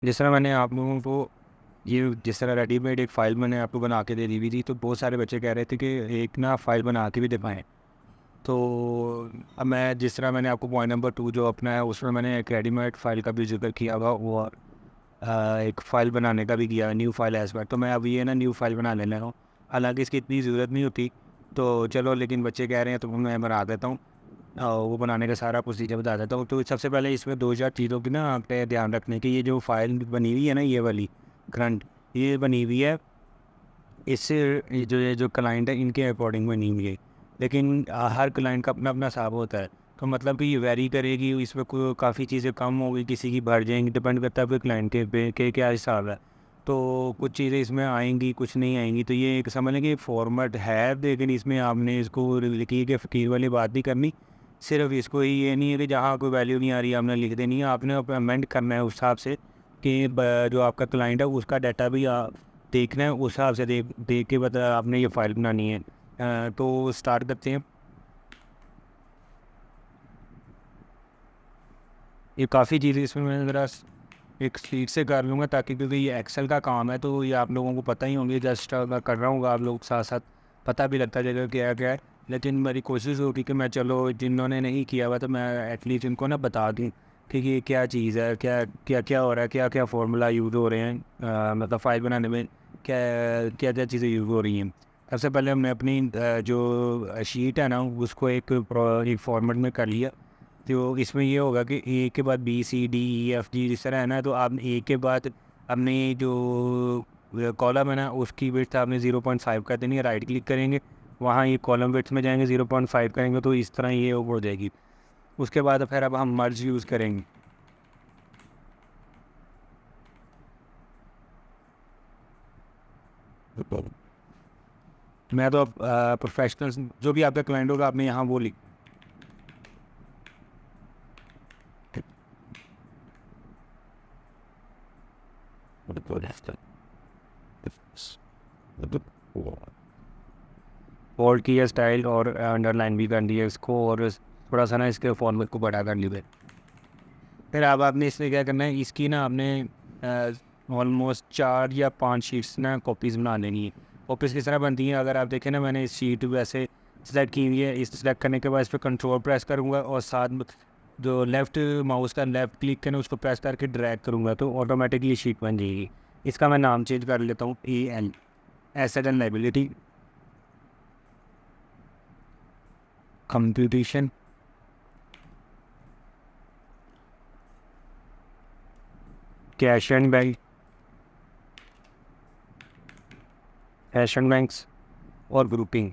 जिस तरह मैंने आप लोगों को ये जिस तरह रेडीमेड एक फ़ाइल मैंने आपको बना के दे दी हुई थी, तो बहुत सारे बच्चे कह रहे थे कि एक ना फ़ाइल बना के भी दिखाएँ। तो अब मैं जिस तरह मैंने आपको पॉइंट नंबर 2 जो अपना है, उसमें मैंने एक रेडीमेड फ़ाइल का भी ज़िक्र किया हुआ और एक फ़ाइल बनाने का भी किया, न्यू फ़ाइल एज़ वेल। तो मैं अब ये ना न्यू फ़ाइल बनाने लगा हूँ। हालाँकि इसकी इतनी ज़रूरत नहीं होती, तो चलो लेकिन बच्चे कह रहे हैं तो मैं बना देता हूँ। वो बनाने का सारा प्रोसीजर बता देता हूँ। तो सबसे पहले इसमें 2-4 चीज़ों की ना आपने ध्यान रखने की, ये जो फ़ाइल बनी हुई है ना, ये वाली करंट, ये बनी हुई है इससे ये जो क्लाइंट है इनके अकॉर्डिंग बनी हुई है। लेकिन हर क्लाइंट का अपना-अपना हिसाब होता है। तो मतलब कि ये वैरी करेगी, इसमें को काफ़ी चीज़ें कम होगी, किसी की बढ़ जाएँगी, डिपेंड करता है आपके क्लाइंट के पे के क्या हिसाब है। तो कुछ चीज़ें इसमें आएँगी, कुछ नहीं आएँगी। तो ये एक समझ लें कि फॉर्मेट है, लेकिन इसमें आपने इसको लकीर के फ़कीर वाली बात नहीं करनी। सिर्फ़ इसको ही ये नहीं है कि जहाँ कोई वैल्यू नहीं आ रही आपने लिख देनी है, आपने अमेंड करना है उस हिसाब से कि जो आपका क्लाइंट है उसका डाटा भी देखना है, उस हिसाब से देख देख के बता आपने ये फ़ाइल बनानी है। तो स्टार्ट करते हैं। ये काफ़ी चीज़ें इसमें मैं ज़रा एक स्पीड से कर लूँगा, ताकि क्योंकि ये एक्सेल का काम है, तो ये आप लोगों को पता ही होंगे। जस्ट मैं कर रहा हूँ, आप लोग साथ साथ पता भी लगता जाएगा क्या क्या है। लेकिन मेरी कोशिश होगी कि मैं, चलो जिन्होंने नहीं किया हुआ तो मैं एटलीस्ट इनको ना बता दूँ कि ये क्या चीज़ है, क्या क्या क्या हो रहा है, क्या क्या फार्मूला यूज़ हो रहे हैं, मतलब फ़ाइल बनाने में क्या क्या क्या चीज़ें यूज़ हो रही हैं। सबसे पहले हमने अपनी जो शीट है ना, उसको एक फॉर्मेट में कर लिया। तो इसमें ये होगा कि ए के बाद B C D E F G जिस तरह है ना, तो आप ए के बाद अपने जो कॉलम है ना, उसकी विड्थ आपने 0.5 कर देनी है। राइट क्लिक करेंगे, वहाँ ये कॉलम विड्थ में जाएंगे, 0.5 करेंगे तो इस तरह ये ऊपर हो जाएगी। उसके बाद फिर अब हम मर्ज यूज़ करेंगे। मैं तो अब प्रोफेशनल जो भी आपका क्लाइंट होगा आपने यहाँ वो लिख फोल्ड किया स्टाइल और अंडरलाइन भी कर दिया इसको, और थोड़ा सा ना इसके फॉर्मेट को बड़ा कर लिया। फिर अब आपने इसमें क्या करना है, इसकी ना आपने ऑलमोस्ट 4 या 5 शीट्स ना कॉपीज़ बना लेनी है। कॉपीज़ किस तरह बनती हैं, अगर आप देखें ना, मैंने इस शीट वैसे सेलेक्ट की हुई है। इस सेलेक्ट करने के बाद इस पर कंट्रोल प्रेस करूँगा और साथ में जो लेफ़्ट माउस का लेफ़्ट क्लिक करना उसको प्रेस करके ड्रैग करूँगा, तो ऑटोमेटिकली शीट बन जाएगी। इसका मैं नाम चेंज कर लेता हूँ, AL, asset and liability, computation, cash and bank, cash and banks और ग्रुपिंग।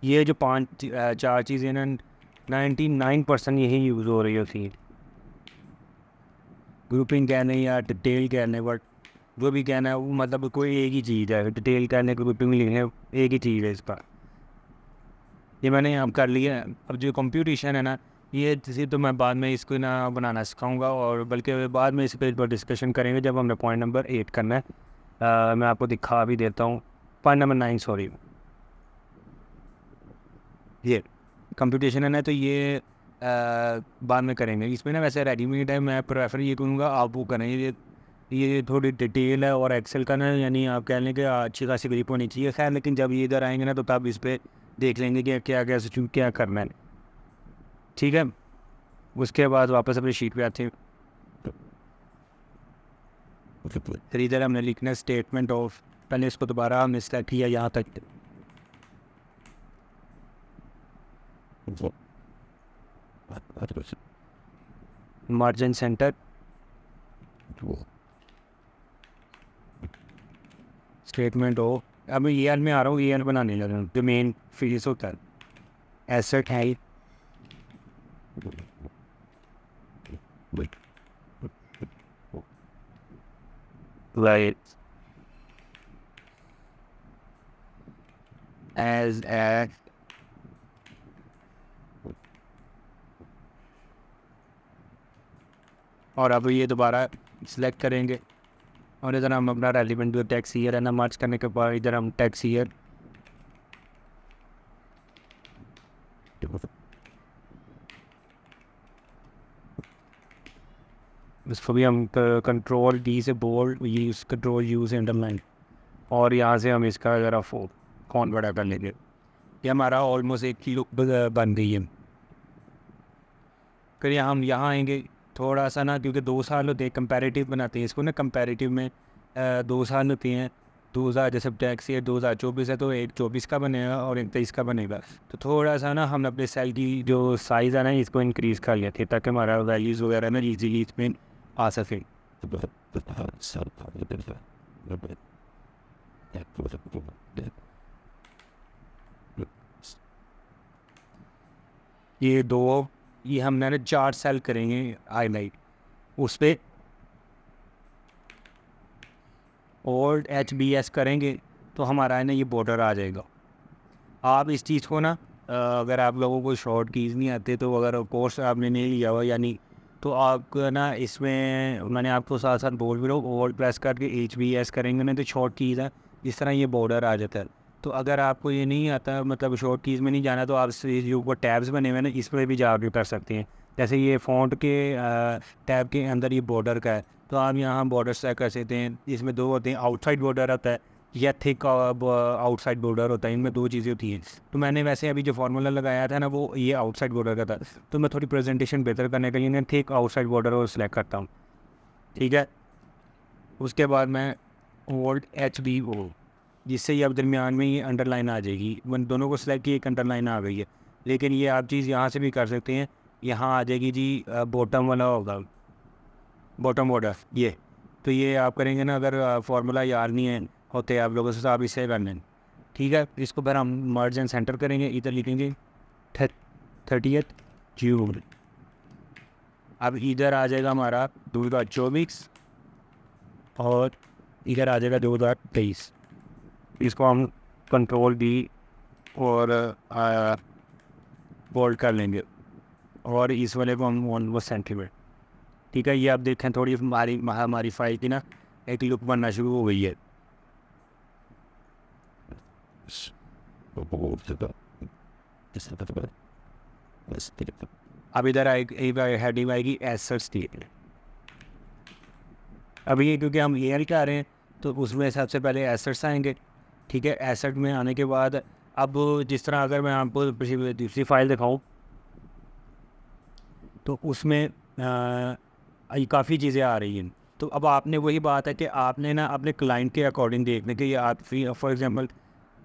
ये जो 4 चीज़ें ना, 99% यही यूज़ हो रही होती हैं। ग्रुपिंग कहने या डिटेल कहने, बट जो भी कहना है वो मतलब कोई एक ही चीज़ है। डिटेल कहने, ग्रुपिंग लिखने, एक ही चीज़ है इसका। ये मैंने यहाँ कर लिया है। अब जो कंप्यूटेशन है ना, ये चीज़ तो मैं बाद में इसको ना बनाना सिखाऊंगा, और बल्कि बाद में इस पर डिस्कशन करेंगे जब हमने पॉइंट नंबर 8 करना है। मैं आपको दिखा भी देता हूँ, पॉइंट नंबर 9 सॉरी। ये कंप्यूटेशन है ना, तो ये बाद में करेंगे। इसमें ना वैसे रेडीमेड है, मैं प्रेफर ये करूँगा आप वो करें। ये थोड़ी डिटेल है, और एक्सेल का ना यानी आप कह लें कि अच्छी खासी ग्रिप होनी चाहिए। खैर लेकिन जब ये इधर आएंगे ना, तो तब इस पर देख लेंगे कि क्या क्या सिचुएशन क्या करना है। ठीक है, उसके बाद वापस अपनी शीट पे आते हैं। फिर इधर हमने लिखना है स्टेटमेंट ऑफ, पहले इसको दोबारा हमने सेलेक्ट किया यहाँ तक, मार्जिन सेंटर, स्टेटमेंट ऑफ। अब मैं EL में आ रहा हूँ, EL बनाने लगा हूँ, जो मेन फीस होता है, एसेट है राइट एज ए। और अब ये दोबारा सिलेक्ट करेंगे, और इधर हम अपना रेलिवेंट जो टैक्स ईयर है ना, मार्च करने के बाद इधर हम टैक्स ईयर, इसको भी हम कंट्रोल डी से bold use control use underline, और यहाँ से हम इसका ज़रा फॉन्ट बड़ा कर लेंगे। ये हमारा ऑलमोस्ट एक की लुक बन गई है। फिर हम यहाँ आएंगे थोड़ा सा ना, क्योंकि 2 साल होते हैं, कंपैरेटिव बनाते हैं इसको ना। कंपैरेटिव में 2 साल होते हैं। 2000 जैसे टैक्स ईयर 2024 है तो एक 24 का बनेगा और एक 23 का बनेगा। तो थोड़ा सा ना हम अपने सेल की जो साइज़ है ना इसको इंक्रीज़ कर लेते हैं, ताकि हमारा वैल्यूज़ वगैरह ना ईजीली इसमें आ सके। ये हमने ना 4 सेल करेंगे हाईलाइट उस पर, और HBS करेंगे तो हमारा है ना ये बॉर्डर आ जाएगा। आप इस चीज़ को ना अगर आप लोगों को शॉर्ट कीज़ नहीं आते, तो अगर कोर्स आपने नहीं लिया हुआ यानी, तो आप ना इसमें मैंने आपको साथ साथ बोल भी रहा हूँ, ओल्ड प्रेस करके HBS करेंगे ना तो शॉर्ट कीज़ है जिस तरह ये बॉर्डर आ जाता है। तो अगर आपको ये नहीं आता, मतलब शॉर्ट कीज़ में नहीं जाना, तो आप जो ऊपर टैब्स बने हुए हैं ना इस पर भी जा कर सकते हैं। जैसे ये फ़ॉन्ट के टैब के अंदर ये बॉर्डर का है, तो आप यहाँ बॉर्डर सेट कर सकते हैं। इसमें 2 होते हैं, आउटसाइड बॉर्डर होता है या थिक आउटसाइड बॉर्डर होता है, इनमें 2 चीज़ें होती हैं। तो मैंने वैसे अभी जो फार्मूला लगाया था ना वो ये आउटसाइड बॉर्डर का था, तो मैं थोड़ी प्रेजेंटेशन बेहतर करने के लिए ना थिक आउटसाइड बॉर्डर को सिलेक्ट करता हूँ, ठीक है। उसके बाद मैं OLD HBO, जिससे ये अब दरमियान में ये अंडरलाइन आ जाएगी। वन दोनों को सिलेक्ट किए, एक अंडरलाइन आ गई है। लेकिन ये आप चीज़ यहाँ से भी कर सकते हैं, यहाँ आ जाएगी जी बॉटम वाला होगा, बॉटम बॉर्डर ये। तो ये आप करेंगे ना, अगर फार्मूला याद नहीं है होते आप लोगों से, तो आप इससे कर लें, ठीक है। इसको फिर हम मर्ज एंड सेंटर करेंगे, इधर लिखेंगे 30th जून। अब इधर आ जाएगा हमारा 2024 और इधर आ जाएगा 2023। इसको हम कंट्रोल डी और बोल्ड कर लेंगे, और इस वाले को हम 1 सेंटीमीटर, ठीक है। ये आप देखें थोड़ी हमारी फाइल की ना एक लुक बनना शुरू हो गई है। अब इधर हेडिंग आएगी एसेट्स की। अभी ये क्योंकि हम AL का आ रहे हैं तो उसमें सबसे पहले एसेट्स आएंगे, ठीक है। एसेट में आने के बाद अब जिस तरह अगर मैं आपको दूसरी फाइल दिखाऊं तो उसमें काफ़ी चीज़ें आ रही हैं। तो अब आपने वही बात है कि आपने ना अपने क्लाइंट के अकॉर्डिंग देखने के, ये आप फॉर एग्जांपल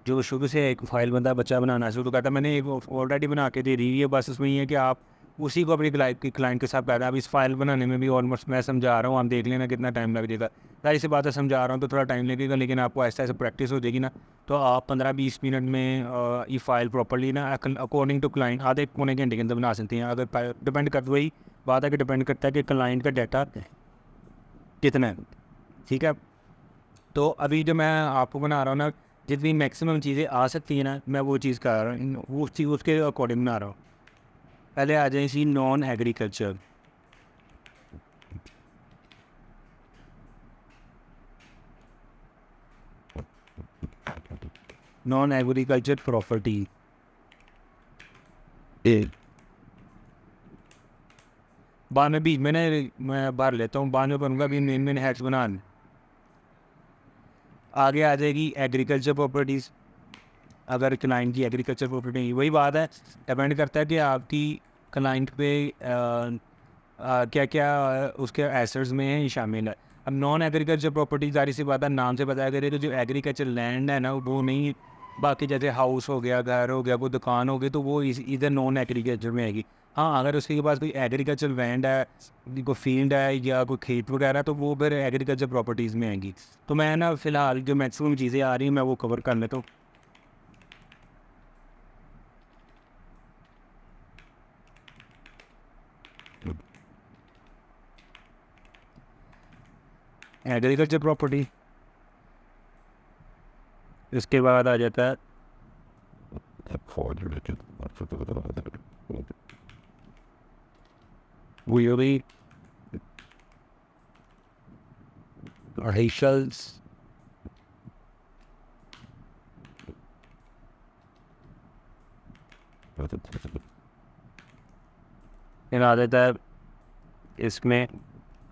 जो शुरू से एक फ़ाइल बंदा बच्चा बनाना शुरू करता, मैंने एक ऑलरेडी बना के दे दी है, बस उसमें ये है कि आप उसी को अपनी क्लाइंट के साथ बैठा। अब इस फाइल बनाने में भी ऑलमोस्ट मैं समझा रहा हूँ, आप देख लेना कितना टाइम लग जाएगा। सारी सी बातें समझा रहा हूँ तो थोड़ा टाइम लगेगा, लेकिन आपको ऐसा ऐसा प्रैक्टिस हो जाएगी ना, तो आप 15-20 मिनट में ये फ़ाइल प्रॉपरली ना अकॉर्डिंग टू क्लाइंट आधे पौने घंटे के अंदर बना सकते हैं। अगर डिपेंड कर वही बात है कि डिपेंड करता है कि क्लाइंट का डाटा कितना है, ठीक है। तो अभी जो मैं आपको बना रहा हूँ ना, जितनी मैक्सिमम चीज़ें आ सकती हैं ना, मैं वो चीज़ कर रहा हूँ, वो चीज़ उसके अकॉर्डिंग बना रहा हूँ। पहले आ जाए इसी non agriculture. Non agriculture property बाद में भी मैं भर लेता हूँ, बाद में बनूंगा भी मेन हेड्स बनाने। आगे आ जाएगी एग्रीकल्चर प्रॉपर्टीज़। अगर क्लाइंट की एग्रीकल्चर प्रॉपर्टी, वही बात है, डिपेंड करता है कि आपकी क्लाइंट पे क्या क्या उसके एसेट्स में है शामिल है। अब नॉन एग्रीकल्चर प्रॉपर्टी जारी सी बात है, नाम से बताया करें तो जो एग्रीकल्चर लैंड है ना वो नहीं, बाकी जैसे हाउस हो गया, घर हो गया, कोई दुकान हो गई, तो वो इधर नॉन एग्रीकल्चर में आएगी। हाँ, अगर उसके पास कोई एग्रीकल्चर लैंड है, कोई फील्ड है या कोई खेत वगैरह, तो वो फिर एग्रीकल्चर प्रॉपर्टीज़ में आएंगी। तो मैं ना फ़िलहाल जो मैक्सिमम चीज़ें आ रही हैं मैं वो कवर कर लेता हूँ। एग्रीकल्चर प्रॉपर्टी, इसके बाद आ जाता है wheelie vehicles, फिर आ जाता है इसमें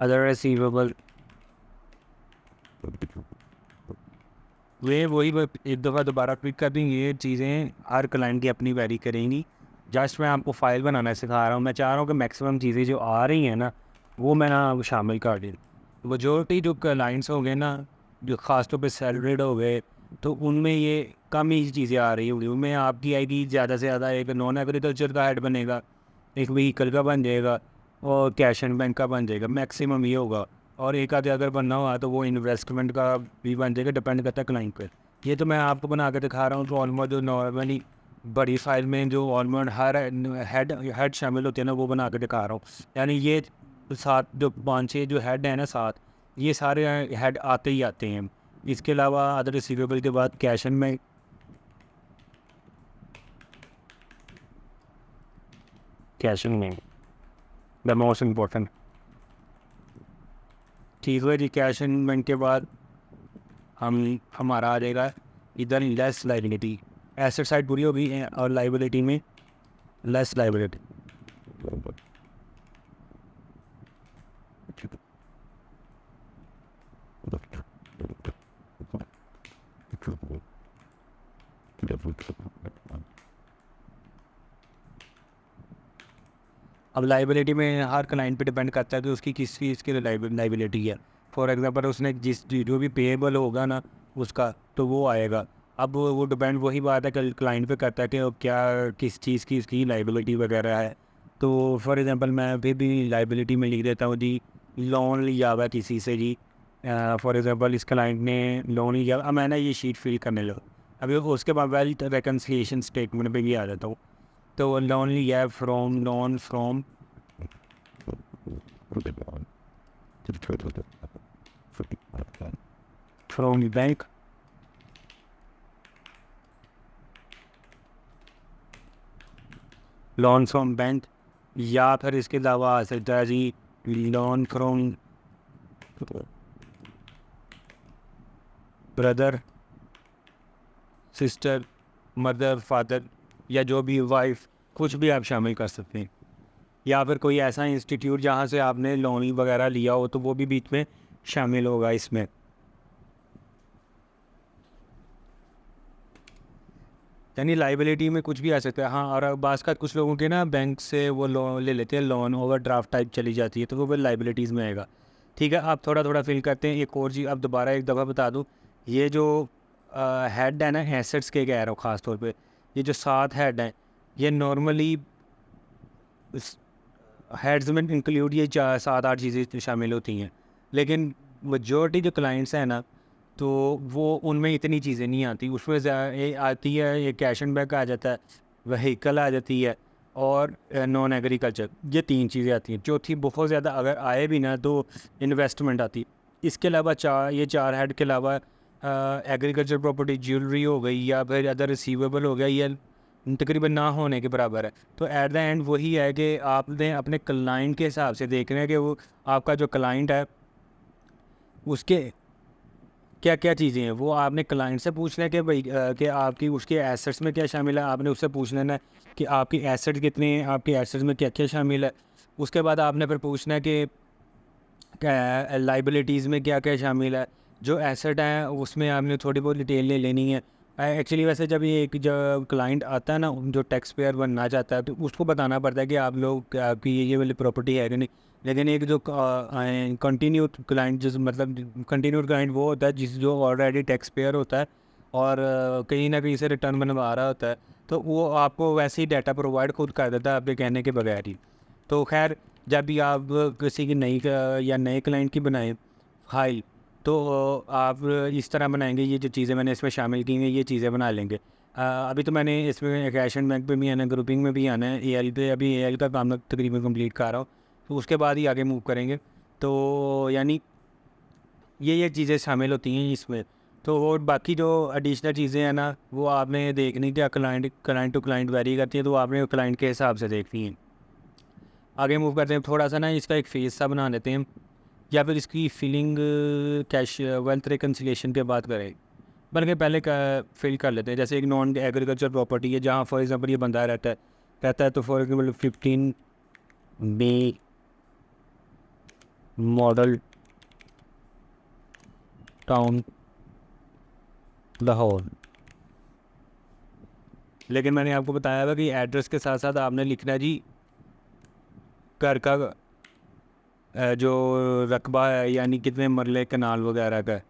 अदर रिसीवेबल, वे वही एक दफ़ा दोबारा क्लिक कर देंगे। ये चीज़ें हर क्लाइंट की अपनी वेरी करेंगी। जस्ट मैं आपको फ़ाइल बनाना सिखा रहा हूँ। मैं चाह रहा हूँ कि मैक्सिमम चीज़ें जो आ रही हैं ना, वो मैं ना शामिल कर दूँ। मेजॉरिटी जो क्लाइंट्स हो गए ना, जो ख़ास तौर पे सैलरीड हो गए, तो उनमें ये कम ही चीज़ें आ रही होंगी। उनमें आपकी आएगी ज़्यादा से ज़्यादा एक नॉन एग्रीकल्चर का हेड बनेगा, एक व्हीकल का बन जाएगा और कैश एंड बैंक का बन जाएगा, मैक्सिमम ये होगा। और एक आधे अगर बनना हुआ तो वो इन्वेस्टमेंट का भी बन जाएगा, डिपेंड करता है क्लाइंट पर। ये तो मैं आपको बना के दिखा रहा हूँ। तो ऑलमोस्ट जो नॉर्मली बड़ी फाइल में जो ऑलमोस्ट हर हेड शामिल होते हैं ना, वो बना के दिखा रहा हूँ। यानी ये 7 जो 5-6 जो हेड हैं ना, 7, ये सारे हेड आते ही आते हैं। इसके अलावा अदर रिसीवेबल के बाद cash and bank, the most important. ठीक है जी, कैश एंड बैंक के बाद हमारा आ जाएगा इधर लेस लाइबिलिटी। एसेट साइड पूरी होगी और लाइबिलिटी में लेस लाइबिलिटी। अब लाइबिलिटी में हर क्लाइंट पे डिपेंड करता है कि उसकी किस चीज़ की लाइबिलिटी है। फॉर एग्जांपल उसने जो भी पेएबल होगा ना उसका, तो वो आएगा। अब वो डिपेंड वही बात है कि क्लाइंट पे करता है कि क्या किस चीज़ की उसकी लाइबिलिटी वगैरह है। तो फॉर एग्जांपल मैं अभी भी लाइबिलिटी में लिख देता हूँ जी, लोन लिया हुआ है किसी से जी। फॉर एग्जांपल इस क्लाइंट ने लोन लिया। अब मैं ना ये शीट फिल करने लगा, अभी उसके बाद वेल्थ रिकन्सिलिएशन स्टेटमेंट पे भी आ जाता हूँ। तो लोन लिया है from bank, loan from bank, या फिर इसके अलावा आ सकता है जी loan from brother, sister, mother, father, या जो भी वाइफ, कुछ भी आप शामिल कर सकते हैं। या फिर कोई ऐसा इंस्टीट्यूट जहाँ से आपने लोन वगैरह लिया हो, तो वो भी बीच में शामिल होगा इसमें। यानी लाइबिलिटी में कुछ भी आ सकता है। हाँ, और बाज़ का कुछ लोगों के ना बैंक से वो लोन ले लेते हैं, लोन ओवर ड्राफ्ट टाइप चली जाती है, तो वो फिर लाइबिलिटीज़ में आएगा। ठीक है, आप थोड़ा थोड़ा फिल करते हैं। एक और चीज़ अब दोबारा एक दफ़ा बता दूँ, ये जो हेड है ना, एसेट्स के कह रहा हूँ ख़ास तौर पे, ये जो 7 हेड हैं, ये नॉर्मली हेड्स में इंक्लूड ये 7-8 चीज़ें शामिल होती हैं। लेकिन मेजॉरिटी जो क्लाइंट्स हैं ना, तो वो उनमें इतनी चीज़ें नहीं आती। उसमें ये आती है, ये कैश एंड बैंक आ जाता है, व्हीकल आ जाती है, और नॉन एग्रीकल्चर, ये 3 चीज़ें आती हैं। चौथी बहुत ज़्यादा अगर आए भी ना, तो इन्वेस्टमेंट आती है। इसके अलावा ये 4 हेड के अलावा एग्रीकल्चर प्रॉपर्टी, ज्वेलरी हो गई, या फिर अदर रिसीवेबल हो गया, या तकरीबन ना होने के बराबर है। तो एट द एंड वही है कि आपने अपने क्लाइंट के हिसाब से देखना है कि वो आपका जो क्लाइंट है उसके क्या क्या चीज़ें हैं। वो आपने क्लाइंट से पूछना है कि भाई कि आपकी उसके एसेट्स में क्या शामिल है। आपने उससे पूछ लेना है कि आपकी एसेट्स कितने हैं, आपके एसेट्स में क्या क्या शामिल है। उसके बाद आपने फिर पूछना है कि लाइबिलिटीज़ में क्या क्या शामिल है। जो एसेट है उसमें आपने थोड़ी बहुत डिटेल ले लेनी है। एक्चुअली वैसे जब ये एक जब क्लाइंट आता है ना, जो टैक्स पेयर बनना चाहता है, तो उसको बताना पड़ता है कि आप लोग आपकी ये वाली प्रॉपर्टी है कि नहीं। लेकिन एक जो कंटिन्यूड क्लाइंट, जिस मतलब कंटिन्यूड क्लाइंट वो होता है जिस जो ऑलरेडी टैक्स पेयर होता है और कहीं ना कहीं से रिटर्न बनवा रहा होता है, तो वो आपको वैसे ही डाटा प्रोवाइड खुद कर देता है आपके कहने के बगैर ही। तो खैर, जब भी आप किसी की नई या नए क्लाइंट की बनाएं फाइल, तो आप इस तरह बनाएंगे। ये जो चीज़ें मैंने इसमें शामिल की हैं, ये चीज़ें बना लेंगे। अभी तो मैंने इसमें कैश एंड बैंक पे भी आना है, ग्रुपिंग में भी आना है, एएल पे अभी एएल का काम तकरीबन कंप्लीट कर रहा हूँ, तो उसके बाद ही आगे मूव करेंगे। तो यानी ये चीज़ें शामिल होती हैं इसमें। तो वो बाकी जो एडिशनल चीज़ें हैं ना, वो आपने देखनी, क्या क्लाइंट टू क्लाइंट वेरी करती है, तो आपने क्लाइंट के हिसाब से देखनी है। आगे मूव करते हैं। थोड़ा सा ना इसका एक फेस सा बना देते हैं, या फिर इसकी फिलिंग कैश वेल्थ रिकन्सिलिएशन के बात करें, बल्कि पहले का फिल कर लेते हैं। जैसे एक नॉन एग्रीकल्चर प्रॉपर्टी है जहाँ फॉर एग्जांपल ये बंदा रहता है, तो for example 15 M Model Town Lahore. लेकिन मैंने आपको बताया था कि एड्रेस के साथ साथ आपने लिखना है जी घर का जो रकबा है, यानी कितने मरले कनाल वगैरह का है।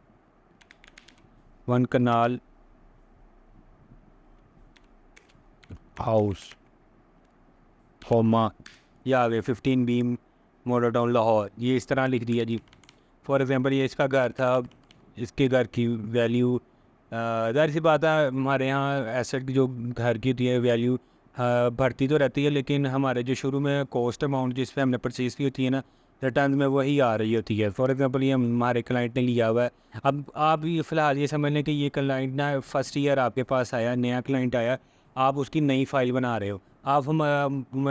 1 कनाल हाउस होमा, ये आ गए 15 बीम मॉडल टाउन लाहौर, ये इस तरह लिख दिया जी। फॉर एग्ज़ाम्पल ये इसका घर था, इसके घर की वैल्यू ज़ाहिर सी बात है हमारे यहाँ एसेट की जो घर की होती है वैल्यू बढ़ती तो रहती है, लेकिन हमारे जो शुरू में कॉस्ट अमाउंट जिस पे हमने परचेज़ की होती है ना, रिटर्न में वही आ रही होती है। फॉर एग्ज़ाम्पल ये हमारे क्लाइंट ने लिया हुआ है। अब आप ये फ़िलहाल ये समझ लें कि ये क्लाइंट ना फर्स्ट ईयर आपके पास आया, नया क्लाइंट आया, आप उसकी नई फ़ाइल बना रहे हो। आप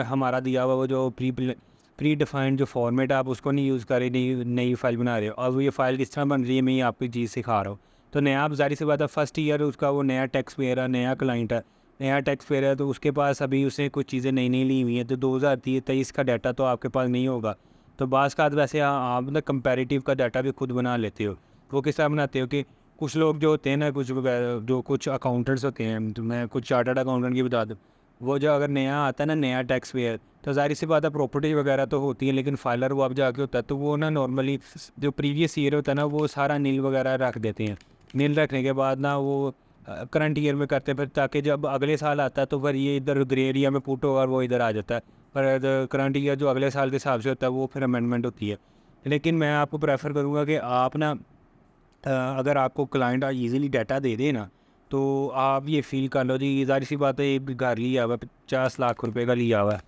हमारा दिया हुआ वो जो प्री डिफाइंड जो फॉर्मेट आप उसको नहीं यूज़ कर रहे, नई फ़ाइल बना रहे हो। अब ये फ़ाइल किस तरह बन रही है मैं ये आपको चीज़ सिखा रहा हूँ। तो नया, आप ज़ाहिर सी बात है फर्स्ट ईयर उसका वो नया टैक्स पेयर है, नया क्लाइंट है, नया टैक्स पेयर है, तो उसके पास अभी उसे कुछ चीज़ें नई नई ली हुई हैं, तो 2023 का डाटा तो आपके पास नहीं होगा। तो बाज़ का वैसे आप मतलब कंपैरेटिव का डाटा भी खुद बना लेते हो। वो किस तरह बनाते हो कि कुछ लोग जो होते हैं ना, कुछ अकाउंटेंट्स होते हैं, तो मैं कुछ चार्टर्ड अकाउंटेंट की बता दूँ, वो जो अगर नया आता है ना नया टैक्स पेयर, तो ज़ाहिर सी बात है प्रॉपर्टी वगैरह तो होती है, लेकिन फाइलर वो अब जाके होता है, तो वो ना नॉर्मली जो प्रीवियस ईयर होता है ना वो सारा नील वगैरह रख देते हैं। नील रखने के बाद ना वो करंट ईयर में करते हैं, फिर ताकि जब अगले साल आता है तो फिर ये इधर ग्रे एरिया में पुट होगा और वो इधर आ जाता है। पर करंट ईयर जो अगले साल के हिसाब से होता है वो फिर अमेंडमेंट होती है। लेकिन मैं आपको प्रेफर करूँगा कि आप ना अगर आपको क्लाइंट ईज़िली डाटा दे दे ना, तो आप ये फ़ील कर लो जी, ज़ाहिर सी बात है एक घर लिया हुआ है, 50 लाख रुपए का लिया हुआ है।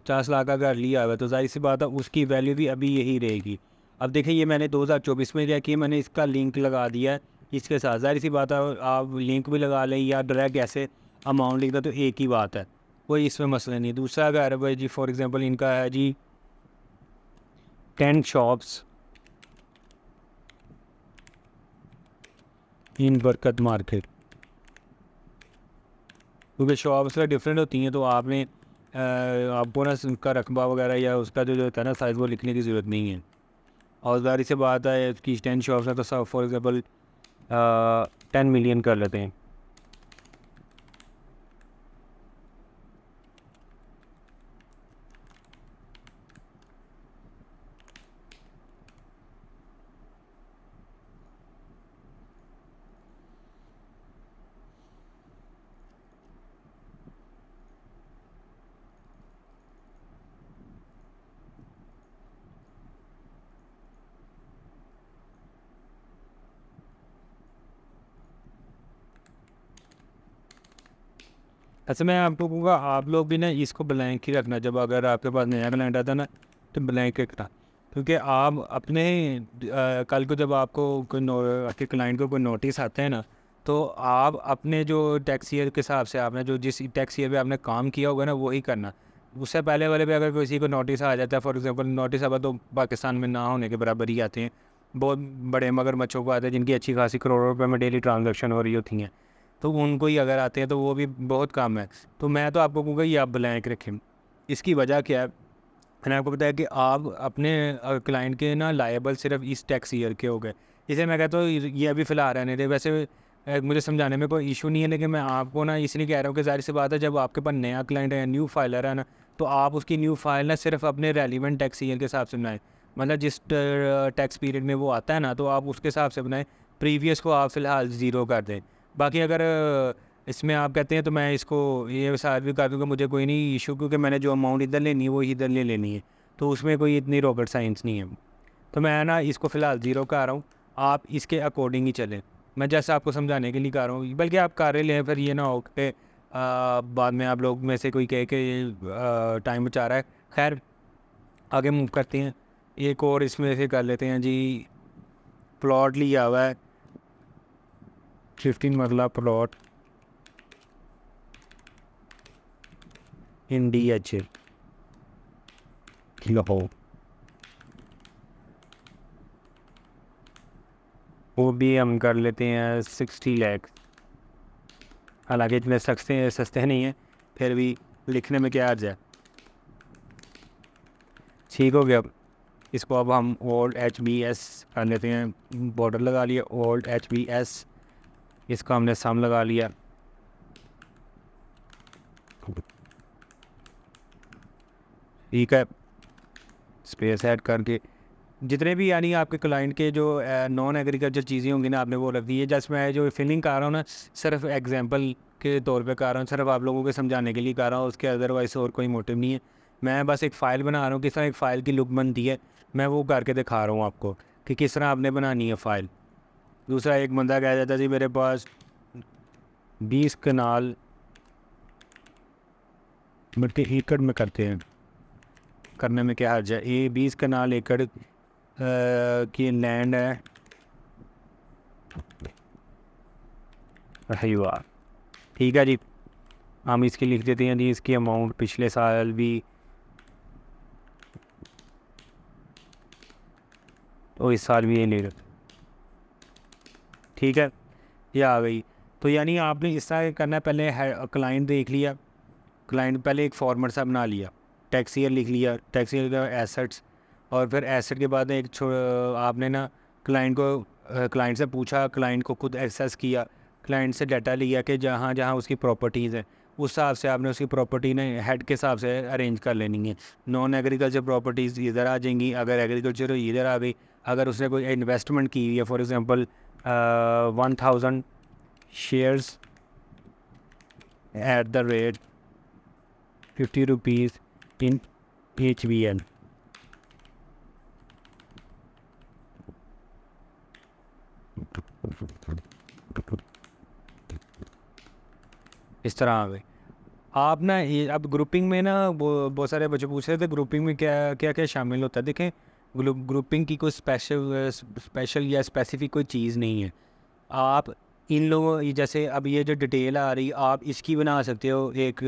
50 लाख का घर लिया हुआ है, तो ज़ाहिर सी बात है उसकी वैल्यू भी अभी यही रहेगी। अब देखिए ये मैंने 2024 में क्या किया, मैंने इसका लिंक लगा दिया है इसके साथ। ज़ाहिर सी बात है आप लिंक भी लगा लें या डायरेक्ट ऐसे अमाउंट लिख दो तो एक ही बात है, कोई इसमें मसला नहीं। दूसरा घर है भाई जी, फॉर एग्ज़ाम्पल इनका है जी 10 शॉप्स इन बरकत मार्केट। क्योंकि शॉप्स डिफरेंट होती हैं, तो आपने आपको ना उसका रकबा वगैरह या उसका जो होता है ना साइज़ वो लिखने की ज़रूरत नहीं है। और ज़ाहिर सी बात है उसकी 10 शॉप्स है, तो सब फॉर एग्ज़ाम्पल 10 मिलियन कर लेते हैं। ऐसे मैं आपको कहूँगा आप लोग भी ना इसको ब्लैंक ही रखना, जब अगर आपके पास नया क्लाइंट आता है ना तो ब्लैंक रखना। क्योंकि आप अपने कल को जब आपको आपके क्लाइंट को कोई नोटिस आता है ना, तो आप अपने जो टैक्स ईयर के हिसाब से आपने जो जिस टैक्स ईयर पे आपने काम किया होगा ना वही करना। उससे पहले वाले पे अगर किसी को नोटिस आ जाता है, फॉर एग्जांपल नोटिस अब तो पाकिस्तान में ना होने के बराबर ही आते हैं, बहुत बड़े मगरमच्छों को आते हैं जिनकी अच्छी खासी करोड़ों रुपये में डेली ट्रांजेक्शन हो रही होती हैं, तो उनको ही अगर आते हैं तो वो भी बहुत कम है। तो मैं तो आपको कहूँगा ये आप ब्लैंक रखें। इसकी वजह क्या है, मैंने आपको बताया कि आप अपने क्लाइंट के ना लायबल सिर्फ इस टैक्स ईयर के हो गए। इसे मैं कहता हूँ ये अभी फ़िलहाल रहने दे। वैसे मुझे समझाने में कोई इशू नहीं है, लेकिन मैं आपको ना इसलिए कह रहा हूँ कि ज़ाहिर सी बात है जब आपके पास नया क्लाइंट है, न्यू फाइलर है ना, तो आप उसकी न्यू फाइल ना सिर्फ अपने रेलिवेंट टैक्स ईयर के हिसाब से बनाएं। मतलब जिस टैक्स पीरियड में वो आता है ना, तो आप उसके हिसाब से बनाएं। प्रीवियस को आप फ़िलहाल ज़ीरो कर दें। बाकी अगर इसमें आप कहते हैं तो मैं इसको ये साथ भी कर दूँगा, मुझे कोई नहीं इशू, क्योंकि मैंने जो अमाउंट इधर लेनी है वो इधर ले लेनी है, तो उसमें कोई इतनी रॉकेट साइंस नहीं है। तो मैं ना इसको फ़िलहाल ज़ीरो कर रहा हूँ, आप इसके अकॉर्डिंग ही चलें। मैं जैसा आपको समझाने के लिए कर रहा हूँ, बल्कि आप कर ही लें, फिर ये ना हो कि बाद में आप लोग में से कोई कहे कि टाइम बचा रहा है। खैर आगे मूव करते हैं, एक और इसमें से कर लेते हैं जी। प्लॉट लिया हुआ है 15 मरला प्लॉट इन DH लाहौर। वो भी हम कर लेते हैं 60 लाख। हालांकि इतने सस्ते नहीं हैं, फिर भी लिखने में क्या अर्ज है। ठीक हो गया। इसको अब हम ओल्ड HBS कर लेते हैं, बॉर्डर लगा लिया ओल्ड HBS, इसका हमने सम लगा लिया। ठीक है, स्पेस ऐड करके जितने भी यानी आपके क्लाइंट के जो नॉन एग्रीकल्चर चीज़ें होंगी ना, आपने वो रख दी है। जस्ट मैं जो फिलिंग कर रहा हूँ ना, सिर्फ एग्जांपल के तौर पे कर रहा हूँ, सिर्फ आप लोगों को समझाने के लिए कर रहा हूँ, उसके अदरवाइज और कोई मोटिव नहीं है। मैं बस एक फ़ाइल बना रहा हूँ, किस तरह एक फ़ाइल की लुक बनती है मैं वो करके दिखा रहा हूँ आपको कि किस तरह आपने बनानी है फ़ाइल। दूसरा, एक बंदा कह जाता जी मेरे पास 20 कनाल मिट्टी एकड़ में करते हैं, करने में क्या हर्ज है। ये 20 कनाल एकड़ की लैंड है। वाह, ठीक है जी, हम इसकी लिख देते हैं जी इसकी अमाउंट पिछले साल भी, तो इस साल भी ये ले रहे। ठीक है, ये आ गई। तो यानी आपने इस तरह करना है, पहले क्लाइंट देख लिया, क्लाइंट पहले एक फॉर्मेट सा बना लिया, टैक्स ईयर लिख लिया, टैक्स ईयर का एसेट्स, और फिर एसेट के बाद एक आपने ना क्लाइंट को क्लाइंट से पूछा, क्लाइंट को खुद एक्सेस किया, क्लाइंट से डाटा लिया कि जहाँ जहाँ उसकी प्रॉपर्टीज़ हैं उस हिसाब से आपने उसकी प्रॉपर्टी ने हेड के हिसाब से अरेंज कर लेनी है। नॉन एग्रीकल्चर प्रॉपर्टीज़ इधर आ जाएंगी, अगर एग्रीकल्चर इधर आ गई। अगर उसने कोई इन्वेस्टमेंट की हुई है, for example 1000 shares at the rate 50 rupees in HBL, इस तरह आ गई। आप ना ये अब ग्रुपिंग में ना बहुत सारे बच्चे पूछ रहे थे ग्रुपिंग में क्या क्या क्या शामिल होता है। देखें, ग्रुपिंग की कोई स्पेशल या स्पेसिफिक कोई चीज़ नहीं है। आप इन लोगों जैसे अब ये जो डिटेल आ रही, आप इसकी बना सकते हो एक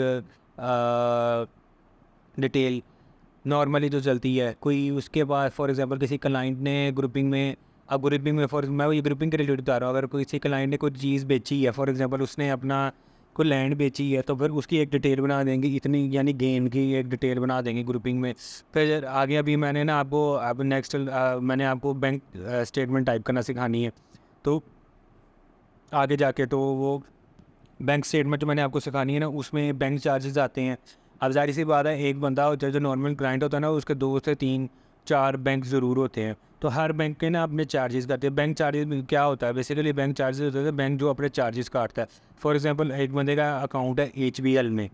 डिटेल नॉर्मली जो चलती है। कोई उसके बाद फॉर एग्जांपल किसी क्लाइंट ने ग्रुपिंग में, अब ग्रुपिंग में फॉर मैं ये ग्रुपिंग के रिलेटेड बता रहा हूँ, अगर किसी क्लाइंट ने कोई चीज़ बेची है, फॉर एग्जांपल उसने अपना कोई लैंड बेची है, तो फिर उसकी एक डिटेल बना देंगे इतनी, यानी गेन की एक डिटेल बना देंगे ग्रुपिंग में। फिर आगे अभी मैंने ना आपको अब नेक्स्ट मैंने आपको बैंक स्टेटमेंट टाइप करना सिखानी है, तो आगे जाके तो वो बैंक स्टेटमेंट जो मैंने आपको सिखानी है ना, उसमें बैंक चार्जेस आते हैं। अब जाहिर सी बात है, एक बंदा जो नॉर्मल क्लाइंट होता है ना, उसके 2 से 3 4 बैंक ज़रूर होते हैं, तो हर बैंक के ना अपने चार्जेस काटते हैं। बैंक चार्जेस में क्या होता है, बेसिकली बैंक चार्जेस होते हैं बैंक जो अपने चार्जेस काटता है। फॉर एग्जांपल एक बंदे का अकाउंट है HBL में,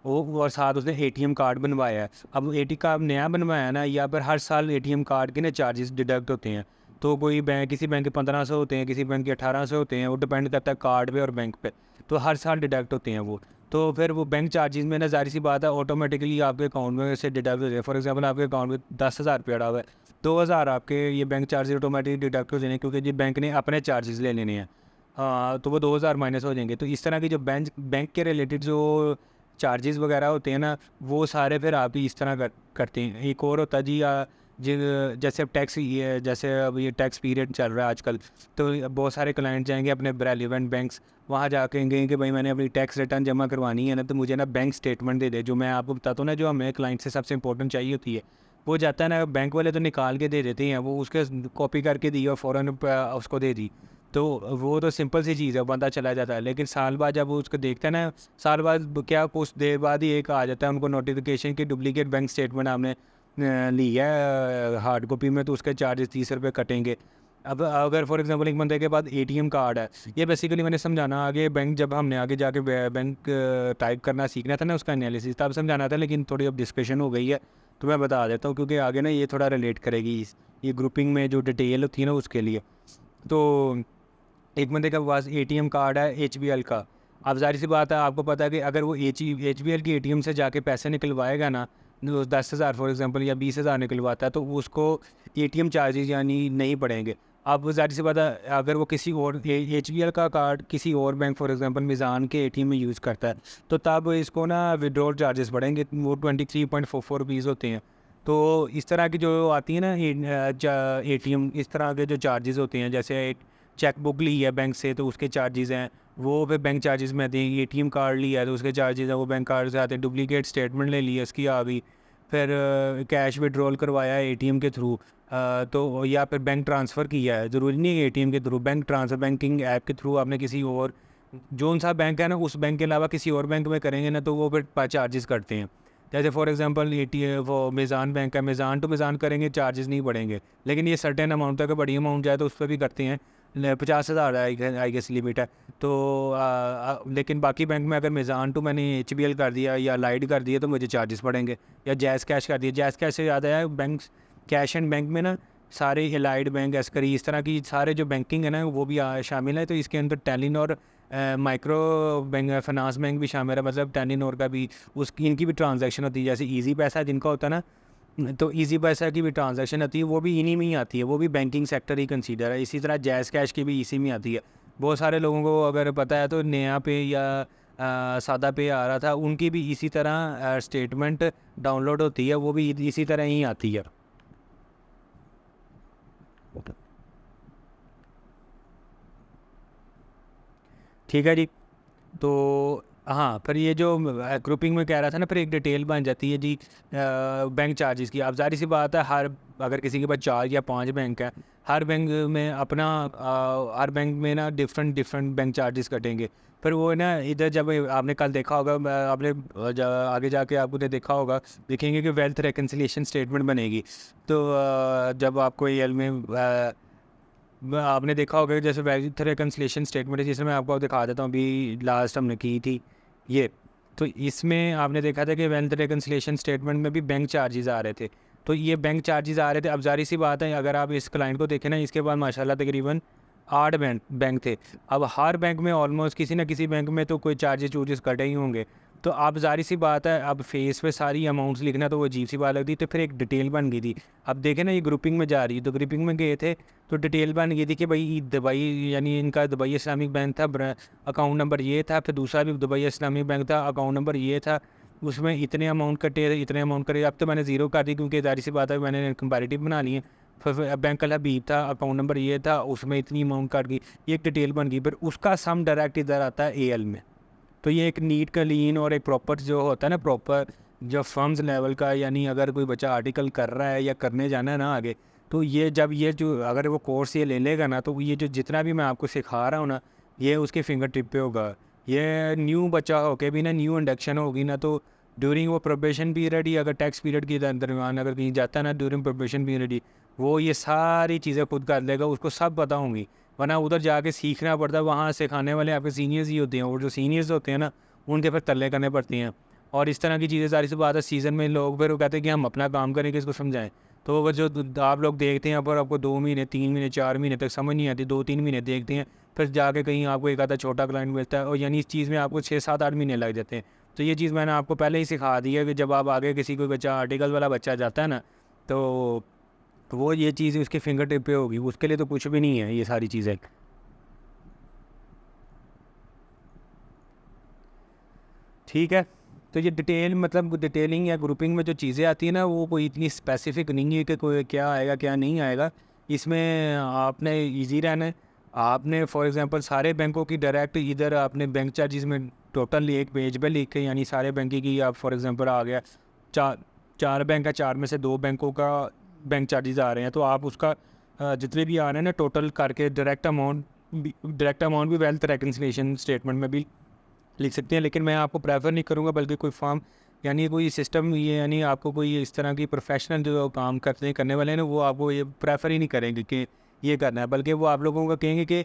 वो और साथ उसने ATM कार्ड बनवाया है। अब ATM कार्ड नया बनवाया ना, या फिर हर साल ATM कार्ड के ना चार्जेस डिडक्ट होते हैं। तो कोई बैंक, किसी बैंक के 1500 होते हैं, किसी बैंक के 1800 होते हैं, वो डिपेंड करता है कार्ड पे और बैंक पे, तो हर साल डिडक्ट होते हैं वो। तो फिर वो बैंक चार्जेस में ना ज़ाहिर सी बात है ऑटोमेटिकली आपके अकाउंट में से डिडक्ट हो जाए। फॉर एग्जांपल आपके अकाउंट में 10,000 रुपया डाला हुआ है, 2,000 आपके ये बैंक चार्जेस ऑटोमेटिक डिडक्ट हो जाएंगे, क्योंकि जी बैंक ने अपने चार्जेस ले लेने हैं। हाँ, तो वो 2,000 माइनस हो जाएंगे। तो इस तरह की जो बैंक के रिलेटेड जो चार्जेस वगैरह होते हैं ना, वो सारे फिर आप ही इस तरह करते हैं। एक और होता है जी जैसे अब टैक्स, ये जैसे अब ये टैक्स पीरियड चल रहा है आजकल, तो बहुत सारे क्लाइंट जाएंगे अपने रेलिवेंट बैंक्स, वहाँ जाके कहेंगे कि भाई मैंने अपनी टैक्स रिटर्न जमा करवानी है ना, तो मुझे ना बैंक स्टेटमेंट दे दे। जो मैं आपको बताता हूँ ना, जो हमें क्लाइंट से सबसे इंपॉर्टेंट चाहिए होती है, वो जाता है ना बैंक वाले, तो निकाल के दे देते हैं, वो उसके कॉपी करके दी और फ़ौरन उसको दे दी, तो वो तो सिंपल सी चीज़ है, बंदा चला जाता है। लेकिन साल बाद जब वो उसको देखता है ना, साल बाद क्या कुछ देर बाद ही एक आ जाता है उनको नोटिफिकेशन की डुप्लीकेट बैंक स्टेटमेंट आपने ली है हार्ड कॉपी में, तो उसके चार्जेस 30 रुपये कटेंगे। अब अगर फॉर एग्जांपल एक बंदे के पास ATM कार्ड है, ये बेसिकली मैंने समझाना आगे बैंक, जब हमने आगे जाके बैंक टाइप करना सीखना था ना, उसका एनालिसिस तब समझाना था, लेकिन थोड़ी अब डिस्कशन हो गई है तो मैं बता देता हूँ, क्योंकि आगे ना ये थोड़ा रिलेट करेगी ये ग्रुपिंग में जो डिटेल होती है ना उसके लिए। तो एक बंदे के पास ATM कार्ड है HBL का। अब ज़ाहिर सी बात है, आपको पता है कि अगर वो HBL की ATM से जाके पैसे निकलवाएगा ना, 10,000 फॉर एग्जांपल या 20,000 निकलवाता है, तो उसको ATM चार्जेस यानी नहीं पड़ेंगे। अब ज़ाहिर सी बात है, अगर वो किसी और HBL का कार्ड किसी और बैंक फॉर एग्जांपल मिज़ान के ATM में यूज़ करता है, तो तब इसको ना विड्रॉल चार्जेस पड़ेंगे, वो 23.44 रुपीज़ होते हैं। तो इस तरह की जो आती है ना ATM, इस तरह के जो चार्जेस होते हैं, जैसे चेक बुक ली है बैंक से तो उसके चार्जेस हैं, वो फिर बैंक चार्जेस में आते हैं। ATM कार्ड लिया है तो उसके चार्जेस हैं, वो बैंक कार्ड से आते हैं। डुप्लीकेट स्टेटमेंट ले ली है, उसकी आ गई। फिर कैश विड्रॉल करवाया है ATM के थ्रू, तो या फिर बैंक ट्रांसफ़र किया है, ज़रूरी नहीं है ATM के through, bank transfer banking app के थ्रू आपने किसी और जोन सा बैंक है ना उस बैंक के अलावा किसी और बैंक में करेंगे ना तो वो फिर चार्जेस करते हैं। जैसे फॉर एग्जांपल वो मेज़ान बैंक है, मेज़ान टू मेज़ान करेंगे चार्जेस नहीं बढ़ेंगे, लेकिन ये सर्टेन अमाउंट तक बड़ी अमाउंट जाए तो उस पर भी करते हैं। 50,000 आई गेस लिमिट है तो लेकिन बाकी बैंक में अगर मेज़ान टू मैंने HBL कर दिया या लाइट कर दिया तो मुझे चार्जेस पड़ेंगे, या जैज़ कैश कर दिया। जैज़ कैश से ज़्यादा है बैंक कैश एंड बैंक में ना सारे एलाइड बैंक एस्करी इस तरह की सारे जो बैंकिंग है ना वो भी शामिल है। तो इसके अंदर Telenor micro bank finance bank भी शामिल है, मतलब टेलीनॉर का भी उसकी इनकी भी ट्रांजैक्शन होती है। जैसे ईजी पैसा जिनका होता है ना, तो ईजी पैसा की भी ट्रांजैक्शन आती है, वो भी इन्हीं में ही आती है, वो भी बैंकिंग सेक्टर ही कंसीडर है। इसी तरह जैज़ कैश की भी इसी में आती है। बहुत सारे लोगों को अगर पता है तो नया पे या सादा पे आ रहा था, उनकी भी इसी तरह स्टेटमेंट डाउनलोड होती है, वो भी इसी तरह ही आती है। ठीक है जी। तो हाँ, फिर ये जो ग्रुपिंग में कह रहा था ना, फिर एक डिटेल बन जाती है जी बैंक चार्जेस की। अब ज़ाहिर सी बात है अगर किसी के पास 4 या 5 बैंक है, हर बैंक में अपना हर बैंक में ना डिफरेंट बैंक चार्जेस कटेंगे। फिर वो ना इधर जब आपने कल देखा होगा, आपने आगे जाके आपने देखा होगा, देखेंगे कि वेल्थ रिकन्सिलिएशन स्टेटमेंट बनेगी। तो जब आपको AL में आपने देखा होगा कि जैसे वेल्थ रिकन्सिलिएशन स्टेटमेंट है, जिसमें मैं आपको दिखा देता हूँ, अभी लास्ट हमने की थी ये। तो इसमें आपने देखा था कि वेल्थ रिकन्सिलिएशन स्टेटमेंट में भी बैंक चार्जेस आ रहे थे। तो ये बैंक चार्जेस आ रहे थे। अब जारी सी बात है, अगर आप इस क्लाइंट को देखें ना, इसके बाद माशाल्लाह तकरीबन 8 बैंक थे। अब हर बैंक में ऑलमोस्ट किसी ना किसी बैंक में तो कोई चार्जेस कटे ही होंगे। तो अब ज़ाहिर सी बात है, अब फेस पे सारी अमाउंट्स लिखना तो वो अजीब सी बात लगती। तो फिर एक डिटेल बन गई थी। अब देखें ना, ये ग्रुपिंग में जा रही है, तो ग्रुपिंग में गए थे तो डिटेल बन गई थी कि भाई दुबई, यानी इनका दुबई इस्लामिक बैंक था, अकाउंट नंबर ये था। फिर दूसरा भी दुबई इस्लामिक बैंक था, अकाउंट नंबर ये था, उसमें इतने अमाउंट कटे थे, इतने अमाउंट कटे। अब तो मैंने ज़ीरो कर दी क्योंकि ज़ाहिर सी बात है मैंने कंपैरेटिव बना लिए। फिर बैंक अल हबीब था, अकाउंट नंबर ये था, उसमें इतनी अमाउंट कट गई, ये एक डिटेल बन गई। फिर उसका सम डायरेक्ट इधर आता है AL में। तो ये एक नीट क्लीन और एक प्रॉपर जो होता है ना, प्रॉपर जो फर्म्स लेवल का, यानी अगर कोई बच्चा आर्टिकल कर रहा है या करने जाना है ना आगे, तो ये जब ये जो अगर वो कोर्स ये ले लेगा ना, तो ये जो जितना भी मैं आपको सिखा रहा हूँ ना, ये उसके फिंगर टिप पे होगा। ये न्यू बच्चा होके भी ना, न्यू इंडक्शन होगी ना, तो ड्यूरिंग वो प्रोबेशन पीरियड ही, अगर टैक्स पीरियड के दरमियान अगर कहीं जाता है ना, ड्यूरिंग प्रोबेशन पीरियड ही वो ये सारी चीज़ें खुद कर लेगा, उसको सब पता होंगी। वरना उधर जाके सीखना पड़ता है, वहाँ सिखाने वाले आपके सीनियर्स ही होते हैं, और जो सीनियर्स होते हैं ना उनके फिर तल्ले करने पड़ती हैं। और इस तरह की चीज़ें सारी सी बात है, सीज़न में लोग फिर वो कहते हैं कि हम अपना काम करें, किसको समझाएं। तो वो जो आप लोग देखते हैं, पर आपको 2 महीने 3 महीने 4 महीने तक समझ नहीं आती, 2-3 महीने देखते हैं, फिर जाके कहीं आपको एक आधा छोटा क्लाइंट मिलता है, और यानी इस चीज़ में आपको 6-7-8 महीने लग जाते हैं। तो ये चीज़ मैंने आपको पहले ही सिखा दी है कि जब आप आगे किसी कोई बच्चा आर्टिकल वाला बच्चा जाता है ना, तो वो ये चीज़ उसके फिंगर टिप पे होगी, उसके लिए तो कुछ भी नहीं है ये सारी चीज़ें। ठीक है। तो ये डिटेल मतलब डिटेलिंग या ग्रुपिंग में जो चीज़ें आती हैं ना, वो कोई इतनी स्पेसिफिक नहीं है कि कोई क्या आएगा क्या नहीं आएगा। इसमें आपने इजी रहना है। आपने फॉर एग्जांपल सारे बैंकों की डायरेक्ट इधर आपने बैंक चार्जेस में टोटल एक पेज पे लिख के, यानी सारे बैंक की आप फॉर एग्जांपल आ गया चार बैंक है, 4 में से 2 बैंकों का बैंक चार्जेस आ रहे हैं, तो आप उसका जितने भी आ रहे हैं ना टोटल करके डायरेक्ट अमाउंट भी वेल्थ रिकन्सिलिएशन स्टेटमेंट में भी लिख सकते हैं। लेकिन मैं आपको प्रेफर नहीं करूँगा, बल्कि कोई फॉर्म यानी कोई सिस्टम ये, यानी आपको कोई इस तरह की प्रोफेशनल जो काम करने वाले हैं ना, वो आपको ये प्रेफर ही नहीं करेंगे कि ये करना है, बल्कि वो आप लोगों को कहेंगे कि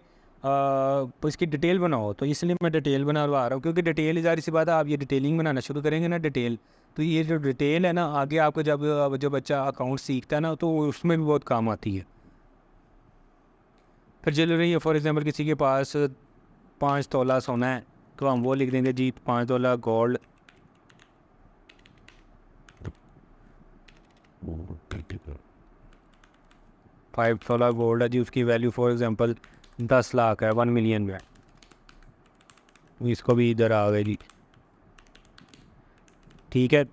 इसकी डिटेल बनाओ। तो इसलिए मैं डिटेल बना रहा हूँ, क्योंकि डिटेल ज़ाहिर सी बात है, आप ये डिटेलिंग बनाना शुरू करेंगे ना डिटेल, तो ये जो डिटेल है ना आगे आपको जब जो बच्चा अकाउंट सीखता है ना, तो उसमें भी बहुत काम आती है। फिर चल रही है फॉर एग्ज़ाम्पल किसी के पास 5 तोला सोना है, तो हम वो लिख देंगे जी 5 तोला गोल्ड, 5 तोला गोल्ड है जी, उसकी वैल्यू फॉर एग्जांपल 10 लाख है, 1 मिलियन में। इसको भी इधर आ गए जी। ठीक है।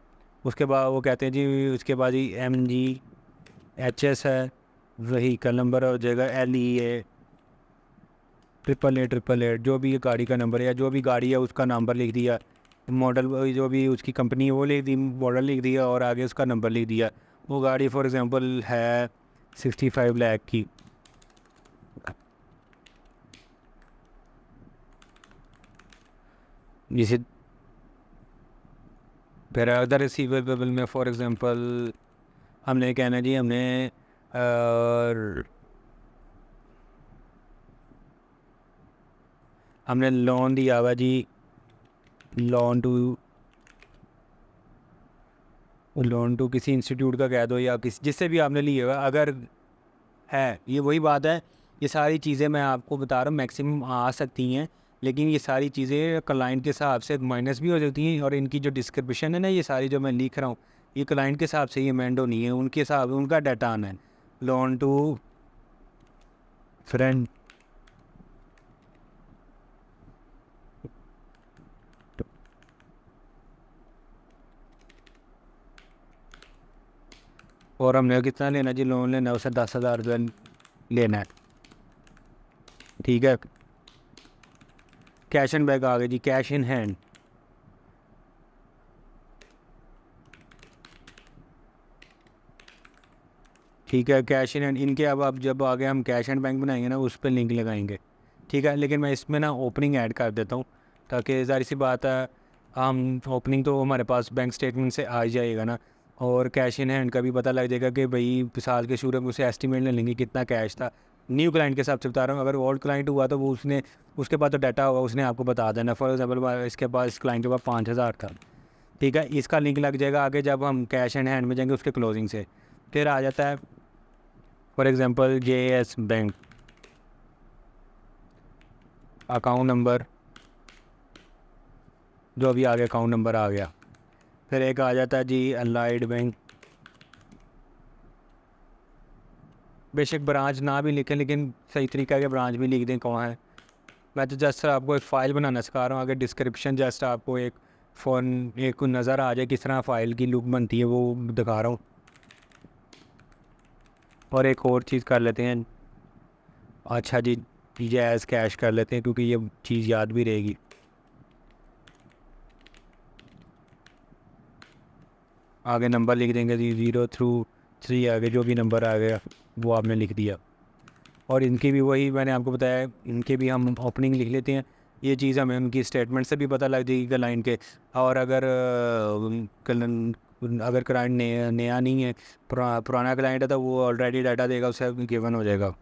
उसके बाद वो कहते हैं जी, उसके बाद जी MGHS है, व्हीकल नंबर हो जाएगा LEA 888 जो भी गाड़ी का नंबर है या जो भी गाड़ी है उसका नंबर लिख दिया, मॉडल जो भी उसकी कंपनी है वो लिख दी, मॉडल लिख दिया और आगे उसका नंबर लिख दिया। वो गाड़ी फॉर एग्ज़ाम्पल है 65 लाख की, जिसे फिर अदर रिसीवेबल में फॉर एग्ज़ाम्पल हमने कहना जी हमने लोन दिया हुआ जी, लोन टू किसी इंस्टीट्यूट का कह दो या किसी जिससे भी आपने लिया हुआ, अगर है ये वही बात है। ये सारी चीज़ें मैं आपको बता रहा हूँ मैक्सिमम आ सकती हैं, लेकिन ये सारी चीज़ें क्लाइंट के हिसाब से माइनस भी हो जाती हैं और इनकी जो डिस्क्रिप्शन है ना, ये सारी जो मैं लिख रहा हूँ ये क्लाइंट के हिसाब से ये अमेंड होनी है, उनके हिसाब उनका डाटा आना है। लोन टू फ्रेंड और हमने कितना लेना जी, लोन लेना है उसे 10,000 रुपये लेना है, ठीक है। कैश एंड बैक आ गए जी, कैश इन हैंड, ठीक है। कैश इन हैंड इनके अब जब आगे हम कैश एंड बैंक बनाएंगे ना उस पर लिंक लगाएंगे, ठीक है। लेकिन मैं इसमें ना ओपनिंग ऐड कर देता हूँ ताकि ज़ाहिर सी बात है हम ओपनिंग तो हमारे पास बैंक स्टेटमेंट से आ ही जाएगा ना, और कैश इन हैंड का भी पता लग जाएगा कि भाई साल के शुरू में उसे एस्टिमेट ले लेंगे कितना कैश था। न्यू क्लाइंट के हिसाब से बता रहा हूँ, अगर ओल्ड क्लाइंट हुआ तो वो उसने उसके पास तो डाटा होगा, उसने आपको बता देना। फॉर एग्जाम्पल इसके पास इस क्लाइंट के पास 5,000 था, ठीक है। इसका लिंक लग जाएगा आगे जब हम कैश एंड हैंड में जाएंगे उसके क्लोजिंग से। फिर आ जाता है for example JS bank account number, जो अभी आगे अकाउंट नंबर आ गया। फिर एक आ जाता है जी अलाइड बैंक, बेशक ब्रांच ना भी लिखें लेकिन सही तरीका के ब्रांच भी लिख दें कौन है। मैं तो जस्ट आपको एक फ़ाइल बनाना सिखा रहा हूँ, आगे डिस्क्रिप्शन जस्ट आपको एक फ़ोन एक नज़र आ जाए किस तरह फ़ाइल की लुक बनती है वो दिखा रहा हूँ। और एक और चीज़ कर लेते हैं, अच्छा जी जैज़ कैश कर लेते हैं क्योंकि ये चीज़ याद भी रहेगी। आगे नंबर लिख देंगे जी 0 थ्रू 3, आगे जो भी नंबर आ गया वो आपने लिख दिया। और इनकी भी वही मैंने आपको बताया, इनके भी हम ओपनिंग लिख लेते हैं। ये चीज़ हमें उनकी स्टेटमेंट से भी पता लग जाएगी क्लाइंट के। और अगर क्लाइंट नया नहीं है, पुराना क्लाइंट है तो वो ऑलरेडी डाटा देगा, उसे गिवन हो जाएगा।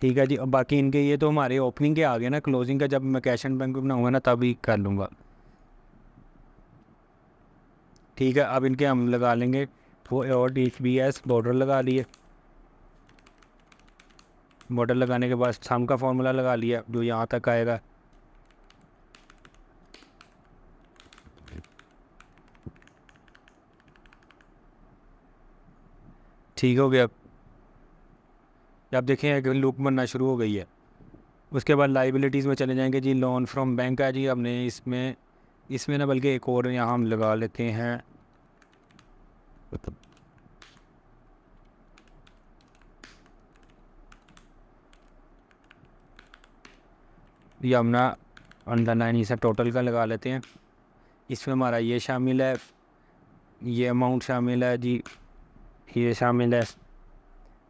ठीक है जी। अब बाकी इनके ये तो हमारे ओपनिंग के आ गए ना, क्लोजिंग का जब मैं कैश एंड बैंक बनाऊँगा ना तभी कर लूँगा, ठीक है। अब इनके हम लगा लेंगे वो और DHBS बॉर्डर लगा लिए, बॉर्डर लगाने के बाद सम का फॉर्मूला लगा लिया जो यहाँ तक आएगा, ठीक हो गया। अब देखें कि लुक बनना शुरू हो गई है। उसके बाद लाइबिलिटीज़ में चले जाएंगे जी, लोन फ्रॉम बैंक है जी। हमने इसमें ना बल्कि एक और यहाँ हम लगा लेते हैं, ये अपना अंडरलाइन इसे टोटल का लगा लेते हैं। इसमें हमारा ये शामिल है, ये अमाउंट शामिल है जी, ये शामिल है।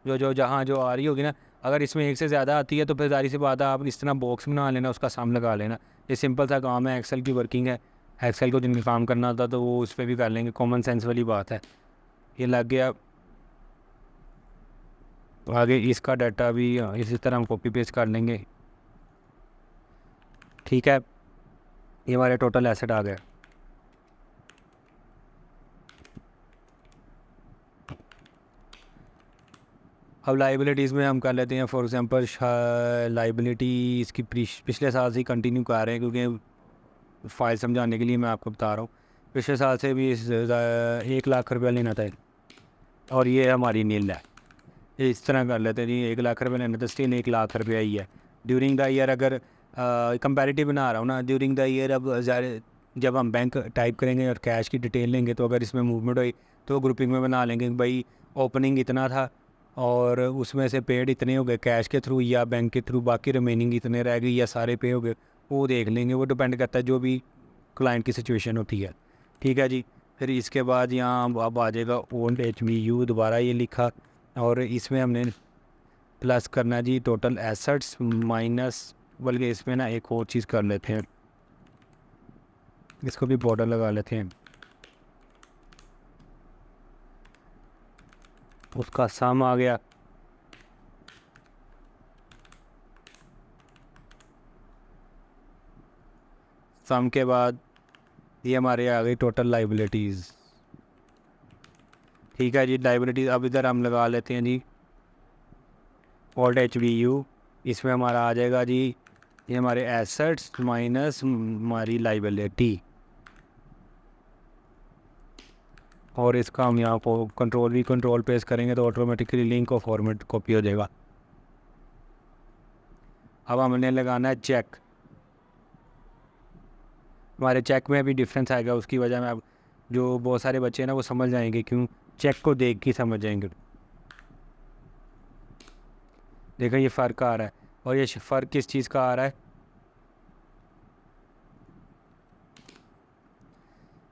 जो जहाँ जो आ रही होगी ना, अगर इसमें एक से ज़्यादा आती है तो फिर ज़ाहिर सी बात है आप इस तरह बॉक्स बना लेना, उसका सम लगा लेना। ये सिंपल सा काम है, एक्सेल की वर्किंग है। एक्सेल को जिनका काम करना होता तो वो उस पर भी कर लेंगे, कॉमन सेंस वाली बात है। ये लग गया। आगे इसका डाटा भी इसी तरह हम कॉपी पेस्ट कर लेंगे, ठीक है। ये हमारे टोटल एसेट आ गया। अब लाइबिलिटीज़ में हम कर लेते हैं फॉर एग्ज़ाम्पल लाइबिलिटी इसकी पिछले साल से ही कंटिन्यू कर रहे हैं क्योंकि फ़ाइल समझाने के लिए मैं आपको बता रहा हूँ। पिछले साल से भी 1 लाख रुपया लेना था और ये हमारी नील है। इस तरह कर लेते हैं जी, 1 लाख रुपये लेना तो स्टिल 1 लाख रुपया ही है ड्यूरिंग द ईयर। अगर कंपैरेटिव बना रहा हूँ ना ड्यूरिंग द ईयर, अब जब हम बैंक टाइप करेंगे और कैश की डिटेल लेंगे तो अगर इसमें मूवमेंट हुई तो ग्रुपिंग में बना लेंगे कि भाई ओपनिंग इतना था और उसमें से पेड इतने हो गए कैश के थ्रू या बैंक के थ्रू, बाकी रिमेनिंग इतने रह गए या सारे पे हो गए, वो देख लेंगे। वो डिपेंड करता है जो भी क्लाइंट की सिचुएशन होती है। ठीक है जी। फिर इसके बाद यहाँ अब आ जाएगा ओल्ड HBU, दोबारा ये लिखा और इसमें हमने प्लस करना जी टोटल एसेट्स माइनस, बल्कि इसमें ना एक और चीज़ कर लेते हैं, इसको भी बॉर्डर लगा लेते हैं। उसका सम आ गया, सम के बाद ये हमारे आ गई टोटल लाइबिलिटीज़। ठीक है जी, लाइबिलिटीज़ अब इधर हम लगा लेते हैं जी ओल्ड HBU। इसमें हमारा आ जाएगा जी ये हमारे एसेट्स माइनस हमारी लाइबिलिटी, और इसका हम यहाँ को कंट्रोल पेश करेंगे तो ऑटोमेटिकली लिंक और फॉर्मेट कॉपी हो जाएगा। अब हमने लगाना है चेक। हमारे चेक में भी डिफरेंस आएगा, उसकी वजह में अब जो बहुत सारे बच्चे हैं ना वो समझ जाएंगे, क्यों चेक को देख के समझ जाएंगे। देखो ये फ़र्क आ रहा है, और ये फ़र्क किस चीज़ का आ रहा है,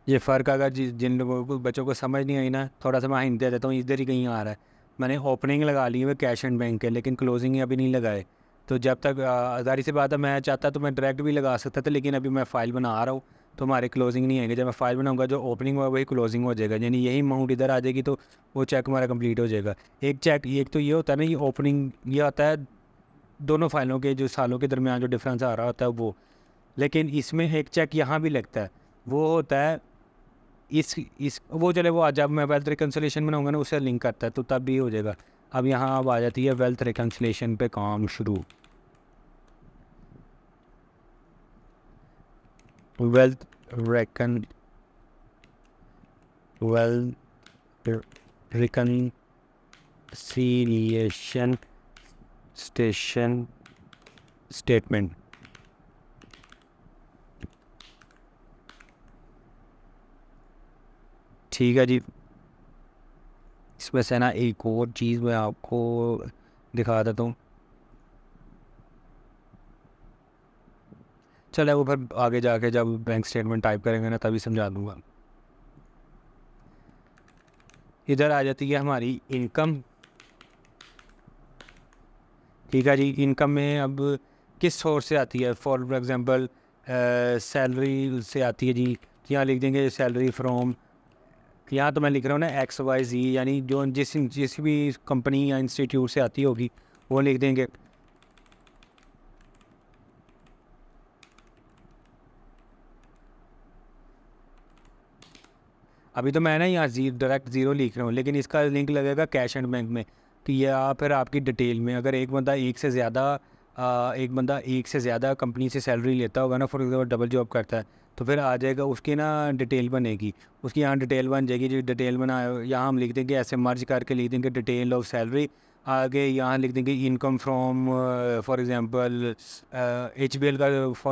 ये फ़र्क अगर जिन लोगों को बच्चों को समझ नहीं आई ना, थोड़ा सा मैं हिंट दे देता हूँ, इधर ही कहीं आ रहा है। मैंने ओपनिंग लगा ली है कैश एंड बैंक के, लेकिन क्लोजिंग अभी नहीं लगाए। तो जब तक जाहिर सी बात है मैं चाहता तो मैं डायरेक्ट भी लगा सकता था, लेकिन अभी मैं फ़ाइल बना रहा हूँ तो हमारे क्लोजिंग नहीं आएंगे। जब मैं फ़ाइल बनाऊंगा जो ओपनिंग होगा वही क्लोजिंग हो जाएगा, यानी यही अमाउंट इधर आ जाएगी तो वो चेक हमारा कंप्लीट हो जाएगा। एक चेक एक तो ये होता है ना, ये ओपनिंग ये आता है दोनों फाइलों के जो सालों के दरमियान जो डिफरेंस आ रहा होता है वो, लेकिन इसमें एक चेक यहाँ भी लगता है, वो होता है इस वो चले वो आज जब मैं वेल्थ रिकन्सिलेशन बनाऊंगा ना उससे लिंक करता है तो तब भी हो जाएगा। अब यहाँ अब आ जाती है वेल्थ रिकन्सिलेशन पे काम शुरू। Wealth reckon wealth reconciliation statement. ठीक है जी, इसमें से ना एक और चीज़ मैं आपको दिखा देता हूँ। चले वो फिर आगे जाके जब बैंक स्टेटमेंट टाइप करेंगे ना तभी समझा दूँगा। इधर आ जाती है हमारी इनकम। ठीक है जी, इनकम में अब किस सोर्स से आती है, फॉर एग्ज़ाम्पल सैलरी से आती है जी। यहाँ लिख देंगे सैलरी फ्रॉम, यहाँ तो मैं लिख रहा हूँ ना XYZ, यानी जो जिस भी कंपनी या इंस्टीट्यूट से आती होगी वो लिख देंगे। अभी तो मैं ना यहाँ डायरेक्ट ज़ीरो लिख रहा हूँ, लेकिन इसका लिंक लगेगा कैश एंड बैंक में। तो या फिर आपकी डिटेल में अगर एक बंदा एक से ज़्यादा कंपनी से सैलरी लेता होगा ना, फॉर एग्जाम्पल डबल जॉब करता है, तो फिर आ जाएगा उसकी ना डिटेल बनेगी, उसकी यहाँ डिटेल बन जाएगी। जो डिटेल बना यहाँ हम लिख देंगे, ऐसे मर्ज करके लिख देंगे डिटेल ऑफ सैलरी। आगे यहाँ लिख देंगे income from, for example HBL का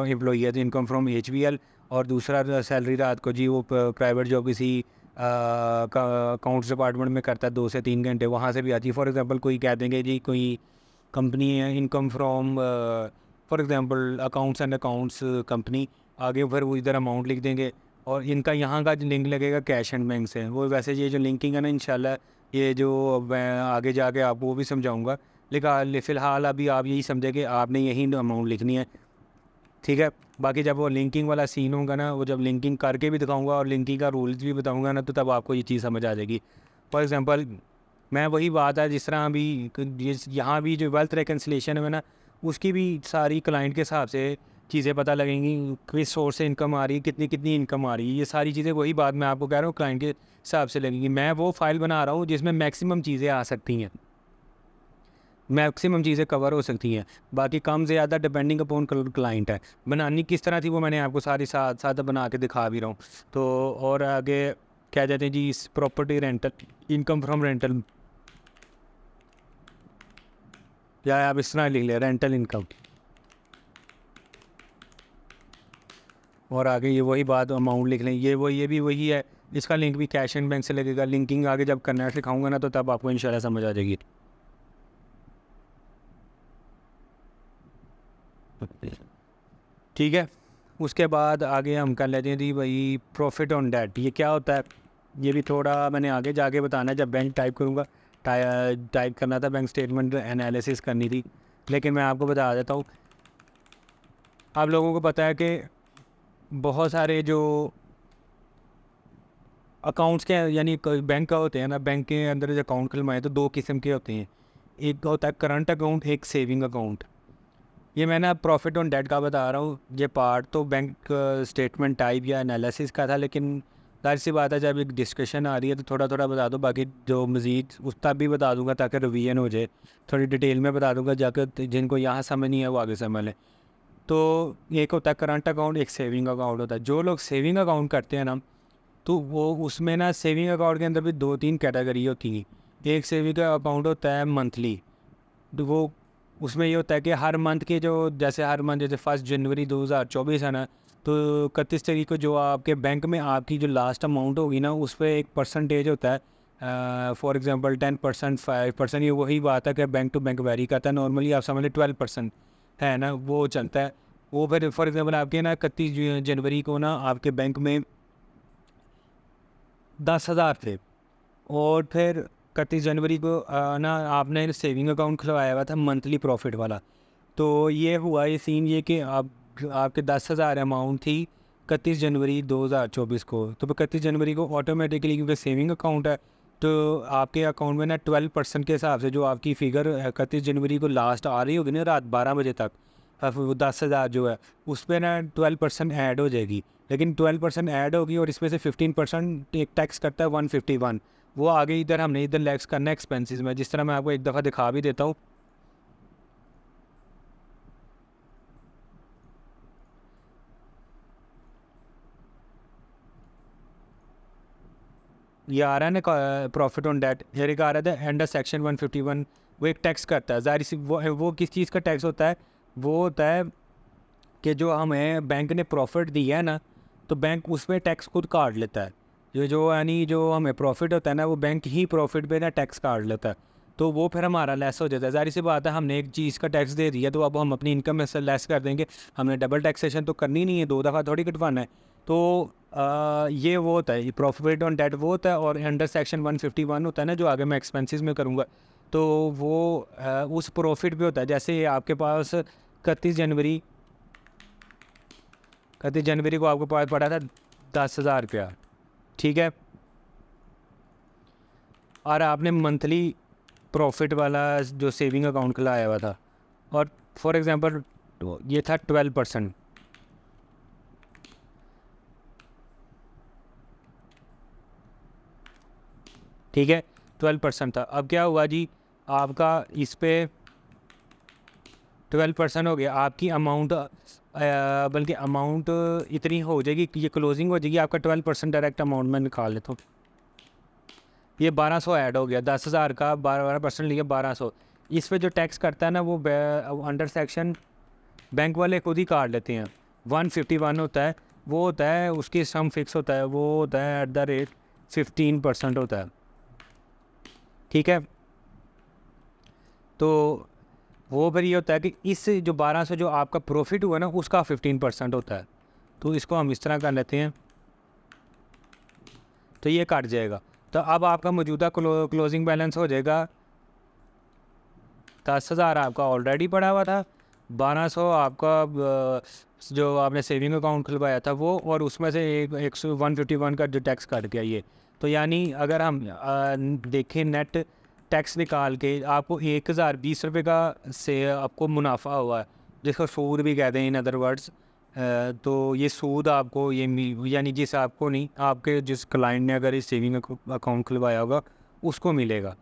एम्प्लॉई है तो इनकम फ्रॉम HBL, और दूसरा सैलरी रात को जी वो प्राइवेट जॉब किसी अकाउंट्स डिपार्टमेंट में करता है 2 से 3 घंटे, वहाँ से भी आती है। फॉर एग्जांपल कोई कह देंगे जी कोई कंपनी है income from for example accounts and accounts company, आगे फिर वो इधर अमाउंट लिख देंगे, और इनका यहाँ का लिंक लगेगा कैश एंड बैंक से। वो वैसे ये जो लिंकिंग है ना इंशाल्लाह ये जो मैं आगे जाके आपको वो भी समझाऊँगा, लेकिन फ़िलहाल अभी आप यही समझे कि आपने यही अमाउंट लिखनी है। ठीक है, बाकी जब वो लिंकिंग वाला सीन होगा ना, वो जब लिंकिंग करके भी दिखाऊंगा और लिंकिंग का रूल्स भी बताऊंगा ना, तो तब आपको ये चीज़ समझ आ जाएगी। फॉर एग्जांपल मैं वही बात है जिस तरह अभी यहाँ भी जो वेल्थ रिकन्सिलेशन है ना, उसकी भी सारी क्लाइंट के हिसाब से चीज़ें पता लगेंगी, किस सोर्स से इनकम आ रही है, कितनी कितनी इनकम आ रही है, ये सारी चीज़ें वही बात मैं आपको कह रहा हूँ क्लाइंट के हिसाब से लगेंगी। मैं वो फाइल बना रहा हूँ जिसमें मैक्सिमम चीज़ें आ सकती हैं, मैक्सिमम चीज़ें कवर हो सकती हैं, बाकी कम से ज़्यादा डिपेंडिंग अपॉन क्लाइंट है। बनानी किस तरह थी वो मैंने आपको सारी साथ साथ बना के दिखा भी रहा हूँ। तो और आगे क्या कहते हैं जी, इस property rental, income from rental, या आप इस तरह लिख लें रेंटल इनकम। और आगे ये वही बात अमाउंट लिख लें, ये भी वही है। इसका लिंक भी कैश एंड बैंक से लगेगा। लिंकिंग आगे जब करना सिखाऊंगा ना तो तब आपको इंशाल्लाह समझ आ जाएगी। ठीक है, उसके बाद आगे हम कर लेते हैं जी भाई प्रॉफिट ऑन डेट। ये क्या होता है, ये भी थोड़ा मैंने आगे जाके बताना है जब बैंक टाइप करूँगा। टाइप करना था, बैंक स्टेटमेंट एनालिसिस करनी थी, लेकिन मैं आपको बता देता हूँ। आप लोगों को पता है कि बहुत सारे जो अकाउंट्स के यानी बैंक का होते हैं ना, बैंक के अंदर जो अकाउंट खुलवाएं तो दो किस्म के होते हैं। एक होता है करंट अकाउंट, एक सेविंग अकाउंट। ये मैं ना प्रॉफिट ऑन डेट का बता रहा हूँ। ये पार्ट तो बैंक स्टेटमेंट टाइप या एनालिसिस का था, लेकिन जाहिर सी बात है जब एक डिस्कशन आ रही है तो थोड़ा थोड़ा बता दो, बाकी जो मज़ीद उस तक भी बता दूंगा ताकि रिवीजन हो जाए। थोड़ी डिटेल में बता दूंगा जाकर, जिनको यहाँ समझ नहीं है वो आगे समझ लें। तो एक होता है करंट अकाउंट, एक सेविंग अकाउंट होता है। जो लोग सेविंग अकाउंट करते हैं ना, तो वो उसमें ना सेविंग अकाउंट के अंदर भी 2-3 कैटेगरी होती हैं। एक सेविंग अकाउंट होता है मंथली, तो वो उसमें ये होता है कि हर मंथ के जो जैसे हर मंथ जैसे 1 जनवरी 2024 है ना, तो 31 तारीख को जो आपके बैंक में आपकी जो लास्ट अमाउंट होगी ना, उस पर एक परसेंटेज होता है। For example 10%, 5%। ये वही बात है कि बैंक टू बैंक वेरी करता है। नॉर्मली आप समझ लें 12% है ना, वो चलता है। वो फिर फॉर एग्जांपल आपके ना 31 जनवरी को ना आपके बैंक में 10,000 थे, और फिर 31 जनवरी को ना आपने सेविंग अकाउंट खुलवाया हुआ था मंथली प्रॉफिट वाला। तो ये हुआ ये सीन ये कि आपके 10,000 अमाउंट थी 31 जनवरी 2024 को। तो 31 जनवरी को ऑटोमेटिकली, क्योंकि सेविंग अकाउंट है, तो आपके अकाउंट में ना 12% के हिसाब से जो आपकी फ़िगर 31 जनवरी को लास्ट आ रही होगी ना रात 12 बजे तक, वो 10,000 जो है उस पर ना 12% ऐड हो जाएगी। लेकिन 12% ऐड होगी और इसमें से 15% एक टैक्स करता है 151। वो आगे इधर हमने इधर लेक्स करना है एक्सपेंसेस में, जिस तरह मैं आपको एक दफ़ा दिखा भी देता हूँ। ये आ रहा है ना प्रॉफिट ऑन डेट, ये आ रहा था अंडर सेक्शन 151। वो एक टैक्स करता है, जाहिर सी वो किस चीज़ का टैक्स होता है, वो होता है कि जो हमें बैंक ने प्रॉफिट दिया है ना, तो बैंक उसमें टैक्स खुद काट लेता है। जो यानी जो हमें प्रॉफिट होता है ना, वो बैंक ही प्रॉफिट पे ना टैक्स काट लेता है। तो वो फिर हमारा लेस हो जाता है। जाहिर सी बात है, हमने एक चीज़ का टैक्स दे दिया तो अब हम अपनी इनकम में से लेस कर देंगे। हमने डबल टैक्सेशन तो करनी नहीं है, 2 दफ़ा थोड़ी कटवाना है। तो ये वो होता है, ये प्रॉफिट ऑन डेट वो होता है। और अंडर सेक्शन 151 होता है ना, जो आगे मैं एक्सपेंसेस में करूँगा, तो वो उस प्रॉफिट पे होता है। जैसे आपके पास 31 जनवरी 31 जनवरी को आपको पास पड़ा था 10,000 रुपया, ठीक है, और आपने मंथली प्रॉफिट वाला जो सेविंग अकाउंट खुलाया हुआ था, और फॉर एग्जांपल ये था 12%, ठीक है, 12% था। अब क्या हुआ जी, आपका इस पे 12% हो गया। आपकी अमाउंट बल्कि अमाउंट इतनी हो जाएगी कि ये क्लोजिंग हो जाएगी। आपका 12% डायरेक्ट अमाउंट में निकाल लेता हूँ। ये 1200 ऐड हो गया, 10,000 का 12% लिया 1200। इस पे जो टैक्स करता है ना, वो अंडर सेक्शन बैंक वाले खुद ही काट लेते हैं। 151 होता है, वो होता है उसकी सम फिक्स होता है, वो होता है @15% होता है, ठीक है। तो वो फिर ये होता है कि इस जो 1200 जो आपका प्रॉफिट हुआ ना, उसका 15% होता है। तो इसको हम इस तरह कर लेते हैं, तो ये कट जाएगा। तो अब आपका मौजूदा क्लोजिंग बैलेंस हो जाएगा 10,000 आपका ऑलरेडी पड़ा हुआ था, 1200 आपका जो आपने सेविंग अकाउंट खुलवाया था वो, और उसमें से एक 151 का जो टैक्स काट गया ये। तो यानी अगर हम देखें नेट टैक्स निकाल के, आपको 1,020 रुपये का से आपको मुनाफा हुआ है, जिसको सूद भी कहते हैं इन अदर वर्ड्स। तो ये सूद आपको ये यानी जिस आपको नहीं, आपके जिस क्लाइंट ने अगर इस सेविंग अकाउंट खुलवाया होगा उसको मिलेगा।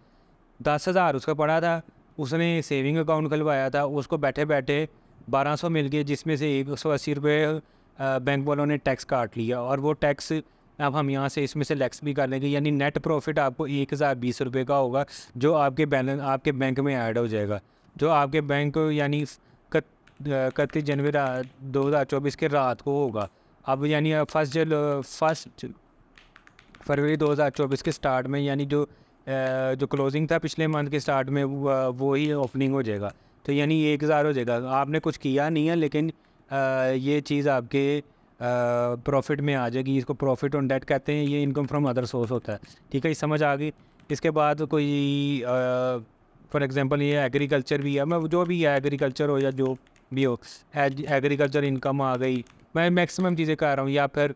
10,000 उसका पड़ा था, उसने सेविंग अकाउंट खुलवाया था, उसको बैठे बैठे 1200 मिल गए, जिसमें से 180 रुपये बैंक वालों ने टैक्स काट लिया। और वो टैक्स अब हम यहाँ से इसमें से लेक्स भी कर लेंगे, यानी नेट प्रॉफिट आपको 1,020 रुपये का होगा, जो आपके बैलेंस आपके बैंक में ऐड हो जाएगा। जो आपके बैंक यानी 31 जनवरी 2024 के रात को होगा। अब यानी फर्स्ट फरवरी 2024 के स्टार्ट में, यानी जो क्लोजिंग था पिछले मंथ के स्टार्ट में, वो ही ओपनिंग हो जाएगा। तो यानी 1000 हो जाएगा। आपने कुछ किया नहीं है, लेकिन ये चीज़ आपके प्रॉफिट में आ जाएगी। इसको प्रॉफिट ऑन डेट कहते हैं, ये इनकम फ्रॉम अदर सोर्स होता है। ठीक है, समझ आ गई। इसके बाद कोई फॉर एग्जांपल ये एग्रीकल्चर भी है, मैं जो भी है एग्रीकल्चर हो या जो भी हो, एग्रीकल्चर इनकम आ गई। मैं मैक्सिमम चीज़ें कर रहा हूँ। या फिर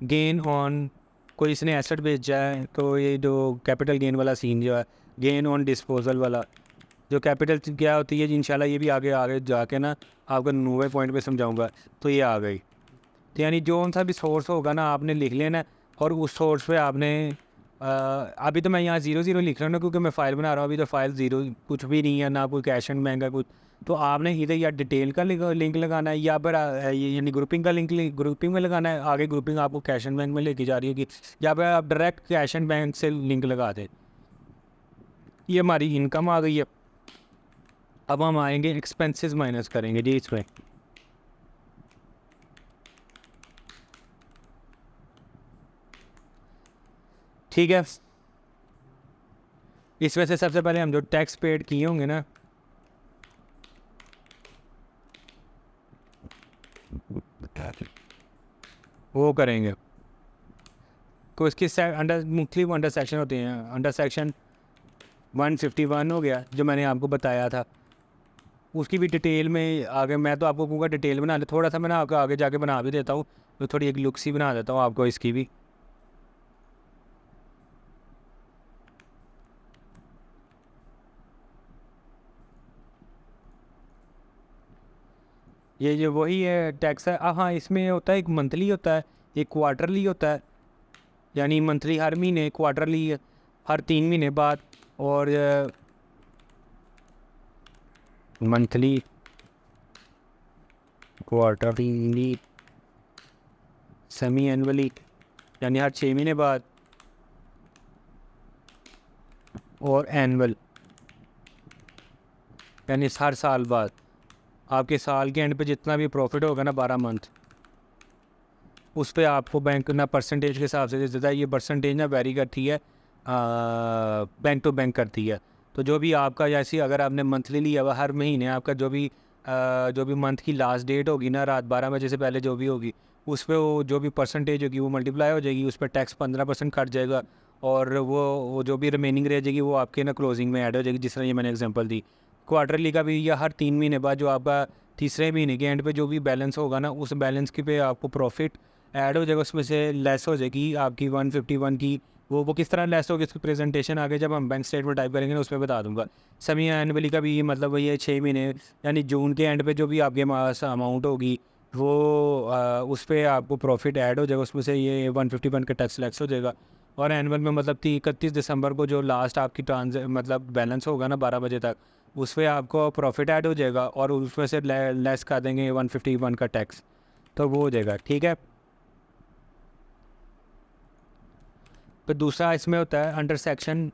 गेन ऑन, कोई इसने एसेट बेचा है, तो ये जो कैपिटल गेन वाला सीन जो है, गेन ऑन डिस्पोजल वाला, जो कैपिटल क्या होती है, इंशाल्लाह ये भी आगे जाके ना आपको 90 पॉइंट पे समझाऊंगा। तो ये आ गई। तो यानी जो सा भी सोर्स होगा ना, आपने लिख लेना, और उस सोर्स पे आपने अभी तो मैं यहाँ 0 लिख रहा हूँ ना, क्योंकि मैं फ़ाइल बना रहा हूँ। अभी तो फाइल 0 कुछ भी नहीं है, ना कोई कैश एंड बैंक है कुछ। तो आपने इधर या डिटेल का लिंक लगाना है, या फिर यानी ग्रुपिंग का ग्रुपिंग में लगाना है। आगे ग्रुपिंग आपको कैश एंड बैंक में लेके जा रही होगी, या फिर आप डायरेक्ट कैश एंड बैंक से लिंक लगा दें। ये हमारी इनकम आ गई है। अब हम आएंगे एक्सपेंसेस माइनस करेंगे जी इसमें। ठीक है, इसमें से सबसे पहले हम जो टैक्स पेड किए होंगे ना, वो करेंगे। को इसके अंडर मुख्तलिफ अंडर सेक्शन होते हैं। अंडर सेक्शन 151 हो गया, जो मैंने आपको बताया था। उसकी भी डिटेल में आगे मैं तो आपको कहूँगा डिटेल बना ले। थोड़ा सा मैं ना आपको आगे जाके बना भी देता हूँ, तो थोड़ी एक लुक सी बना देता हूँ आपको इसकी भी। ये वही है टैक्स है। हाँ, इसमें होता है एक मंथली होता है, एक क्वार्टरली होता है। यानी मंथली हर महीने, क्वार्टरली हर 3 महीने बाद, और मंथली, क्वार्टरली, सेमी एनुअली यानी हर 6 महीने बाद, और एनुअल यानी हर साल बाद। आपके साल के एंड पे जितना भी प्रॉफिट होगा ना 12 मंथ, उस पर आपको बैंक ना परसेंटेज के हिसाब से देता है। ये परसेंटेज ना वेरी करती है, बैंक टू बैंक करती है। तो जो भी आपका, जैसे अगर आपने मंथली लिया हुआ, हर महीने आपका जो भी मंथ की लास्ट डेट होगी ना, रात 12 बजे से पहले जो भी होगी, उस पर वो जो भी परसेंटेज होगी वो मल्टीप्लाई हो जाएगी। उस पर टैक्स 15% कट जाएगा, और वो जो भी रिमेनिंग रह जाएगी वो आपके ना क्लोजिंग में ऐड हो जाएगी। जिस तरह ये मैंने एग्जांपल दी। क्वार्टरली का भी, या हर 3 महीने बाद जो आपका तीसरे महीने के एंड पे जो भी बैलेंस होगा ना, उस बैलेंस के पे आपको प्रॉफिट ऐड हो जाएगा। उसमें से लेस हो जाएगी आपकी 151 की। वो किस तरह लेस होगी, इसकी प्रेजेंटेशन आगे जब हम बैंक स्टेटमेंट टाइप करेंगे ना, उसमें बता दूंगा। सेमी एनुअली का भी मतलब वही है, 6 महीने यानी जून के एंड पे जो भी आपके पास अमाउंट होगी, वो उस पर आपको प्रॉफिट ऐड हो जाएगा। उसमें से ये 151 का टैक्स लेस हो जाएगा। और एनुअल में मतलब 31 दिसंबर को जो लास्ट आपकी मतलब बैलेंस होगा ना 12 बजे तक, उस पर आपको प्रॉफिट ऐड हो जाएगा, और उसमें से लेस कर देंगे 151 का टैक्स। तो वो हो जाएगा। ठीक है, तो दूसरा इसमें होता है अंडर सेक्शन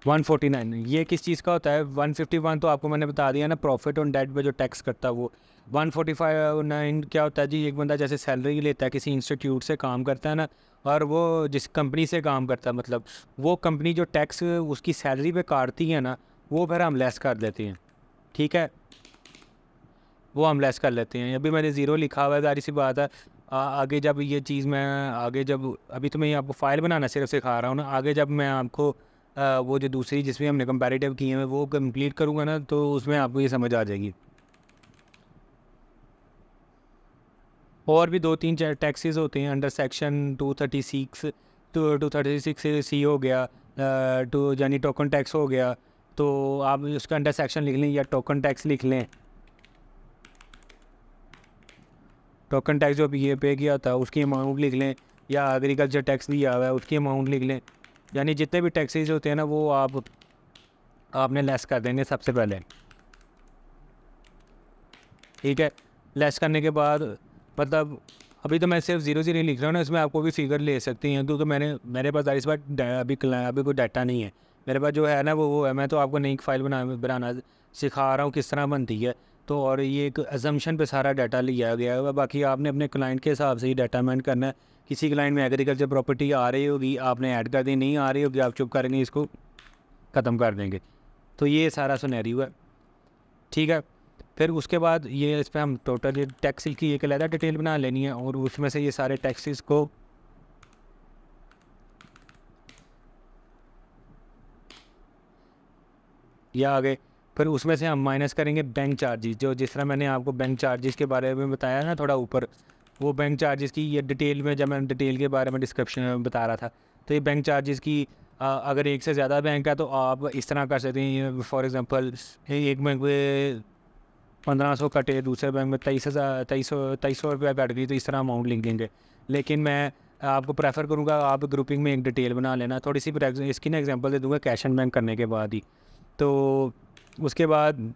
149। ये किस चीज़ का होता है? 151 तो आपको मैंने बता दिया ना, प्रॉफिट ऑन डेट पे जो टैक्स करता है वो। 145 क्या होता है जी? एक बंदा जैसे सैलरी लेता है, किसी इंस्टीट्यूट से काम करता है ना, और वो जिस कंपनी से काम करता है, मतलब वो कंपनी जो टैक्स उसकी सैलरी पे काटती है ना, वो फिर हम लेस कर देते हैं। ठीक है, वो हम लेस कर लेते हैं। अभी मैंने 0 लिखा हुआ है, सारी सी बात है। आगे जब ये चीज़ मैं आगे जब अभी तो मैं आपको फ़ाइल बनाना सिर्फ सिखा रहा हूँ ना, आगे जब मैं आपको वो जो दूसरी जिसमें हमने कंपैरेटिव किए हैं वो कंप्लीट करूँगा ना, तो उसमें आपको ये समझ आ जाएगी। और भी 2-3 टैक्सेस होते हैं अंडर सेक्शन 236। तो 236 सी हो गया, टू यानी टोकन टैक्स हो गया। तो आप उसका अंडर सेक्शन लिख लें, या टोकन टैक्स लिख लें। टोकन टैक्स जो ये पे किया था उसकी अमाउंट लिख लें, या एग्रीकल्चर टैक्स दिया हुआ है उसकी अमाउंट लिख लें। यानी जितने भी टैक्सेस होते हैं ना, वो आपने लेस कर देंगे सबसे पहले। ठीक है, लेस करने के बाद मतलब अभी तो मैं सिर्फ 0 लिख रहा हूँ ना, इसमें आपको भी फिगर ले सकती हैं, क्योंकि मेरे पास इस बार अभी कोई डाटा नहीं है। मेरे पास जो है ना वो है। मैं तो आपको नई फाइल बनाना सिखा रहा हूँ किस तरह बनती है। तो और ये एक अजम्पशन पे सारा डाटा लिया गया है। बाकी आपने अपने क्लाइंट के हिसाब से ही डाटा मेंट करना है। किसी क्लाइंट में एग्रीकल्चर प्रॉपर्टी आ रही होगी, आपने ऐड कर दी, नहीं आ रही होगी आप चुप करेंगे, इसको ख़त्म कर देंगे। तो ये सारा सिनेरियो है, ठीक है। फिर उसके बाद ये इस पर हम टोटल ये टैक्स की एक अलग डिटेल बना लेनी है, और उसमें से ये सारे टैक्सेस को या आगे फिर उसमें से हम माइनस करेंगे बैंक चार्जेस, जो जिस तरह मैंने आपको बैंक चार्जेस के बारे में बताया ना थोड़ा ऊपर, वो बैंक चार्जेस की ये डिटेल में, जब मैं डिटेल के बारे में डिस्क्रिप्शन में बता रहा था, तो ये बैंक चार्जेस की अगर एक से ज़्यादा बैंक है तो आप इस तरह कर सकते हैं। फॉर एग्ज़ाम्पल एक बैंक में 1500 कटे, दूसरे बैंक में 2300 रुपया कट गई, तो इस तरह अमाउंट लिख देंगे। लेकिन मैं आपको प्रेफर करूँगा आप ग्रुपिंग में एक डिटेल बना लेना थोड़ी सी। इसकी ना एग्जांपल दे दूँगा कैश एंड बैंक करने के बाद ही। तो उसके बाद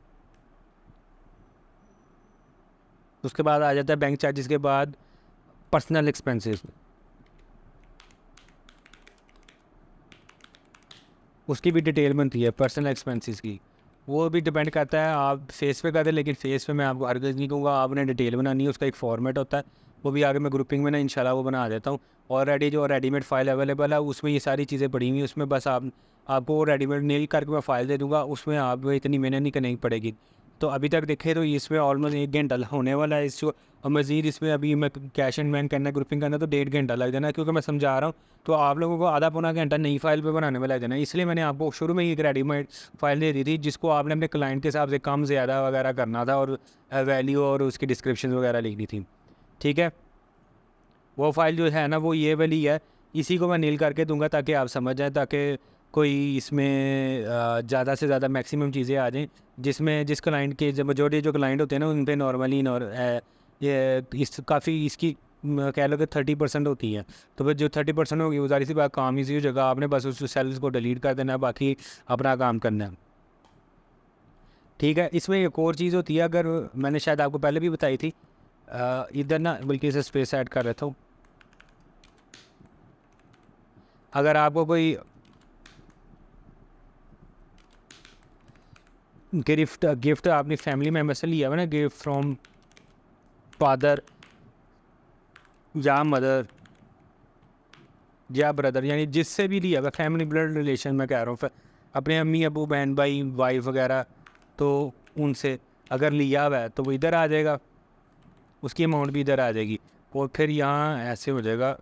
आ जाता है बैंक चार्जेस के बाद पर्सनल एक्सपेंसेस। उसकी भी डिटेल बनती है पर्सनल एक्सपेंसेस की। वो भी डिपेंड करता है आप फेस पे करते हैं, लेकिन फेस पे मैं आपको हरगिज़ नहीं कहूँगा, आपने डिटेल बनानी है, उसका एक फॉर्मेट होता है, वो भी आगे मैं ग्रुपिंग में ना इंशाल्लाह वो बना देता हूँ। ऑलरेडी जो रेडीमेड फ़ाइल अवेलेबल है उसमें ये सारी चीज़ें पड़ी हुई हैं, उसमें बस आपको रेडीमेड नेल करके मैं फ़ाइल दे दूँगा, उसमें आप इतनी मेहनत नहीं करनी पड़ेगी। तो अभी तक देखें तो इसमें ऑलमोस्ट 1 घंटा होने वाला है इसको, और मज़ीद इसमें अभी मैं कैश एंड बैंक करना, ग्रुपिंग करना, तो 1.5 घंटा लग जाना है, क्योंकि मैं समझा रहा हूँ तो आप लोगों को आधा पौना घंटा नई फाइल पे बनाने में लग जाना है। इसलिए मैंने आपको शुरू में ही एक रेडीमेड फ़ाइल दे दी थी, जिसको आपने अपने क्लाइंट के हिसाब से कम ज़्यादा वगैरह करना था, और वैल्यू और उसकी डिस्क्रिप्शन वगैरह लिखनी थी, ठीक है। वो फ़ाइल जो है ना वो ये वाली है, इसी को मैं नील करके दूंगा ताकि आप समझ जाएँ, ताकि कोई इसमें ज़्यादा से ज़्यादा मैक्सिमम चीज़ें आ जाएँ, जिसमें जिस क्लाइंट के जो मेजॉरिटी जो क्लाइंट होते हैं ना उन पे नॉर्मली ये इस काफ़ी इसकी कह लो कि 30% होती है। तो फिर जो 30% होगी वो ज़ाहिर सी बात काम इजी हो जाएगा, आपने बस उस सेल्स को डिलीट कर देना है, बाकी अपना काम करना है, ठीक है। इसमें एक और चीज़ होती है, अगर मैंने शायद आपको पहले भी बताई थी, इधर ना बल्कि इसे स्पेस ऐड कर रहा था। अगर आपको कोई गिफ्ट अपनी फैमिली मेम्बर से लिया हुआ ना, गिफ्ट फ्रॉम फादर या मदर या ब्रदर, यानी जिससे भी लिया हुआ फैमिली ब्लड रिलेशन में कह रहा हूँ, अपने अम्मी अबू बहन भाई वाइफ वगैरह, तो उनसे अगर लिया हुआ है तो वो इधर आ जाएगा, उसकी अमाउंट भी इधर आ जाएगी, और फिर यहाँ ऐसे हो जाएगा,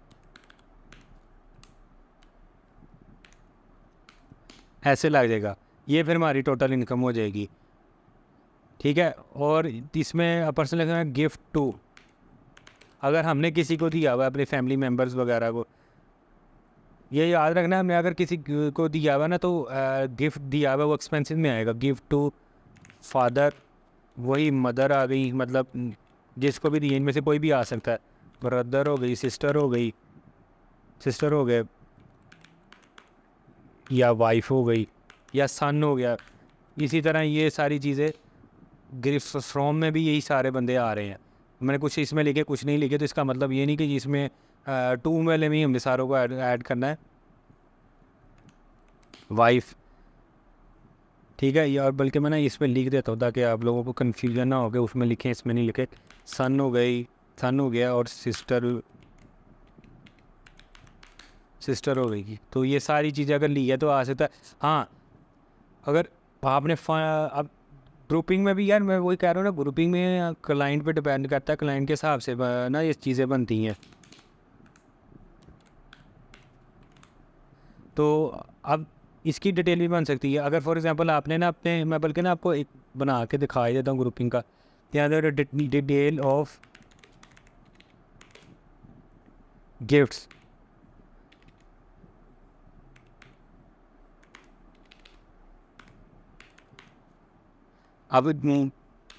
ऐसे लग जाएगा, ये फिर हमारी टोटल इनकम हो जाएगी, ठीक है। और इसमें पर्सनल गिफ्ट टू, अगर हमने किसी को दिया हुआ अपने फैमिली मेम्बर्स वगैरह को, ये याद रखना, हमने अगर किसी को दिया हुआ ना तो गिफ्ट दिया हुआ वो एक्सपेंसिव में आएगा। गिफ्ट टू फादर, वही मदर आ गई, मतलब जिसको भी दिए इनमें से कोई भी आ सकता है, ब्रदर हो गई, सिस्टर हो गए, या वाइफ हो गई, या सन हो गया। इसी तरह ये सारी चीज़ें गिफ्ट फ्रॉम में भी यही सारे बंदे आ रहे हैं। मैंने कुछ इसमें लिखे कुछ नहीं लिखे, तो इसका मतलब ये नहीं कि इसमें टू वाले में ही हमने सारों को ऐड करना है, वाइफ, ठीक है। ये और बल्कि मैं ना इसमें लिख देता हूँ ताकि आप लोगों को कन्फ्यूजन ना हो गया, उसमें लिखें इसमें नहीं लिखे। सन हो गई, सन हो गया, और सिस्टर हो गई। तो ये सारी चीज़ें अगर ली है तो आ सकता है। हाँ, अगर आपने अब ग्रुपिंग में भी यार मैं वही कह रहा हूँ ना, ग्रुपिंग में क्लाइंट पे डिपेंड करता है, क्लाइंट के हिसाब से ना ये चीज़ें बनती हैं। तो अब इसकी डिटेल भी बन सकती है। अगर फॉर एग्जांपल आपने ना अपने, मैं बल्कि ना आपको एक बना के दिखाई देता हूँ ग्रुपिंग का, यहाँ डिटेल ऑफ गिफ्ट्स। अब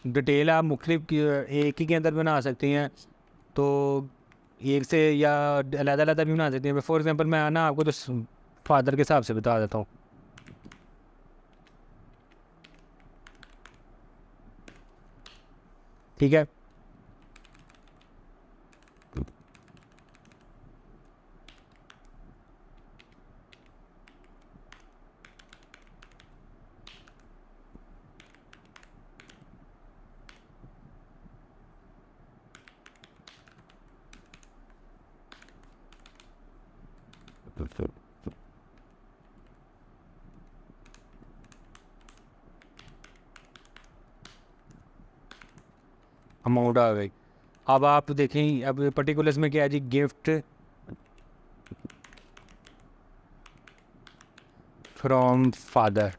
डिटेल आप मुख्तलिफ एक ही के अंदर बना सकते हैं, तो एक से या अलग-अलग भी बना सकते हैं। फॉर एग्जांपल मैं ना आपको तो फादर के हिसाब से बता देता हूँ, ठीक है। अमाउंट आ गई। अब आप देखें, अब पर्टिकुलर्स में क्या है जी, गिफ्ट फ्रॉम फादर।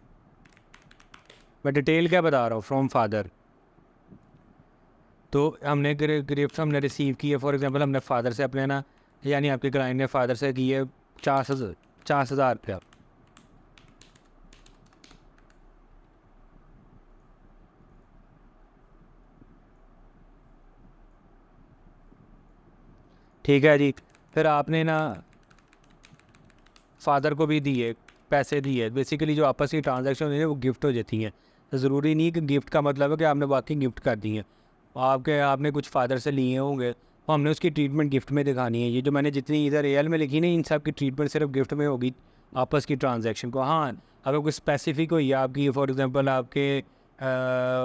मैं डिटेल क्या बता रहा हूँ, फ्रॉम फादर। तो हमने गिफ्ट हमने रिसीव की है, फॉर एग्जांपल हमने फादर से अपने ना, यानी आपके क्लाइंट ने फादर से की है 50,000 रुपया। ठीक है जी। फिर आपने ना फादर को भी दिए, पैसे दिए। बेसिकली जो आपस की ट्रांजैक्शन है वो गिफ्ट हो जाती हैं। तो ज़रूरी नहीं कि गिफ्ट का मतलब है कि आपने बाकी गिफ्ट कर दी है। आपने कुछ फादर से लिए होंगे, तो हमने उसकी ट्रीटमेंट गिफ्ट में दिखानी है। ये जो मैंने जितनी इधर एल में लिखी ना, इन सब की ट्रीटमेंट सिर्फ गिफ्ट में होगी आपस की ट्रांजैक्शन को। हाँ, अगर कोई स्पेसिफिक हुई है आपकी, फॉर एग्जांपल आपके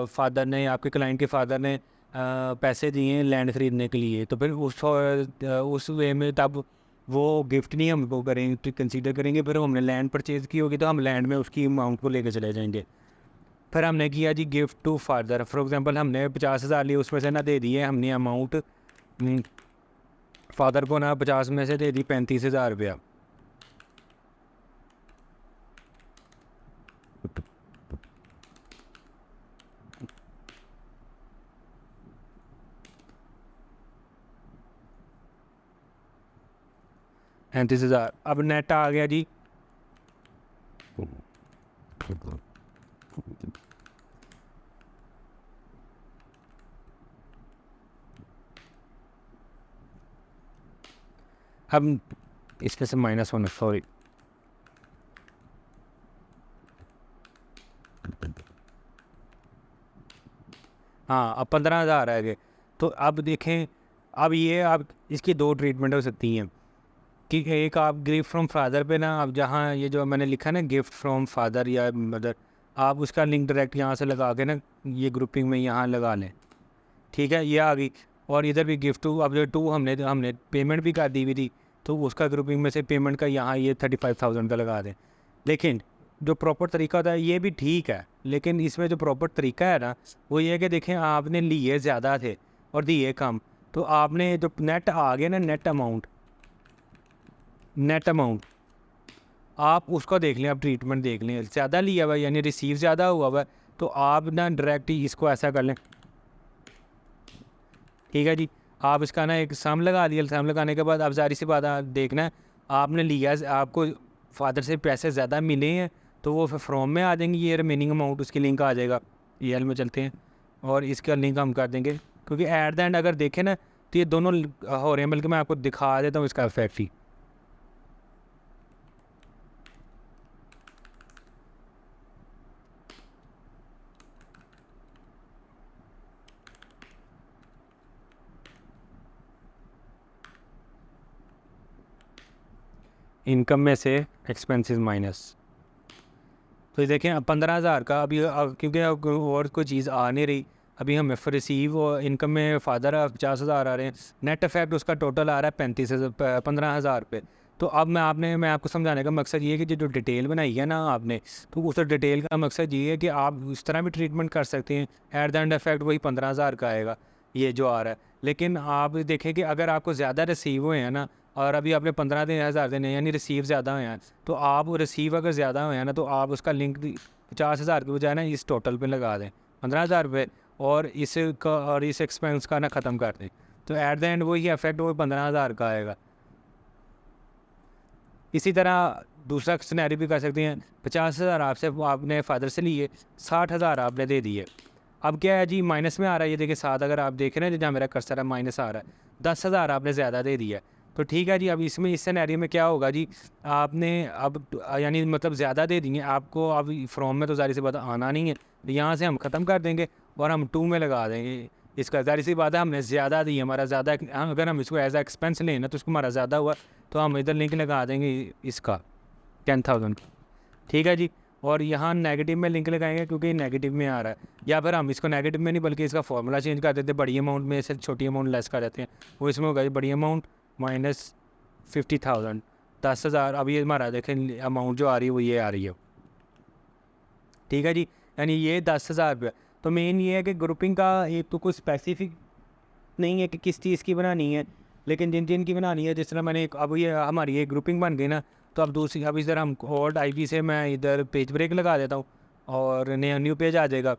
फादर ने, आपके क्लाइंट के फादर ने पैसे दिए हैं लैंड ख़रीदने के लिए, तो फिर उस वे में तब वो गिफ्ट नहीं हमको करेंगे, तो कंसीडर करेंगे। फिर हमने लैंड परचेज़ की होगी तो हम लैंड में उसकी अमाउंट को लेकर चले जाएंगे। फिर हमने किया जी gift to father. For example हमने 50,000 लिए, उसमें से ना दे दिए हमने अमाउंट फादर को ना 50 में से दे दी 35,000 रुपया। अब नेट आ गया जी। अब इसमें से माइनस होना, सॉरी, हाँ, अब 15,000 आ गए। तो अब देखें, अब ये आप इसकी दो ट्रीटमेंट हो सकती हैं कि एक आप गिफ्ट फ्रॉम फादर पे ना, आप जहाँ ये जो मैंने लिखा ना गिफ्ट फ्रॉम फादर या मदर, आप उसका लिंक डायरेक्ट यहाँ से लगा के ना ये ग्रुपिंग में यहाँ लगा लें। ठीक है, ये आ गई। और इधर भी गिफ्ट टू, अब जो टू हमने पेमेंट भी कर दी हुई थी, तो उसका ग्रुपिंग में से पेमेंट का यहाँ ये 35,000 का लगा दें। लेकिन जो प्रॉपर तरीका होता है ये भी ठीक है, लेकिन इसमें जो प्रॉपर तरीका है ना, वो ये है कि देखें, आपने लिए ज़्यादा थे और दिए कम, तो आपने जो नेट आ गया ना, नेट अमाउंट आप उसको देख लें, आप ट्रीटमेंट देख लें। ज़्यादा लिया हुआ यानी रिसीव ज़्यादा हुआ हुआ, तो आप ना डायरेक्ट ही इसको ऐसा कर लें। ठीक है जी, आप इसका ना एक सम लगा दिया। सम लगाने के बाद आप ज़ाहिर सी बात है देखना है, आपने लिया, आपको फादर से पैसे ज़्यादा मिले हैं, तो वो फिर फ्रॉम में आ जाएंगे, ये रिमेनिंग अमाउंट उसकी लिंक आ जाएगा। ई एल में चलते हैं और इसका लिंक हम कर देंगे, क्योंकि एट द एंड अगर देखें ना तो ये दोनों हो रहे हैं। बल्कि मैं आपको दिखा देता हूँ इसका इफेक्ट ही। इनकम में से एक्सपेंसेस माइनस, तो ये देखें अब 15,000 का अभी क्योंकि अब और कोई चीज़ आ नहीं रही, अभी हमें रिसीव और इनकम में फादर 50,000 आ रहे हैं, नेट इफेक्ट उसका टोटल आ रहा है 15,000 रुपये। तो अब मैं आपको समझाने का मकसद ये है कि जो डिटेल बनाई है ना आपने, तो उस डिटेल का मकसद ये है कि आप इस तरह भी ट्रीटमेंट कर सकते हैं, एट द एंड इफेक्ट वही 15,000 का आएगा ये जो आ रहा है। लेकिन आप देखें कि अगर आपको ज़्यादा रिसीव हुए हैं ना, और अभी आपने 15,000 देने यानी रिसीव ज़्यादा हुए हैं, तो आप रिसीव अगर ज़्यादा हुए हैं ना, तो आप उसका लिंक 50,000 के बजाय ना इस टोटल पे लगा दें 15,000 रुपये, और इस एक्सपेंस का ना ख़त्म कर दें। तो एट द एंड वही इफेक्ट वो 15,000 का आएगा। इसी तरह दूसरा सिनेरियो भी कर सकते हैं। 50,000 आपने फादर से लिए, 60,000 आपने दे दिए। अब क्या है जी, माइनस में आ रहा है, ये देखिए 7, अगर आप देखें ना जहाँ मेरा कर्सर है माइनस आ रहा है, 10,000 आपने ज़्यादा दे दिया। तो ठीक है जी, अब इसमें इस सिनेरियो में क्या होगा जी, आपने अब यानी मतलब ज़्यादा दे दिए आपको, अब फ्रॉम में तो ज़ाहिर सी बात आना नहीं है, तो यहाँ से हम ख़त्म कर देंगे और हम 2 में लगा देंगे इसका। ज़ाहिर सी बात है हमने ज़्यादा दी, हमारा ज़्यादा, अगर हम इसको एज आ एक्सपेंस लें ना तो उसको हमारा ज़्यादा हुआ, तो हम इधर लिंक लगा देंगे इसका 10,000। ठीक है जी, और यहाँ नेगेटिव में लिंक लगाएंगे क्योंकि नेगेटिव में आ रहा है, या फिर हम इसको नेगेटिव में नहीं बल्कि इसका फॉर्मूला चेंज कर देते हैं, बड़ी अमाउंट में से छोटी अमाउंट लेस कर देते हैं। वो इसमें होगा जी बड़ी अमाउंट माइनस 50,000, 10,000, अभी हमारा देखें अमाउंट जो आ रही है वो ये आ रही है, ठीक है जी, यानी ये 10,000 रुपये। तो मेन ये है कि ग्रुपिंग का एक तो कोई स्पेसिफिक नहीं है कि किस चीज़ की बनानी है, लेकिन जिन जिन की बनानी है, जिस तरह मैंने अब ये हमारी ये ग्रुपिंग बन गई ना, तो अब दूसरी, अब इधर हम ओल्ड आईपी से मैं इधर पेज ब्रेक लगा देता हूँ और नया न्यू पेज आ जाएगा।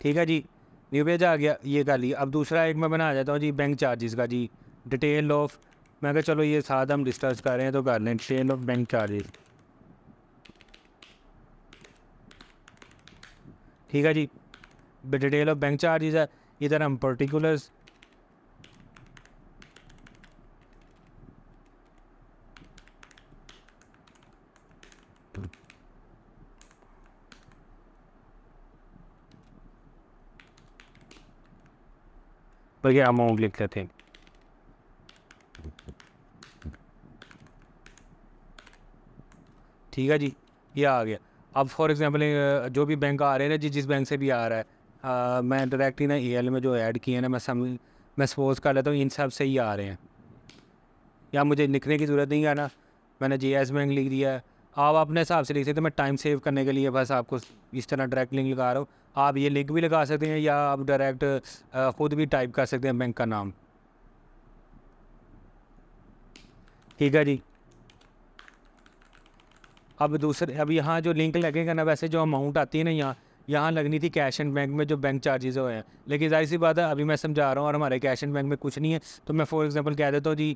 ठीक है जी, न्यू पेज आ गया, ये कर लिया। अब दूसरा एक मैं बना देता हूँ जी बैंक चार्जेस का जी, डिटेल ऑफ, मैं कहा चलो ये साथ हम डिस्कस कर रहे हैं तो कर लें, डिटेल ऑफ बैंक चार्जेस। ठीक है जी, डिटेल ऑफ बैंक चार्जेस है, इधर हम पर्टिकुलर्स, बल्कि अमाउंट लिख लेते हैं। ठीक है जी, ये आ गया। अब फॉर एग्जांपल जो भी बैंक आ रहे हैं ना जी, जिस बैंक से भी आ रहा है, मैं डायरेक्टली ना एल में जो ऐड किए हैं ना, मैं सपोज कर लेता हूँ इन सब से ही आ रहे हैं, या मुझे लिखने की ज़रूरत नहीं है ना, मैंने JS बैंक लिख दिया है। आप अपने हिसाब से लिख सकते हैं, मैं टाइम सेव करने के लिए बस आपको इस तरह डायरेक्ट लिंक लगा रहा हूँ। आप ये लिंक भी लगा सकते हैं या आप डायरेक्ट ख़ुद भी टाइप कर सकते हैं बैंक का नाम। ठीक है जी, अब दूसरे, अब यहाँ जो लिंक लगेगा ना, वैसे जो अमाउंट आती है ना यहाँ लगनी थी कैश एंड बैंक में जो बैंक चार्जेस हुए हैं, लेकिन जाहिर सी बात है अभी मैं समझा रहा हूँ और हमारे कैश एंड बैंक में कुछ नहीं है, तो मैं फॉर एग्जांपल कह देता हूँ जी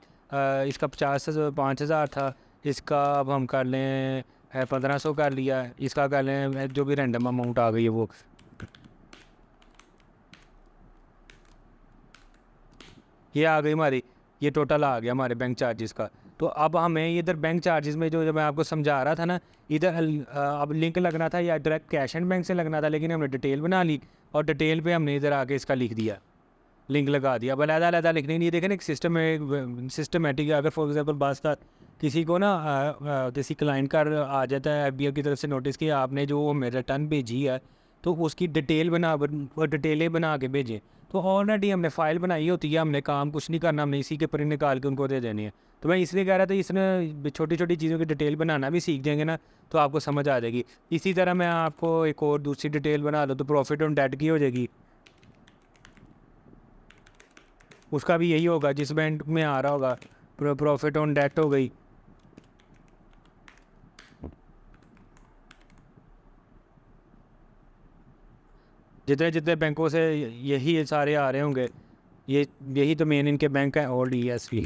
इसका 5,000 था, इसका अब हम कर लें 1,500 कर लिया, इसका कर लें जो भी रैंडम अमाउंट आ गई है वो। ये आ गई हमारी, ये टोटल आ गया हमारे बैंक चार्जेस का। तो अब हमें इधर बैंक चार्जेस में जो मैं आपको समझा रहा था ना, इधर अब लिंक लगना था या डायरेक्ट कैश एंड बैंक से लगना था, लेकिन हमने डिटेल बना ली और डिटेल पे हमने इधर आके इसका लिख दिया, लिंक लगा दिया। अब अलग-अलग लिखने नहीं, देखें ना एक सिस्टम में सिस्टमेटिक है। अगर फॉर एग्जांपल बात का किसी को ना किसी क्लाइंट का आ जाता है FBO की तरफ से नोटिस कि आपने जो हमें रिटर्न भेजी है तो उसकी डिटेल डिटेलें बना के भेजें, तो ऑलरेडी हमने फ़ाइल बनाई होती है, हमने काम कुछ नहीं करना, हमने इसी के प्रिंट निकाल के उनको दे देनी है। तो मैं इसलिए कह रहा था, इसने छोटी छोटी चीज़ों की डिटेल बनाना भी सीख जाएंगे ना, तो आपको समझ आ जाएगी। इसी तरह मैं आपको एक और दूसरी डिटेल बना दूँ तो प्रॉफिट ऑन डेट की हो जाएगी, उसका भी यही होगा जिस बैंक में आ रहा होगा, प्रॉफिट ऑन डेट हो गई। जितने जितने बैंकों से यही सारे आ रहे होंगे, यही तो मेन इनके बैंक हैं, ओल्ड ESP।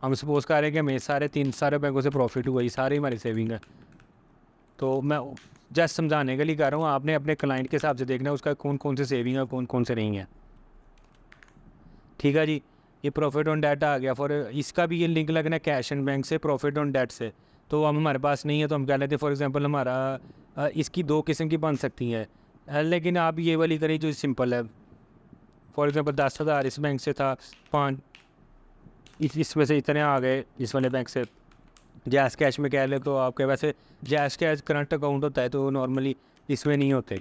हम सपोज कर रहे हैं कि हमें सारे बैंकों से प्रॉफिट हुआ, ये सारी हमारी सेविंग है। तो मैं जस्ट समझाने के लिए कर रहा हूँ, आपने अपने क्लाइंट के हिसाब से देखना है उसका कौन कौन से सेविंग है, कौन कौन से नहीं है। ठीक है जी, ये प्रॉफिट ऑन डेट आ गया। फॉर इसका भी ये लिंक लगना है कैश एंड बैंक से, प्रॉफिट ऑन डेट से। तो हम हमारे पास नहीं है तो हम कह लेते हैं फॉर एग्जांपल हमारा इसकी 2 किस्म की बन सकती हैं, लेकिन आप ये वाली करें जो सिंपल है। फॉर एग्जांपल 10,000 इस बैंक से था, 5 इसमें से इतने आ गए इस वाले बैंक से। जैस कैश में कह ले तो आपके, वैसे जैस कैश करंट अकाउंट होता है तो नॉर्मली इसमें नहीं होते,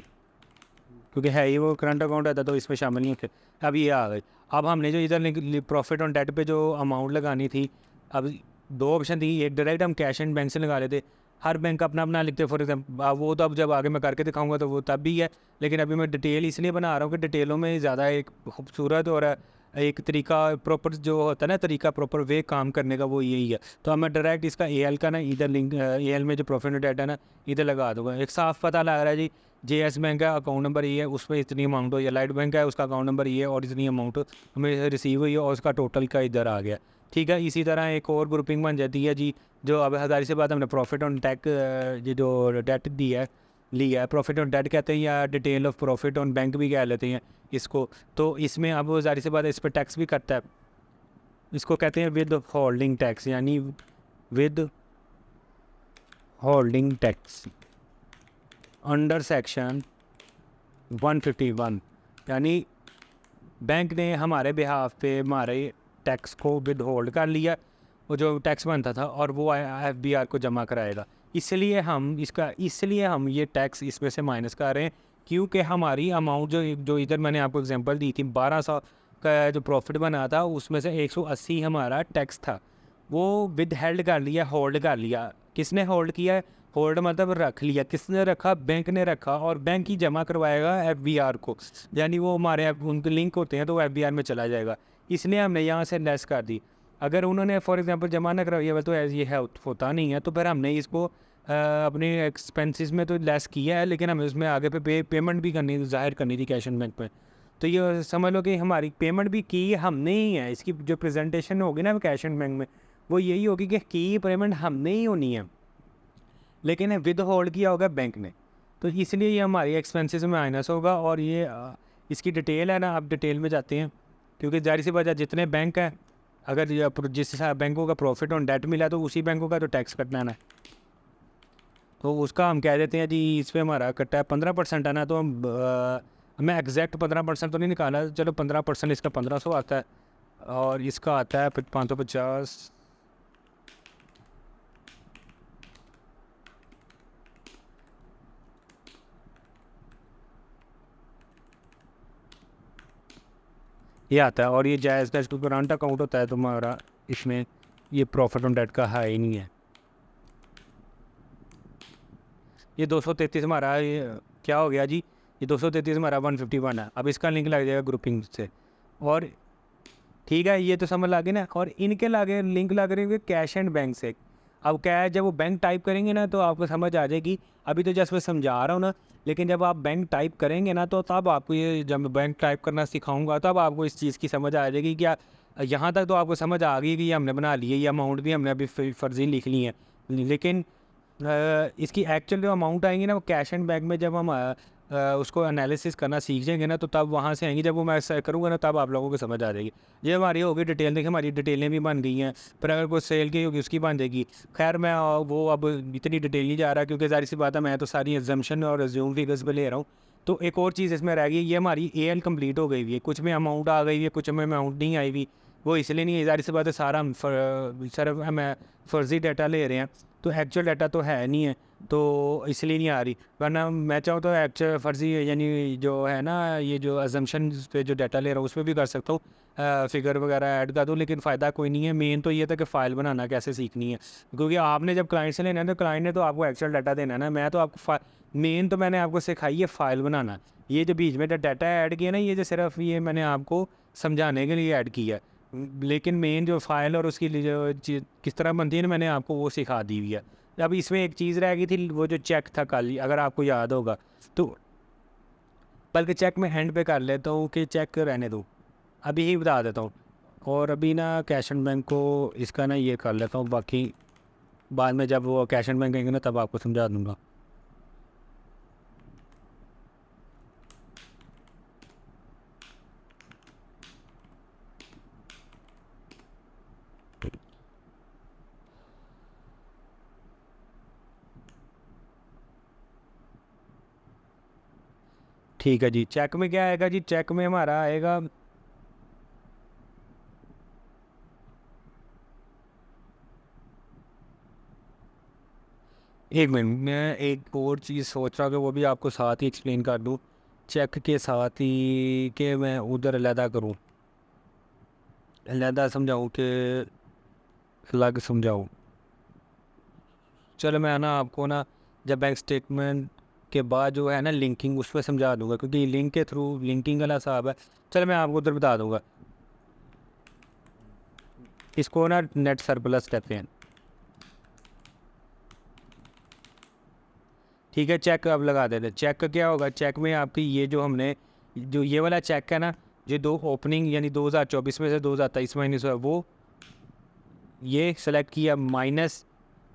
क्योंकि है ही वो करंट अकाउंट रहता है तो इसमें शामिल नहीं होते। अब ये आ गए। अब हमने जो इधर प्रॉफिट ऑन डेट पे जो अमाउंट लगानी थी, अब 2 ऑप्शन थी, एक डायरेक्ट हम कैश एंड बैंक से लगा लेते, हर बैंक अपना अपना लिखते फॉर एग्जाम्पल, वो तो अब जब आगे मैं करके दिखाऊंगा तो वो तब भी है, लेकिन अभी मैं डिटेल इसलिए बना रहा हूँ कि डिटेलों में ज़्यादा एक खूबसूरत और एक तरीका प्रॉपर जो होता है ना, तरीका प्रॉपर वे काम करने का वो यही है। तो अब मैं डायरेक्ट इसका AL का ना इधर लिंक, AL में जो प्रॉफिट ऑन डेट है ना इधर लगा दूँगा, एक साफ पता लग रहा है जी। JS बैंक का अकाउंट नंबर ये है, उसमें इतनी अमाउंट हो, या लाइट बैंक है उसका अकाउंट नंबर ये है और इतनी अमाउंट हमें रिसीव हुई है और उसका टोटल का इधर आ गया। ठीक है, इसी तरह एक और ग्रुपिंग बन जाती है जी, जो अब हज़ारी से बात हमने प्रॉफिट ऑन टैक ये जो डेट दी है लिया है, प्रॉफिट ऑन डेट कहते हैं या detail of profit on bank भी कह लेते हैं इसको। तो इसमें अब हज़ारी से बात इस पर टैक्स भी करता है, इसको कहते हैं विद होल्डिंग टैक्स, यानी with holding tax under section 151, यानी बैंक ने हमारे बिहाफ पे हमारे टैक्स को विद होल्ड कर लिया, वो जो टैक्स बनता था और वो FBR को जमा कराएगा। इसलिए हम ये टैक्स इसमें से माइनस कर रहे हैं, क्योंकि हमारी अमाउंट जो इधर मैंने आपको एग्जांपल दी थी 1200 का जो प्रॉफिट बना था, उसमें से 180 हमारा टैक्स था, वो विद हेल्ड कर लिया, होल्ड कर लिया। किसने होल्ड किया? होल्ड मतलब रख लिया। किसने रखा? बैंक ने रखा, और बैंक ही जमा करवाएगा एफबीआर को, यानी वो हमारे उनके लिंक होते हैं तो एफबीआर में चला जाएगा। इसलिए हमने यहाँ से लेस कर दी। अगर उन्होंने फॉर एग्जांपल जमा ना करवाया तो ये है होता नहीं है, तो फिर हमने इसको अपने एक्सपेंसेस में तो लेस किया है, लेकिन हमें उसमें आगे पे पेमेंट भी करनी, ज़ाहिर करनी थी कैश एंड बैंक में। तो ये समझ लो कि हमारी पेमेंट भी की हमने ही है। इसकी जो प्रेजेंटेशन होगी ना कैश एंड बैंक में, वो यही होगी कि की पेमेंट हमने ही होनी है, लेकिन विद होल्ड किया होगा बैंक ने। तो इसलिए ये हमारी एक्सपेंसेस में माइनस होगा। और ये इसकी डिटेल है ना, आप डिटेल में जाते हैं, क्योंकि जाहिर सी बात है जितने बैंक हैं, अगर जिस बैंकों का प्रॉफिट ऑन डेट मिला तो उसी बैंकों का तो टैक्स कटना है। तो उसका हम कह देते हैं जी इस पर हमारा कटा है 15% है ना, तो हम हमें एग्जैक्ट 15% तो नहीं निकाला, चलो 15% इसका 1500 आता है, और इसका आता है 550। ये आता है, और ये जायज़ का इसको करंट अकाउंट होता है, तो हमारा इसमें ये प्रॉफिट ऑन डेट का है ही नहीं है। ये 233 हमारा ये क्या हो गया जी, ये 233 हमारा 151 है। अब इसका लिंक लग जाएगा ग्रुपिंग से, और ठीक है, ये तो समझ लगे ना। और इनके लागे लिंक लग रहे हैं कैश एंड बैंक से। अब क्या है, जब वो बैंक टाइप करेंगे ना तो आपको समझ आ जाएगी। अभी तो जैसे मैं समझा रहा हूँ ना, लेकिन जब आप बैंक टाइप करेंगे ना, तो तब आपको ये, जब मैं बैंक टाइप करना सिखाऊंगा तब आपको इस चीज़ की समझ आ जाएगी। क्या यहाँ तक तो आपको समझ आ गई कि ये हमने बना ली है, ये अमाउंट भी हमने अभी फर्जी लिख ली है, लेकिन इसकी एक्चुअल जो अमाउंट आएंगी ना, वो कैश एंड बैंक में जब हम उसको एनालिसिस करना सीख जाएंगे ना, तो तब वहाँ से आएंगी। जब वो मैं ऐसा करूँगा ना, तब आप लोगों को समझ आ जाएगी। ये हमारी होगी डिटेल, देखिए हमारी डिटेलें भी बन गई हैं, पर अगर कोई सेल की होगी उसकी बन जाएगी। खैर मैं वो अब इतनी डिटेल नहीं जा रहा, क्योंकि ज़ाहिर सी बात है मैं तो सारी एग्जम्पशन और रिज्यूम फिगर्स पे ले रहा हूँ। तो एक और चीज़ इसमें रह गई, ये हमारी एएल कंप्लीट हो गई हुई है, कुछ में अमाउंट आ गई है, कुछ में अमाउंट नहीं आई हुई। वो इसलिए नहीं है, ज़ाहिर सी बात है सारा हम सिर्फ हम फर्जी डाटा ले रहे हैं, तो एक्चुअल डाटा तो है नहीं है, तो इसलिए नहीं आ रही। वरना मैं चाहूँ तो एक्चुअल फर्जी यानी जो है ना, ये जो अजम्पशन पे जो डाटा ले रहा हूँ उसमें भी कर सकता हूँ, फिगर वगैरह ऐड कर दूँ, लेकिन फ़ायदा कोई नहीं है। मेन तो ये था कि फ़ाइल बनाना कैसे सीखनी है, क्योंकि आपने जब क्लाइंट से लेना है तो क्लाइंट ने तो आपको एक्चुअल डाटा देना है ना। मैं तो आपको मेन तो मैंने आपको सिखाई है फ़ाइल बनाना। ये जो बीच में जो डाटा ऐड किया ना, ये जो सिर्फ ये मैंने आपको समझाने के लिए ऐड किया, लेकिन मेन जो फ़ाइल और उसकी जो किस तरह बनती है ना, मैंने आपको वो सिखा दी हुई है। अब इसमें एक चीज़ रह गई थी, वो जो चेक था कल, अगर आपको याद होगा तो, बल्कि चेक मैं हैंड पे कर लेता हूँ कि चेक रहने दो, अभी ही बता देता हूँ। और अभी ना कैश एंड बैंक को इसका ना ये कर लेता हूँ, बाकी बाद में जब वो कैश एंड बैंक कहेंगे ना तब आपको समझा दूँगा। ठीक है जी, चेक में क्या आएगा जी? चेक में हमारा आएगा, एक मिनट, मैं एक और चीज़ सोच रहा हूँ कि वो भी आपको साथ ही एक्सप्लेन कर दूँ, चेक के साथ ही कि मैं उधर अलहदा करूँ, अलहदा समझाऊँ कि अलग समझाऊँ। चलो मैं ना आपको ना जब बैंक स्टेटमेंट के बाद जो है ना लिंकिंग, उस पर समझा दूंगा, क्योंकि लिंक के थ्रू लिंकिंग वाला हिसाब है। चलो मैं आपको उधर बता दूंगा। इसको ना नेट सरप्लस कहते हैं। ठीक है, चेक अब लगा देते हैं। चेक का क्या होगा? चेक में आपकी ये जो हमने, जो ये वाला चेक है ना, ये दो ओपनिंग यानी 2024 में से 2023 माइनस हुआ, वो ये सेलेक्ट किया, माइनस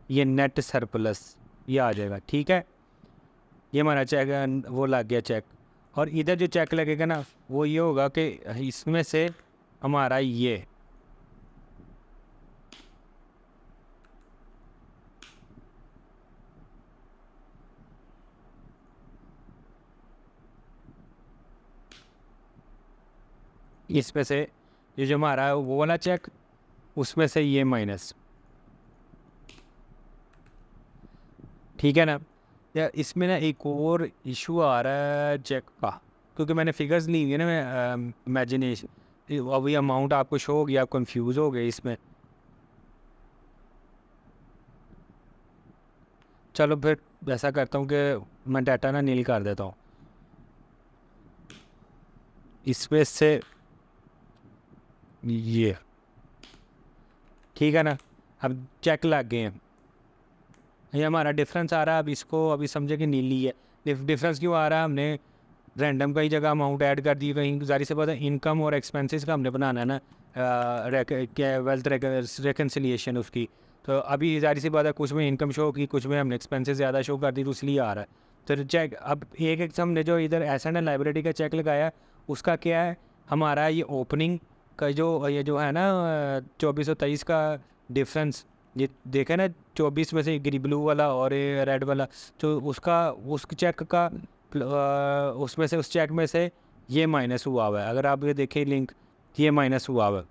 ये नेट सरप्लस, ये आ जाएगा। ठीक है, ये हमारा चेक वो लग गया चेक। और इधर जो चेक लगेगा ना, वो ये होगा कि इसमें से हमारा ये इसमें से ये जो हमारा वो वाला चेक, उसमें से ये माइनस। ठीक है ना। या इसमें ना एक और इशू आ रहा है चेक का, क्योंकि मैंने फिगर्स ली हुई है ना, मैं इमेजिनेशन अभी अमाउंट आपको शो हो गया, आप कंफ्यूज हो गए इसमें। चलो फिर ऐसा करता हूँ कि मैं डाटा ना नील कर देता हूँ इसमें से ये, ठीक है ना। अब चेक लग गए हैं, ये हमारा डिफरेंस आ रहा है। अब इसको अभी समझे कि नीली है। डिफरेंस क्यों आ रहा है, हमने रैंडम कई जगह अमाउंट ऐड कर दी, कहीं जारी से पता इनकम और एक्सपेंसेस का हमने बनाना है ना, क्या वेल्थ रिकन्सिलिएशन उसकी। तो अभी जारी सी बात है, कुछ में इनकम शो की, कुछ में हमने एक्सपेंसेस ज़्यादा शो कर दी, तो इसलिए आ रहा है। तो चेक अब एक हमने जो इधर एसेट एंड लाइबिलिटी का चेक लगाया, उसका क्या है, हमारा ये ओपनिंग का ये जो है ना 2423 का डिफरेंस, ये देखे ना 24 में से ब्लू वाला और ये रेड वाला, तो उस चेक का उसमें से, उस चेक में से ये माइनस हुआ हुआ है। अगर आप ये देखें लिंक, ये माइनस हुआ हुआ है,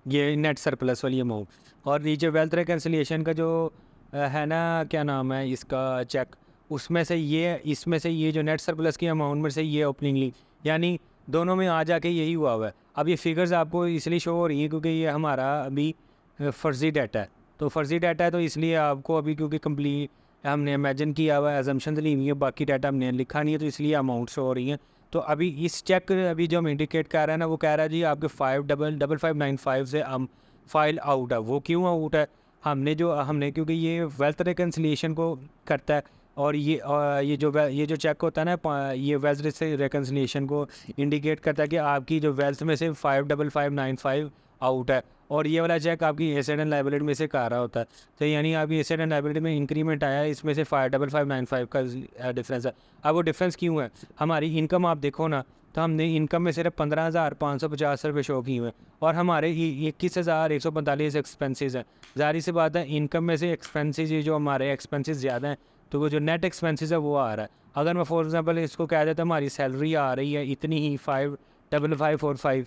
ये नेट सरप्लस वाली अमाउंट। और नीचे वेल्थ रिकन्सिलिएशन का जो है ना, क्या नाम है इसका चेक, उसमें से ये, इसमें से ये जो नेट सरप्लस की अमाउंट में से ये ओपनिंग लिंक, यानी दोनों में आ जाके यही हुआ हुआ है। अब ये फिगर्स आपको इसलिए शो हो रही हैं क्योंकि ये हमारा अभी फ़र्ज़ी डाटा है। तो फ़र्ज़ी डाटा है तो इसलिए आपको अभी, क्योंकि कंप्लीट हमने इमेजिन किया हुआ है, एजम्पशन ली हुई है, बाकी डाटा हमने लिखा नहीं है, तो इसलिए अमाउंट शो हो रही हैं। तो अभी इस चेक अभी जो हम इंडिकेट कर रहे हैं ना, वो कह रहा है जी आपके 5595 से हम फाइल आउट है। वो क्यों आउट है, हमने क्योंकि ये वेल्थ रिकन्सिलिएशन को करता है, और ये जो चेक होता है ना, ये वेल्थ रिकन्सिलिएशन को इंडिकेट करता है कि आपकी जो वेल्थ में से 55595 आउट है, और ये वाला चेक आपकी एसेट एंड लाइबिलिटी में से कर रहा होता है। तो यानी आपकी एसेट एंड लाइबिलिटी में इंक्रीमेंट आया है, इसमें से 55595 का डिफरेंस है। अब वो डिफरेंस क्यों है, हमारी इनकम आप देखो ना, तो हमने इनकम में सिर्फ 15,550 रुपये शो किए हुए हैं, और हमारे 21,145 एक्सपेंसेस हैं। जाहिर सी बात है, इनकम में से एक्सपेंसेस, ये जो हमारे एक्सपेंसेस ज़्यादा हैं, तो वो जो नेट एक्सपेंसेस है वो आ रहा है। अगर मैं फॉर एग्जांपल इसको कह देता, हमारी सैलरी आ रही है इतनी ही 55545,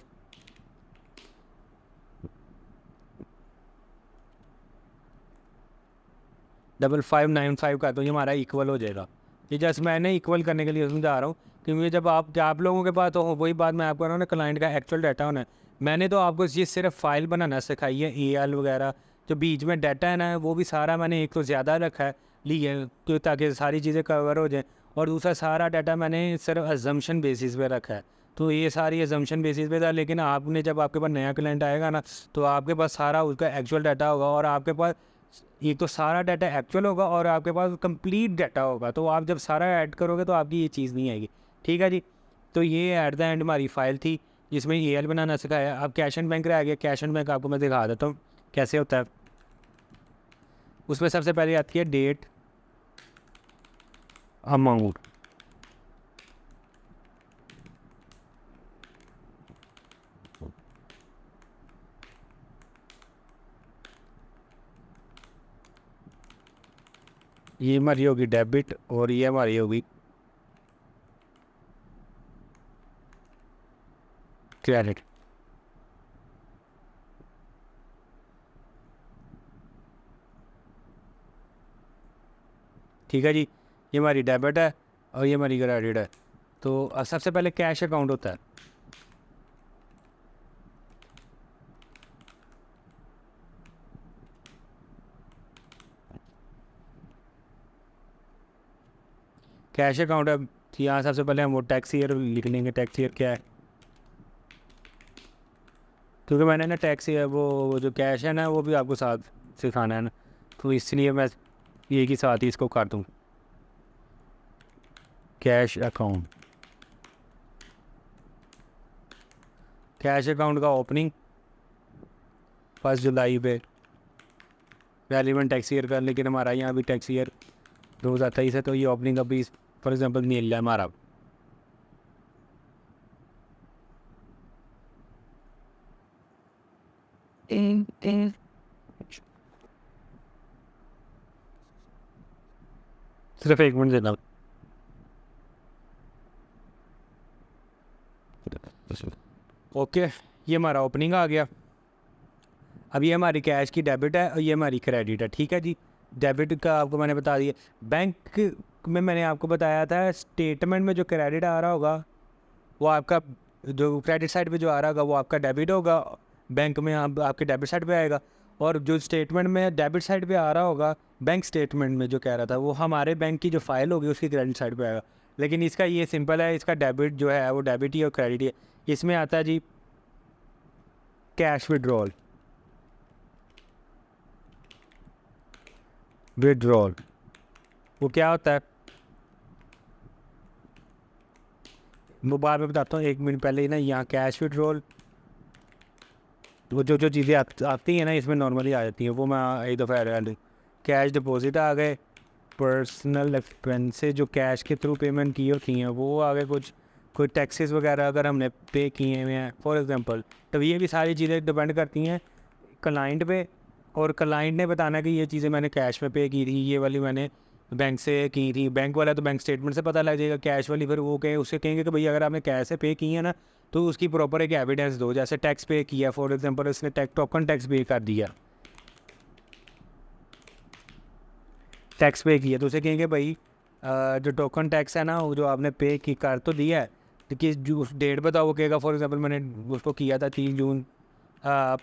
5595 का, तो ये हमारा इक्वल हो जाएगा। ये जस्ट मैंने इक्वल करने के लिए समझा रहा हूँ, क्योंकि जब आप लोगों के पास तो वही बात मैं आपको रहा हूँ ना, क्लाइंट का एक्चुअल डाटा होना है। मैंने तो आपको ये सिर्फ फाइल बनाना सिखाई है, एल वगैरह, जो बीच में डाटा है ना, वो भी सारा मैंने एक तो ज़्यादा रखा है ली है, तो ताकि सारी चीज़ें कवर हो जाएँ, और दूसरा सारा डाटा मैंने सिर्फ अजम्पशन बेसिस पे रखा है। तो ये सारी अजम्पशन बेसिस पे था, लेकिन आपने जब आपके पास नया क्लाइंट आएगा ना, तो आपके पास सारा उसका एक्चुअल डाटा होगा, और आपके पास एक तो सारा डाटा एक्चुअल होगा, और आपके पास कंप्लीट डाटा होगा। तो आप जब सारा ऐड करोगे तो आपकी ये चीज़ नहीं आएगी। ठीक है जी। तो ये एट द एंड हमारी फ़ाइल थी जिसमें एल बनाना सिखाया। अब कैश एंड बैंक रह गया। कैश एंड बैंक आपको मैं दिखा देता हूँ कैसे होता है। उसमें सबसे पहले आती है डेट, अमाउंट, ये हमारी होगी डेबिट, और ये हमारी होगी क्रेडिट। ठीक है जी। ये हमारी डेबिट है और ये हमारी क्रेडिट है। तो सबसे पहले कैश अकाउंट होता है। कैश अकाउंट है, तो यहाँ सबसे पहले हम वो टैक्स ईयर लिख लेंगे। टैक्स ईयर क्या है, क्योंकि मैंने ना टैक्स ईयर वो जो कैश है ना, वो भी आपको साथ सिखाना है ना, तो इसलिए मैं ये ही साथ ही इसको कर दूँ। कैश अकाउंट, कैश अकाउंट का ओपनिंग 1 जुलाई पे रेलिवेंट टैक्स ईयर का, लेकिन हमारा यहाँ भी टैक्स ईयर 2023 है, तो ये ओपनिंग अभी फॉर एग्जांपल नील है हमारा। सिर्फ 1 मिनट देना। ओके, ये हमारा ओपनिंग आ गया। अब ये हमारी कैश की डेबिट है और ये हमारी क्रेडिट है। ठीक है जी। डेबिट का आपको मैंने बता दिया। बैंक में मैंने आपको बताया था स्टेटमेंट में जो क्रेडिट आ रहा होगा वो आपका, जो क्रेडिट साइड पे जो आ रहा होगा वो आपका डेबिट होगा, बैंक में आप आपके डेबिट साइड पे आएगा। और जो स्टेटमेंट में डेबिट साइड पे आ रहा होगा, बैंक स्टेटमेंट में जो कह रहा था, वो हमारे बैंक की जो फाइल होगी उसकी क्रेडिट साइड पे आएगा। लेकिन इसका ये सिंपल है, इसका डेबिट जो है वो डेबिट ही और क्रेडिट ही है। इसमें आता है जी कैश विड्रॉल। विड्रॉल वो क्या होता है वो बाद में बताता हूँ, 1 मिनट पहले ही ना। यहाँ कैश विड्रॉल वो जो चीज़ें आती हैं ना इसमें नॉर्मली आ जाती हैं, वो मैं एक दफ़ा ऐड। कैश डिपॉजिट आ गए, पर्सनल एक्सपेंसेस जो कैश के थ्रू पेमेंट की होती हैं वो आ गए, कोई टैक्सेस वगैरह अगर हमने पे किए हुए हैं फॉर एग्जांपल, तो ये भी सारी चीज़ें डिपेंड करती हैं क्लाइंट पे। और क्लाइंट ने बताना कि ये चीज़ें मैंने कैश में पे की थी, ये वाली मैंने बैंक से की थी। बैंक वाला तो बैंक स्टेटमेंट से पता लग जाएगा, कैश वाली फिर वो कहे उससे कहेंगे कि भाई अगर आपने कैश से पे की है ना तो उसकी प्रॉपर एक एविडेंस दो। जैसे टैक्स पे किया फॉर एग्जांपल, उसने टोकन टैक्स पे कर दिया, टैक्स पे किया, तो उसे कहेंगे भाई जो टोकन टैक्स है ना वो जो आपने पे की कर तो दिया है, तो किस जो डेट बताओ। वो कहेगा फॉर एग्जांपल मैंने उसको किया था 3 जून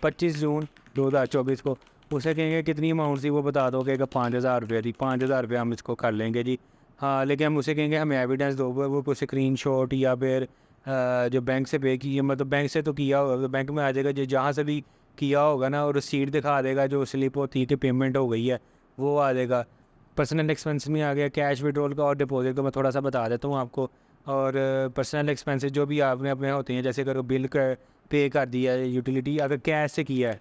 25 जून 2024 को। उसे कहेंगे कितनी अमाउंट थी वो बता दो, कहेगा 5,000 रुपये थी। 5,000 रुपये हम इसको कर लेंगे जी। हाँ, लेकिन हम उसे कहेंगे हमें एविडेंस दो, वो स्क्रीन शॉट या फिर जो बैंक से पे की, मतलब बैंक से तो किया होगा तो बैंक में आ जाएगा, जो जहाँ से भी किया होगा ना, और रिसीट दिखा देगा जो स्लिप होती है कि पेमेंट हो गई है, वो आ जाएगा। पर्सनल एक्सपेंस में आ गया कैश विड्रॉल का और डिपॉजिट का, मैं थोड़ा सा बता देता हूँ आपको। और पर्सनल एक्सपेंसेस जो भी आपने अपने होते हैं, जैसे अगर बिल का पे कर दिया है, यूटिलिटी अगर कैश से किया है,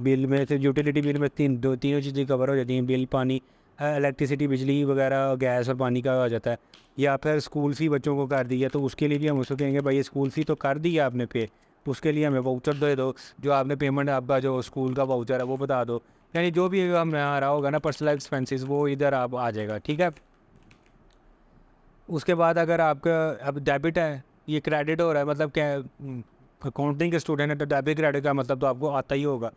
बिल में से यूटिलिटी बिल में तीनों चीज़ें कवर हो जाती हैं। बिल, पानी, इलेक्ट्रिसिटी, बिजली वगैरह, गैस और पानी का हो जाता है। या फिर स्कूल फ़ी बच्चों को कर दी है तो उसके लिए भी हम उसको कहेंगे भाई ये स्कूल फ़ी तो कर दी है आपने पे, उसके लिए हमें वाउचर दे दो, जो आपने पेमेंट आपका जो स्कूल का वाउचर है वो बता दो। यानी जो भी हमें आ रहा होगा ना पर्सनल एक्सपेंसेस, वो इधर आप आ जाएगा, ठीक है। उसके बाद अगर आपका अब डेबिट है, ये क्रेडिट हो रहा है, मतलब क्या, अकाउंटिंग के स्टूडेंट है तो डेबिट क्रेडिट का मतलब तो आपको आता ही होगा।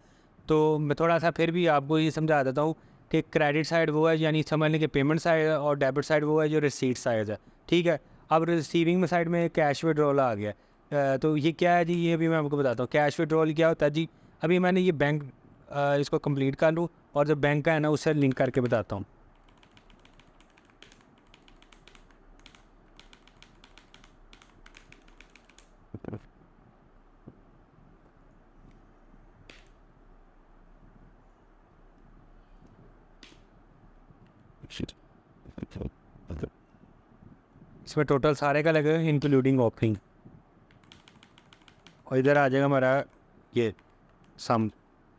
तो मैं थोड़ा सा फिर भी आपको ये समझा देता हूँ कि क्रेडिट साइड वो है, यानी समझ लें कि पेमेंट साइड है, और डेबिट साइड वो है जो रिसीट साइड है, ठीक है। अब रिसीविंग में साइड में कैश विड्रॉल आ गया। तो ये क्या है जी, ये भी मैं आपको बताता हूँ। कैश विड्रॉल क्या होता है जी, अभी मैंने ये बैंक इसको कंप्लीट कर लूँ और जो बैंक का है ना उससे लिंक करके बताता हूँ। इसमें टोटल सारे का लगेगा इंक्लूडिंग ओपनिंग, और इधर आ जाएगा हमारा ये सम,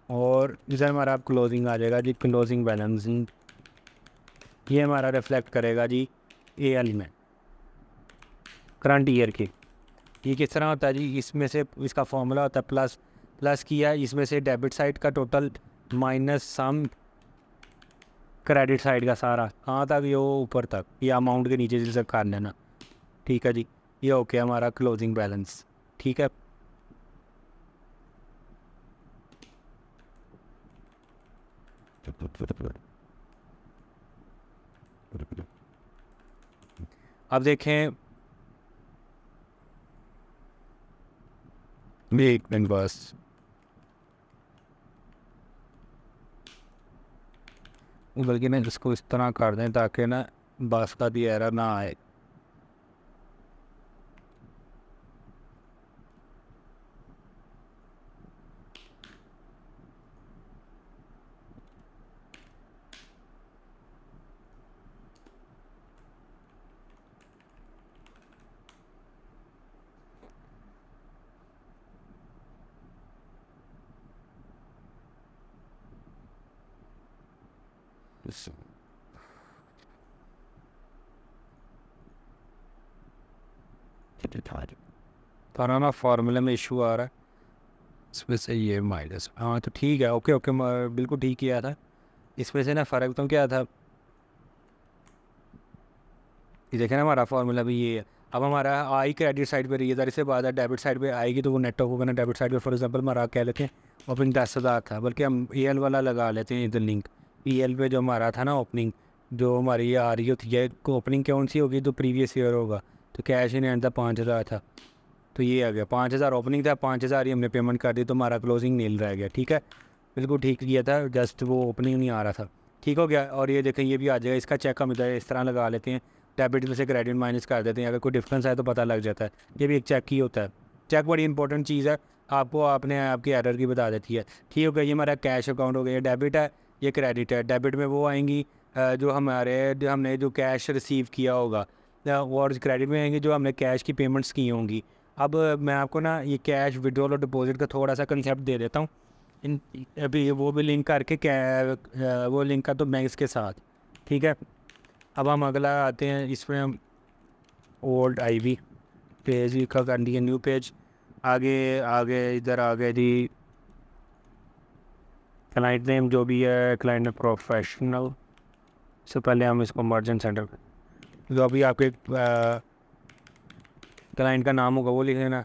और इधर हमारा क्लोजिंग आ जाएगा जी, क्लोजिंग बैलेंसिंग। ये हमारा रिफ्लेक्ट करेगा जी एएल में करंट ईयर की। ये किस तरह होता है जी, इसमें से इसका फॉर्मूला होता है प्लस किया, इसमें से डेबिट साइड का total minus sum credit side का सारा, कहाँ तक, ये ऊपर तक, ये अमाउंट के नीचे से कर लेना, ठीक है जी। ये ओके हमारा क्लोजिंग बैलेंस, ठीक है। अब देखें, एक मिनट बस, बल्कि ना इसको इस तरह कर दें ताकि ना बस का भी एरर ना आए। थाना ना फार्मूले में इशू आ रहा है, इसमें से ये माइनस, हाँ तो ठीक है, ओके ओके, बिल्कुल ठीक किया था। इसमें से ना फ़र्क तो क्या था, ये देखें ना हमारा फार्मूला भी ये है। अब हमारा आई क्रेडिट साइड पे रही है, इससे बाद डेबिट साइड पे आएगी तो वो नेट ऑफ होगा ना डेबिट साइड पे। फॉर एग्जांपल हमारा कह लेते हैं ओपनिंग 10,000 था, बल्कि हम एल वाला लगा लेते हैं इधर लिंक, पीएल पे जो हमारा था ना ओपनिंग, जो हमारी ये आ रही होती है ओपनिंग कौन सी होगी, तो प्रीवियस ईयर होगा, तो कैश इन हैंड था 5,000 था, तो ये आ गया 5,000 ओपनिंग था, 5,000 ही हमने पेमेंट कर दी, तो हमारा क्लोजिंग नील रह गया। ठीक है, बिल्कुल ठीक किया था, जस्ट वो ओपनिंग नहीं आ रहा था। ठीक हो गया। और ये देखें ये भी आ जाएगा, इसका चेक हम इधर इस तरह लगा लेते हैं, डेबिट में से क्रेडिट माइनस कर देते हैं, अगर कोई डिफरेंस आए तो पता लग जाता है। ये भी एक चेक ही होता है। चेक बड़ी इंपॉर्टेंट चीज़ है, आपको आपने आपकी एरर की बता देती है। ठीक हो गया, ये हमारा कैश अकाउंट हो गया, ये डेबिट है, ये क्रेडिट है। डेबिट में वो आएंगी जो हमने जो कैश रिसीव किया होगा, और क्रेडिट में आएंगी जो हमने कैश की पेमेंट्स की होंगी। अब मैं आपको ना ये कैश विड्रॉल और डिपॉजिट का थोड़ा सा कंसेप्ट दे देता हूँ। इन अभी वो भी लिंक करके वो लिंक कर दो बैंक्स के साथ। ठीक है, अब हम अगला आते हैं, इसमें हम ओल्ड आईवी पेज का कर दिए, न्यू पेज। आगे आगे इधर आ गए जी क्लाइंट नेम, जो भी है क्लाइंट प्रोफेशनल से पहले हम इसको मर्चेंट सेंटर, जो अभी आपके क्लाइंट का नाम होगा वो लिख लेना।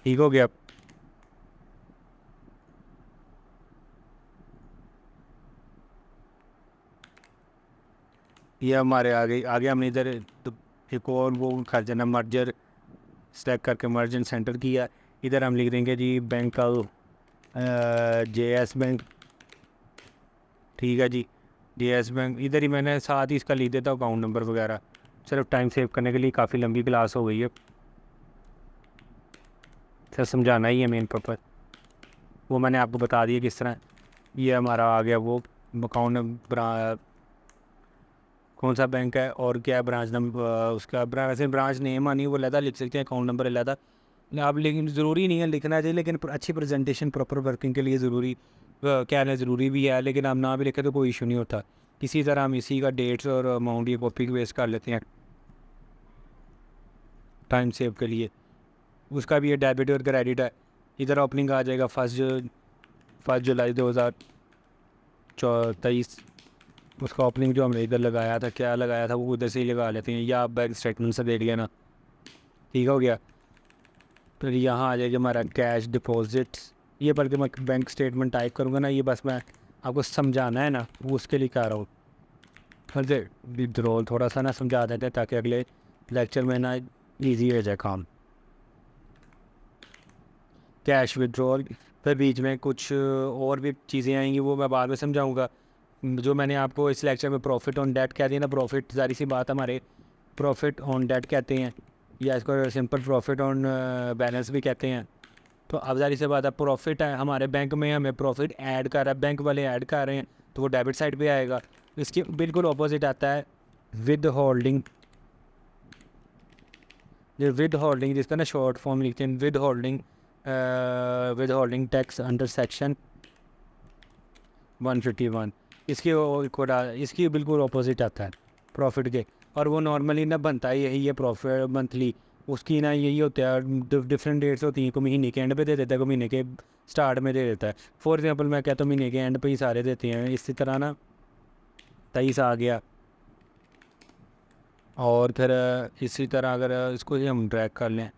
ठीक हो गया। ये हमारे आगे आगे हमने इधर एक और वो कर देना, मर्जर सेलेक्ट करके मर्चेंट सेंटर किया। इधर हम लिख देंगे जी बैंक का JS बैंक। ठीक है जी, JS बैंक इधर ही मैंने साथ ही इसका लिख देता हूँ अकाउंट नंबर वगैरह, सिर्फ टाइम सेव करने के लिए। काफ़ी लंबी क्लास हो गई है, सर समझाना ही है मेन पर्पज़, वो मैंने आपको बता दिया किस तरह। ये हमारा आ गया वो अकाउंट, कौन सा बैंक है और क्या ब्रांच नंबर, उसका वैसे ब्रांच नेम आनी वो लहदा लिख सकते हैं, अकाउंट नंबर लहदा आप, लेकिन ज़रूरी नहीं है लिखना चाहिए, लेकिन अच्छी प्रेजेंटेशन प्रॉपर वर्किंग के लिए ज़रूरी क्या है, ज़रूरी भी है, लेकिन आप ना भी लिखे तो कोई इशू नहीं होता। इसी तरह हम इसी का डेट्स और अमाउंट ये कॉपी वेस्ट कर लेते हैं टाइम सेव के लिए। उसका भी ये डेबिट और क्रेडिट है। इधर ओपनिंग आ जाएगा 1 जुलाई 2023, उसका ओपनिंग जो हमने इधर लगाया था, क्या लगाया था वो उधर से ही लगा लेते हैं, या आप बैंक स्टेटमेंट से देख लेना। ठीक हो गया। फिर यहाँ आ जाएगा हमारा कैश डिपॉजिट, ये बल्कि मैं बैंक स्टेटमेंट टाइप करूँगा ना, ये बस मैं आपको समझाना है ना, वो उसके लिए कर रहा हूँ। फिर विड्रॉल थोड़ा सा ना समझा देते हैं ताकि अगले लेक्चर में ना ईजी हो जाए काम। कैश विड्रॉल, फिर बीच में कुछ और भी चीज़ें आएंगी, वो मैं बाद में समझाऊँगा। जो मैंने आपको इस लेक्चर में प्रॉफिट ऑन डेट कह दिया ना, प्रॉफिट जारी सी बात हमारे प्रॉफिट ऑन डेट कहते हैं, या इसको सिंपल प्रॉफिट ऑन बैलेंस भी कहते हैं। तो अब जारी से बात है, प्रॉफिट है हमारे बैंक में, हमें प्रॉफिट ऐड कर रहा है, बैंक वाले ऐड कर रहे हैं, तो वो डेबिट साइड पे आएगा। इसके बिल्कुल अपोजिट आता है विद होल्डिंग। जो विद होल्डिंग जिसका ना शॉर्ट फॉर्म लिखते हैं, with holding tax under section 151, इसकी बिल्कुल अपोजिट आता है प्रॉफिट के। और वो नॉर्मली ना बनता है यही है प्रॉफिट मंथली, उसकी ना यही होता है, डिफरेंट डेट्स होती हैं, को महीने के एंड पे दे देता है, को महीने के स्टार्ट में दे देता है। फॉर एग्जांपल मैं कहता हूँ महीने के एंड पे ही सारे देते हैं, इसी तरह ना 23 आ गया। और फिर इसी तरह अगर इसको ही हम ट्रैक कर लें,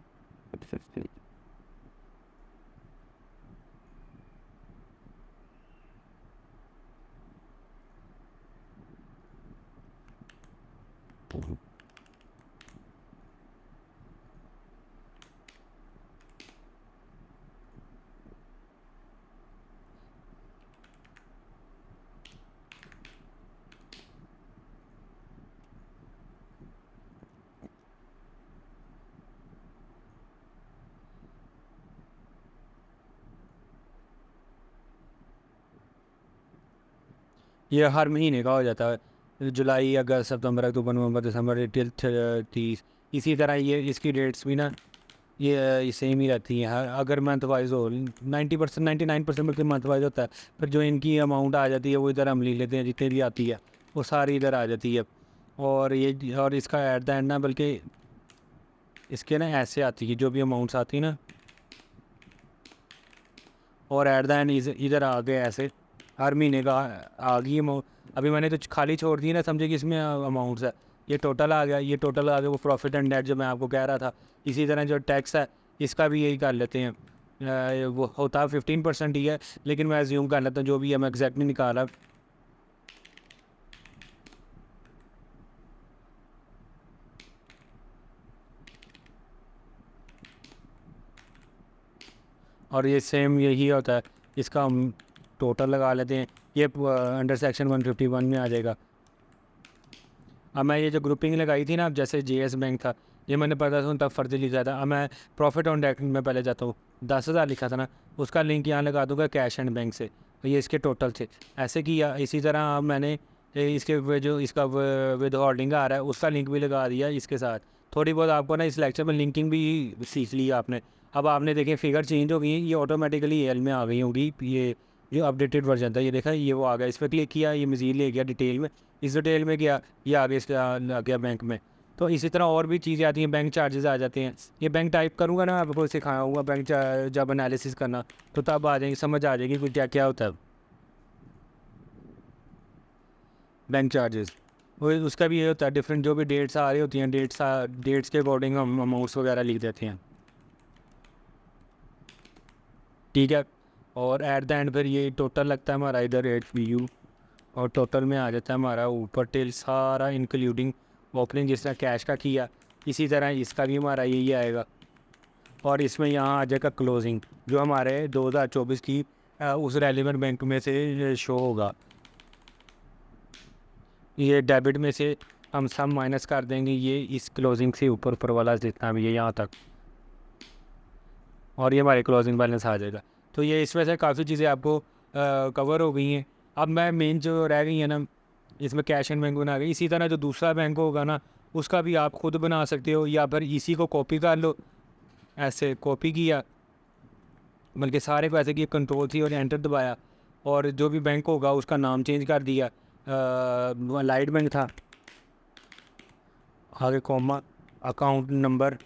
ये हर महीने का हो जाता है, जुलाई अगस्त सितंबर अक्टूबर नवंबर दिसंबर टिल 30। इसी तरह ये इसकी डेट्स भी ना ये सेम ही रहती हैं, अगर मंथ वाइज हो 90% 99% बल्कि मंथ वाइज होता है। फिर जो इनकी अमाउंट आ जाती है वो इधर हम लिख लेते हैं, जितनी भी आती है वो सारी इधर आ जाती है। और इसका एट द एंड ना, बल्कि इसके ना ऐसे आती है जो भी अमाउंट्स आती है ना, और एट द एंड इधर आ गए ऐसे हर महीने का आ गई अमाउंट। अभी मैंने तो खाली छोड़ दी ना, समझे कि इसमें अमाउंट्स है, ये टोटल आ गया, ये टोटल आ गया वो प्रॉफिट एंड नेट जो मैं आपको कह रहा था। इसी तरह जो टैक्स है इसका भी यही कर लेते हैं, वो होता 15% ही है, लेकिन मैं एज्यूम कर लेता हूँ जो भी है, मैं एग्जैक्ट नहीं निकाला। और ये सेम यही होता है, इसका हम टोटल लगा लेते हैं, ये अंडर सेक्शन 151 में आ जाएगा। अब मैं ये जो ग्रुपिंग लगाई थी ना, अब जैसे JS बैंक था, ये मैंने पता था तब फर्जी लिखा था। अब मैं प्रॉफिट ऑन डायरेक्ट में पहले जाता हूँ, 10,000 लिखा था ना, उसका लिंक यहाँ लगा दूँगा कैश एंड बैंक से, तो ये इसके टोटल थे। ऐसे किया, इसी तरह अब मैंने इसके जो इसका विद होल्डिंग आ रहा है उसका लिंक भी लगा दिया इसके साथ। थोड़ी बहुत आपको ना इस लेक्चर में लिंकिंग भी सीख ली आपने। अब आपने देखें फिगर चेंज हो गई, ये ऑटोमेटिकली एल में आ गई होगी, ये अपडेटेड वर्जन था, ये देखा ये वो आ गया, इस पर क्लिक किया, ये मज़ीद ले गया डिटेल में, इस डिटेल में गया, ये आगे इसका आ गया बैंक में। तो इसी तरह और भी चीज़ें आती हैं, बैंक चार्जेस आ जाते हैं। ये बैंक टाइप करूँगा ना, आपको सिखाऊंगा बैंक जब एनालिसिस करना, तो तब आ जाएगी, समझ आ जाएगी कुछ क्या क्या होता है बैंक चार्जेस। वो उसका भी ये होता है डिफरेंट, जो भी डेट्स आ रही होती हैं, डेट्स के अकॉर्डिंग हम अमाउंट्स वगैरह लिख देते हैं, ठीक है। और एट द एंड फिर ये टोटल लगता है हमारा इधर HBU, और टोटल में आ जाता है हमारा ऊपर टिल सारा इंक्लूडिंग ओपनिंग, जिस तरह कैश का किया इसी तरह इसका भी हमारा यही आएगा। और इसमें यहाँ आ जाएगा क्लोजिंग, जो हमारे 2024 की उस रेलिवेंट बैंक में से शो होगा। ये डेबिट में से हम सब माइनस कर देंगे, ये इस क्लोजिंग से ऊपर ऊपर वाला जितना भी है यहाँ तक, और ये हमारे क्लोजिंग बैलेंस आ जाएगा। तो ये इसमें से काफ़ी चीज़ें आपको कवर हो गई हैं। अब मैं मेन जो रह गई है ना, इसमें कैश एंड बैंक बना गई। इसी तरह जो दूसरा बैंक होगा ना, उसका भी आप खुद बना सकते हो, या फिर इसी को कॉपी कर लो, ऐसे कॉपी किया, बल्कि सारे को ऐसे किया, कंट्रोल थी और एंटर दबाया, और जो भी बैंक होगा उसका नाम चेंज कर दिया, लाइट बैंक था, आगे कॉमा, अकाउंट नंबर,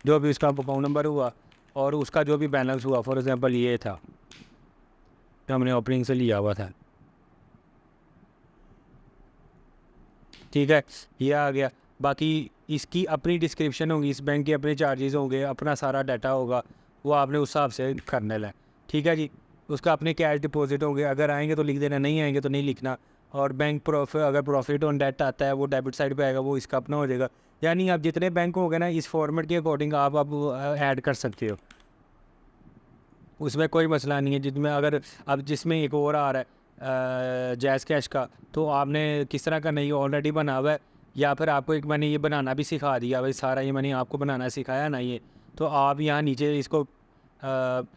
जो भी उसका अकाउंट नंबर हुआ, और उसका जो भी बैलेंस हुआ, फॉर एग्जांपल ये था जो हमने ओपनिंग से लिया हुआ था, ठीक है, ये आ गया। बाकी इसकी अपनी डिस्क्रिप्शन होगी, इस बैंक के अपने चार्जेस होंगे, अपना सारा डाटा होगा, वो आपने उस हिसाब से करना है, ठीक है जी। उसका अपने कैश डिपॉजिट होंगे, अगर आएंगे तो लिख देना, नहीं आएंगे तो नहीं लिखना। और बैंक प्रॉफिट, अगर प्रॉफिट ऑन डेट आता है वो डेबिट साइड पे आएगा, वो इसका अपना हो जाएगा। यानी आप जितने बैंक हो गए ना, इस फॉर्मेट के अकॉर्डिंग आप ऐड कर सकते हो, उसमें कोई मसला नहीं है। जिसमें अगर अब जिसमें एक और आ रहा है जैज़ कैश का, तो आपने किस तरह का नहीं ऑलरेडी बना हुआ है, या फिर आपको एक मैंने ये बनाना भी सिखा दिया भाई, सारा ये मैंने आपको बनाना सिखाया ना, ये तो आप यहाँ नीचे इसको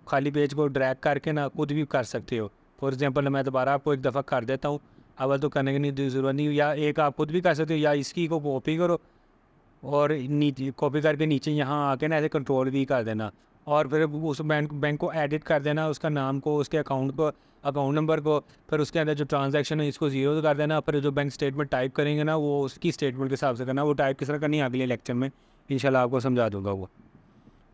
खाली पेज को ड्रैग करके ना खुद भी कर सकते हो। फॉर एग्जांपल मैं दोबारा आपको एक दफ़ा कर देता हूँ, अवल तो करने की नहीं ज़रूरत नहीं, या एक आप खुद भी कर सकते हो, या इसकी को कॉपी करो और नीचे कॉपी करके नीचे यहाँ आके ना ऐसे कंट्रोल भी कर देना, और फिर उस बैंक को एडिट कर देना, उसका नाम को, उसके अकाउंट को, अकाउंट नंबर को, फिर उसके अंदर जो ट्रांजैक्शन है इसको ज़ीरो कर देना, फिर जो बैंक स्टेटमेंट टाइप करेंगे ना, वो उसकी स्टेटमेंट के हिसाब से करना। वो टाइप किस तरह करनी है अगले लेक्चर में इंशाल्लाह आपको समझा दूँगा वो।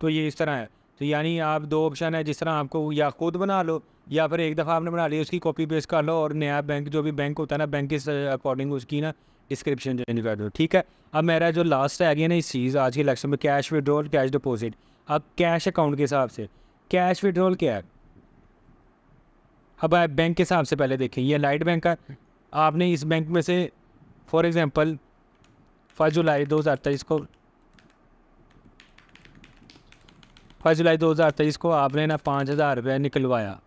तो ये इस तरह है। तो यानी आप दो ऑप्शन है, जिस तरह आपको या खुद बना लो, या फिर एक दफ़ा आपने बना ली उसकी कॉपी पेस्ट कर लो, और नया बैंक जो भी बैंक होता है ना, बैंक के अकॉर्डिंग उसकी ना डिस्क्रिप्शन चेंज कर दो, ठीक है। अब मेरा जो लास्ट रह गया ना इस चीज़ आज के लेक्चर में, कैश विड्रॉल, कैश डिपॉजिट। अब कैश अकाउंट के हिसाब से कैश विड्रॉल क्या है, अब आप बैंक के हिसाब से पहले देखें, ये लाइट बैंक का, आपने इस बैंक में से फॉर एग्ज़ाम्पल 1 जुलाई 2023 को 1 जुलाई 2023 को आपने ना 5,000 रुपये निकलवाया,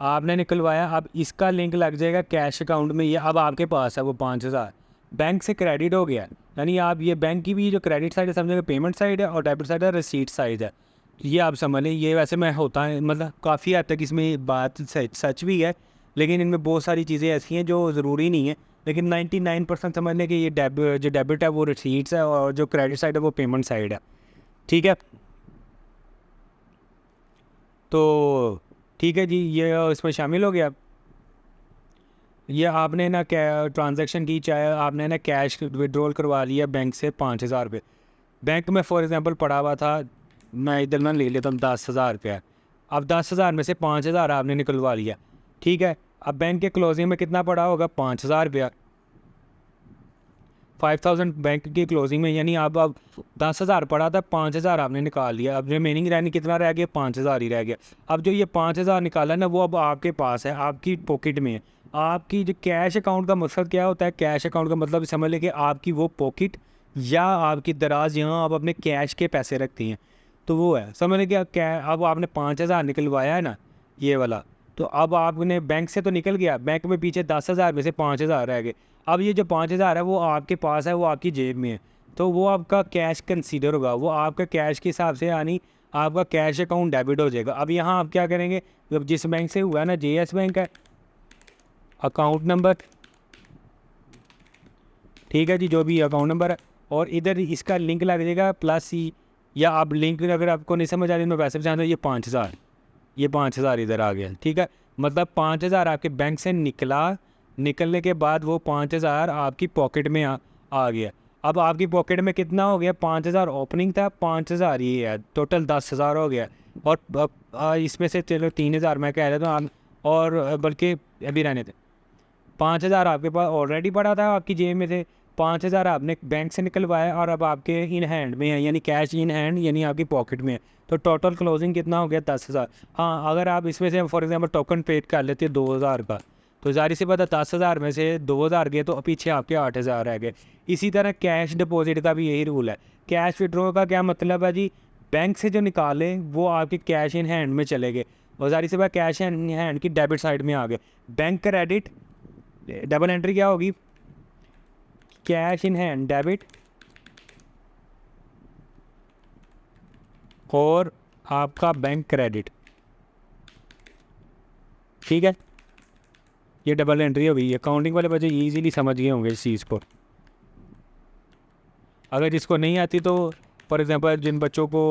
आपने निकलवाया। अब इसका लिंक लग जाएगा कैश अकाउंट में, ये अब आपके पास है वो 5,000 बैंक से क्रेडिट हो गया। यानी आप ये बैंक की भी जो क्रेडिट साइड है समझेंगे, पेमेंट साइड है, और डेबिट साइड है, रिसीट साइड है। ये आप समझ लें, ये वैसे में होता है, मतलब काफ़ी हद तक इसमें बात सच भी है, लेकिन इनमें बहुत सारी चीज़ें ऐसी हैं जो ज़रूरी नहीं है। लेकिन 99% समझ लें कि ये जो डेबिट है वो रिसीट्स है, और जो क्रेडिट साइड है वो पेमेंट साइड है, ठीक है। तो ठीक है जी, ये इसमें शामिल हो गया। ये आपने ना क्या ट्रांजैक्शन की, चाहे आपने ना कैश विड्रॉल करवा लिया बैंक से 5,000 रुपये, बैंक में फॉर एग्जांपल पड़ा हुआ था, मैं इधर ना ले लेता हूँ 10,000 रुपया। अब 10,000 में से 5,000 आपने निकलवा लिया, ठीक है। अब बैंक के क्लोजिंग में कितना पड़ा होगा, 5,000 रुपया। 5000 बैंक की क्लोजिंग में, यानी अब 10,000 पड़ा था, 5,000 आपने निकाल लिया। अब रिमेनिंग रहने कितना रह गया, 5,000 ही रह गया। अब जो ये 5,000 निकाला ना, वो अब आपके पास है, आपकी पॉकेट में है। आपकी जो कैश अकाउंट का मकसद क्या होता है, कैश अकाउंट का मतलब समझ लें कि आपकी वो पॉकेट या आपकी दराज, यहाँ आप अपने कैश के पैसे रखती हैं, तो वो है। समझ लें कि अब आपने 5,000 निकलवाया है ना, ये वाला, तो अब आपने बैंक से तो निकल गया, बैंक में पीछे 10,000 में से 5,000 रह गए। अब ये जो 5,000 है वो आपके पास है, वो आपकी जेब में है, तो वो आपका कैश कंसीडर होगा, वो आपका कैश के हिसाब से, यानी आपका कैश अकाउंट डेबिट हो जाएगा। अब यहाँ आप क्या करेंगे, जब जिस बैंक से हुआ है ना, JS बैंक है, अकाउंट नंबर, ठीक है जी, जो भी अकाउंट नंबर है, और इधर इसका लिंक लग जाएगा +C, या आप लिंक अगर आपको नहीं समझ आ रही, मैं वैसे भी जानता हूँ, ये 5,000 इधर आ गया, ठीक है। मतलब 5,000 आपके बैंक से निकलने के बाद वो 5,000 आपकी पॉकेट में आ गया। अब आपकी पॉकेट में कितना हो गया, 5,000 ओपनिंग था, 5,000 ये है, टोटल 10,000 हो गया। और इसमें से चलो 3,000 मैं कह रहा था, और बल्कि अभी रहने थे, 5,000 आपके पास ऑलरेडी पड़ा था, आपकी जेब में थे, 5,000 आपने बैंक से निकलवाया, और अब आपके इन हैंड में है, यानी कैश इन हैंड, यानी आपकी पॉकेट में है। तो टोटल क्लोजिंग कितना हो गया, 10,000। हाँ, अगर आप इसमें से फॉर एग्जांपल टोकन पेड कर लेते हैं 2,000 का, तो जाहिर सी बात है 10,000 में से 2,000 गए, तो पीछे आपके 8,000 रह गए। इसी तरह कैश डिपॉजिट का भी यही रूल है। कैश विड्रॉ का क्या मतलब है जी, बैंक से जो निकाले वो आपके कैश इन हैंड में चले गए, और जाहिर सी बात कैश इन हैंड की डेबिट साइड में आ गए। बैंक क्रेडिट, डबल एंट्री क्या होगी, कैश इन हैंड डेबिट, और आपका बैंक क्रेडिट, ठीक है। ये डबल एंट्री हो गई। अकाउंटिंग वाले बच्चे इजीली समझ गए होंगे इस चीज़ को। अगर जिसको नहीं आती, तो फॉर एग्जांपल जिन बच्चों को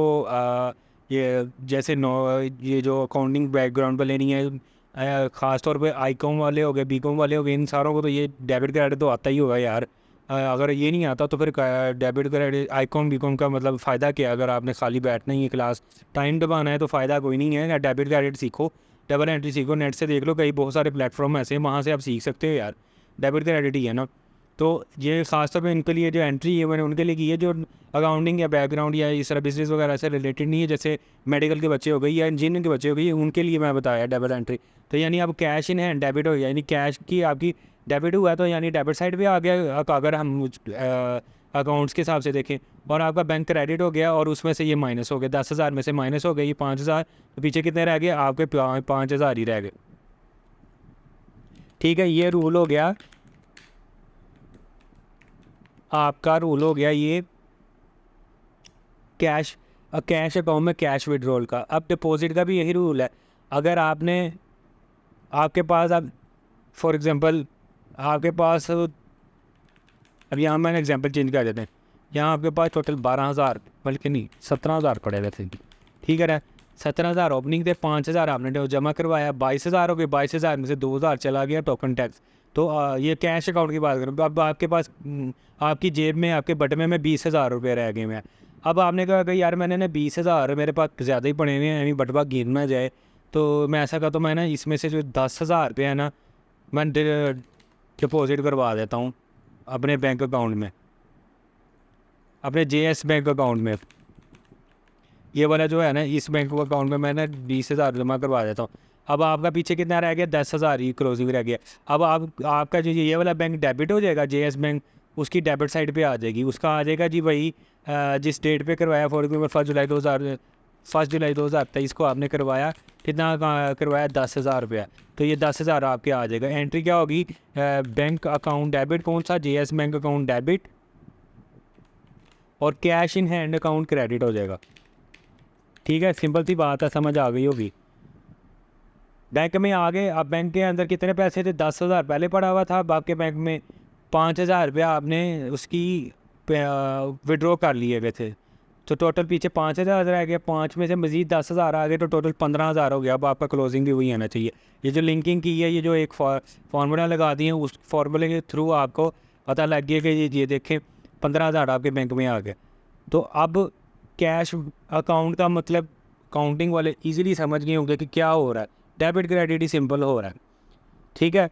ये जैसे ये जो अकाउंटिंग बैकग्राउंड वाले नहीं है, ख़ास तौर पे आईकॉम वाले हो गए, बीकॉम वाले हो गए, इन सारों को तो ये डेबिट क्रेडिट तो आता ही होगा यार। अगर ये नहीं आता तो फिर डेबिट क्रेडिट आईकॉम बीकॉम का मतलब फ़ायदा क्या है? अगर आपने खाली बैठना ही है, क्लास टाइम दबाना है, तो फ़ायदा कोई नहीं है। डेबिट क्रेडिट सीखो, डबल एंट्री सीखो, नेट से देख लो, कई बहुत सारे प्लेटफॉर्म ऐसे हैं, वहाँ से आप सीख सकते हो यार। डेबिट क्रेडिट ही है ना। तो ये ख़ासतौर पे इनके लिए जो एंट्री है मैंने उनके लिए की है, जो अकाउंटिंग या बैकग्राउंड या इस तरह बिजनेस वगैरह से रिलेटेड नहीं है, जैसे मेडिकल के बच्चे हो गए या इंजीनियरिंग के बच्चे हो गए, उनके लिए मैं बताया डबल एंट्री। तो यानी अब कैश इन हैंड डेबिट हो गया, यानी कैश की आपकी डेबिट हुआ है, तो यानी डेबिट साइड पे आ गया अगर हम अकाउंट्स के हिसाब से देखें। और आपका बैंक क्रेडिट हो गया, और उसमें से ये माइनस हो गया, 10,000 में से माइनस हो गए ये 5,000, तो पीछे कितने रह गए आपके, 5,000 ही रह गए, ठीक है। ये रूल हो गया आपका, रूल हो गया ये कैश अकाउंट में कैश विड्रॉल का। अब डिपॉजिट का भी यही रूल है। अगर आपके पास, अब फॉर एग्जांपल आपके पास, अब यहाँ मैंने एग्जांपल चेंज कर देते हैं, यहाँ आपके पास टोटल 12,000 बल्कि नहीं 17,000 पड़े हुए थे, ठीक है ना। 17,000 ओपनिंग थे, 5,000 आपने जमा करवाया, 22,000 हो गए, 22,000 में से 2,000 चला गया टोकन टैक्स। तो ये कैश अकाउंट की बात करूँ, अब आपके पास आपकी जेब में, आपके बटमे में 20,000 रुपये रह गए हैं। अब आपने कहा कि यार मैंने ना 20,000 मेरे पास ज़्यादा ही पड़े हुए हैं, बटवा गिर ना जाए, तो मैं ऐसा करता हूँ, मैं ना इसमें से जो 10,000 रुपये है ना, मैं डिपॉजिट करवा देता हूँ अपने बैंक अकाउंट में, अपने JS बैंक अकाउंट में। ये वाला जो है ना, इस बैंक अकाउंट में मैं ना 20,000 जमा करवा देता हूँ। अब आपका पीछे कितना रह गया, 10,000 ही क्लोजिंग रह गया। अब आपका जो ये वाला बैंक डेबिट हो जाएगा, JS बैंक, उसकी डेबिट साइड पे आ जाएगी, उसका आ जाएगा जी भाई जिस डेट पे करवाया, फॉर एग्जाम्पल 1 जुलाई 2023 को आपने करवाया, कितना करवाया, 10,000 रुपया, तो ये 10,000 आपके आ जाएगा। एंट्री क्या होगी, बैंक अकाउंट डेबिट, कौन सा, JS बैंक अकाउंट डेबिट, और cash in hand account credit हो जाएगा, ठीक है। सिंपल सी बात है, समझ आ गई होगी। बैंक में आ गए, अब बैंक के अंदर कितने पैसे थे, 10,000 पहले पड़ा हुआ था, अब आपके बैंक में 5,000 रुपया आपने उसकी विड्रॉ कर लिए गए थे, तो टोटल पीछे 5,000 रह गया, 5 में से मज़ीद 10,000 आ गए, तो टोटल 15,000 हो गया। अब आपका क्लोजिंग भी वही आना चाहिए। ये जो लिंकिंग की है, ये जो एक फार्मूला लगा दी है, उस फार्मूले के थ्रू आपको पता लग गया कि ये देखें 15,000 आपके बैंक में आ गए। तो अब कैश अकाउंट का मतलब काउंटिंग वाले इजीली समझ गए होंगे कि क्या हो रहा है, डेबिट क्रेडिट ही सिंपल हो रहा है, ठीक है।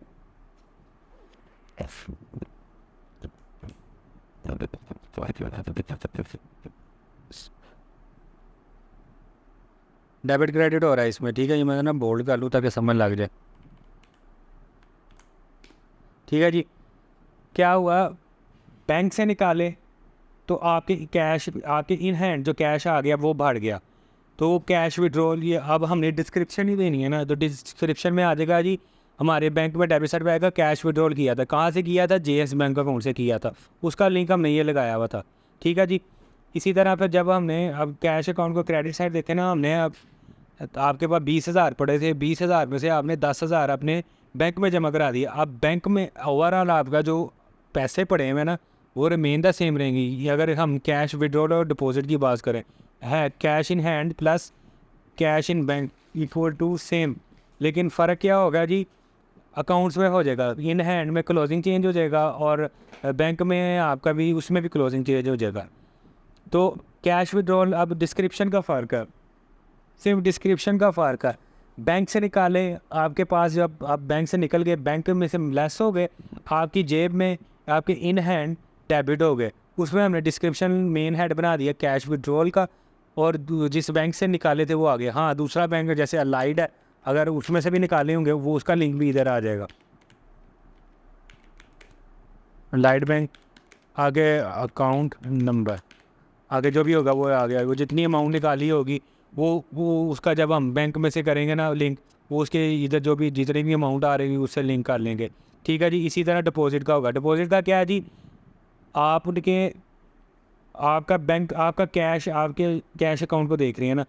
डेबिट क्रेडिट हो रहा है इसमें, ठीक है। ये मैं ना बोल्ड कर लूँ ताकि समझ लग जाए, ठीक है जी। क्या हुआ, बैंक से निकाले तो आपके कैश, आपके इन हैंड जो कैश आ गया वो बढ़ गया, तो कैश विड्रॉल ये अब हमने डिस्क्रिप्शन ही देनी है ना, तो डिस्क्रिप्शन में आ जाएगा जी हमारे बैंक में डेबिट साइड पे आएगा कैश विड्रॉल किया था, कहाँ से किया था, जेएस बैंक अकाउंट से किया था, उसका लिंक हमने ये लगाया हुआ था, ठीक है जी। इसी तरह फिर जब हमने अब कैश अकाउंट को क्रेडिट साइड देखे ना हमने, अब आपके पास 20,000 पड़े थे, 20,000 में से आपने 10,000 अपने बैंक में जमा करा दिया। अब बैंक में ओवरऑल आपका जो पैसे पड़े हुए ना वो रिमेन द सेम रहेंगी। अगर हम कैश विड्रॉल और डिपॉजिट की बात करें, है cash in hand plus cash in bank equal to same, लेकिन फ़र्क क्या होगा जी, अकाउंट्स में हो जाएगा, इन हैंड में क्लोजिंग चेंज हो जाएगा और बैंक में आपका भी उसमें भी क्लोजिंग चेंज हो जाएगा। तो कैश विड्रॉल अब डिस्क्रिप्शन का फ़र्क है, सिर्फ डिस्क्रिप्शन का फ़र्क है। बैंक से निकाले आपके पास, जब आप बैंक से निकल गए, बैंक में से लेस हो गए, आपकी जेब में आपके इन हैंड डेबिट हो गए, उसमें हमने डिस्क्रिप्शन मेन हेड बना दिया कैश विड्रॉल का, और जिस बैंक से निकाले थे वो आ गया। हाँ, दूसरा बैंक जैसे अलाइड है, अगर उसमें से भी निकाले होंगे वो उसका लिंक भी इधर आ जाएगा, अलाइड बैंक, आगे अकाउंट नंबर, आगे जो भी होगा वो आ गया, वो जितनी अमाउंट निकाली होगी वो उसका जब हम बैंक में से करेंगे ना लिंक, वो उसके इधर जो भी जितनी भी अमाउंट आ रही है उससे लिंक कर लेंगे, ठीक है जी। इसी तरह डिपॉजिट का होगा, डिपॉजिट का क्या है जी, आप उनके आपका बैंक, आपका कैश, आपके कैश अकाउंट को देख रही है ना,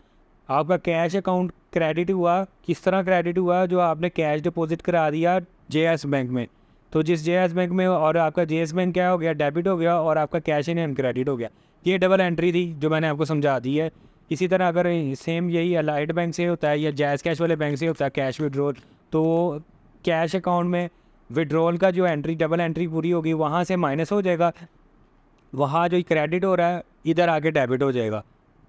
आपका कैश अकाउंट क्रेडिट हुआ, किस तरह क्रेडिट हुआ, जो आपने कैश डिपॉजिट करा दिया जेएस बैंक में, तो जिस जेएस बैंक में, और आपका जेएस बैंक क्या हो गया, डेबिट हो गया, और आपका कैश इन हैंड क्रेडिट हो गया। ये डबल एंट्री थी जो मैंने आपको समझा दी है। इसी तरह अगर सेम यही अलाइड बैंक से होता है या जैज़ कैश वाले बैंक से होता है कैश विड्रॉल, तो कैश अकाउंट में विड्रॉल का जो एंट्री, डबल एंट्री पूरी होगी, वहाँ से माइनस हो जाएगा, वहाँ जो क्रेडिट हो रहा है इधर आके डेबिट हो जाएगा,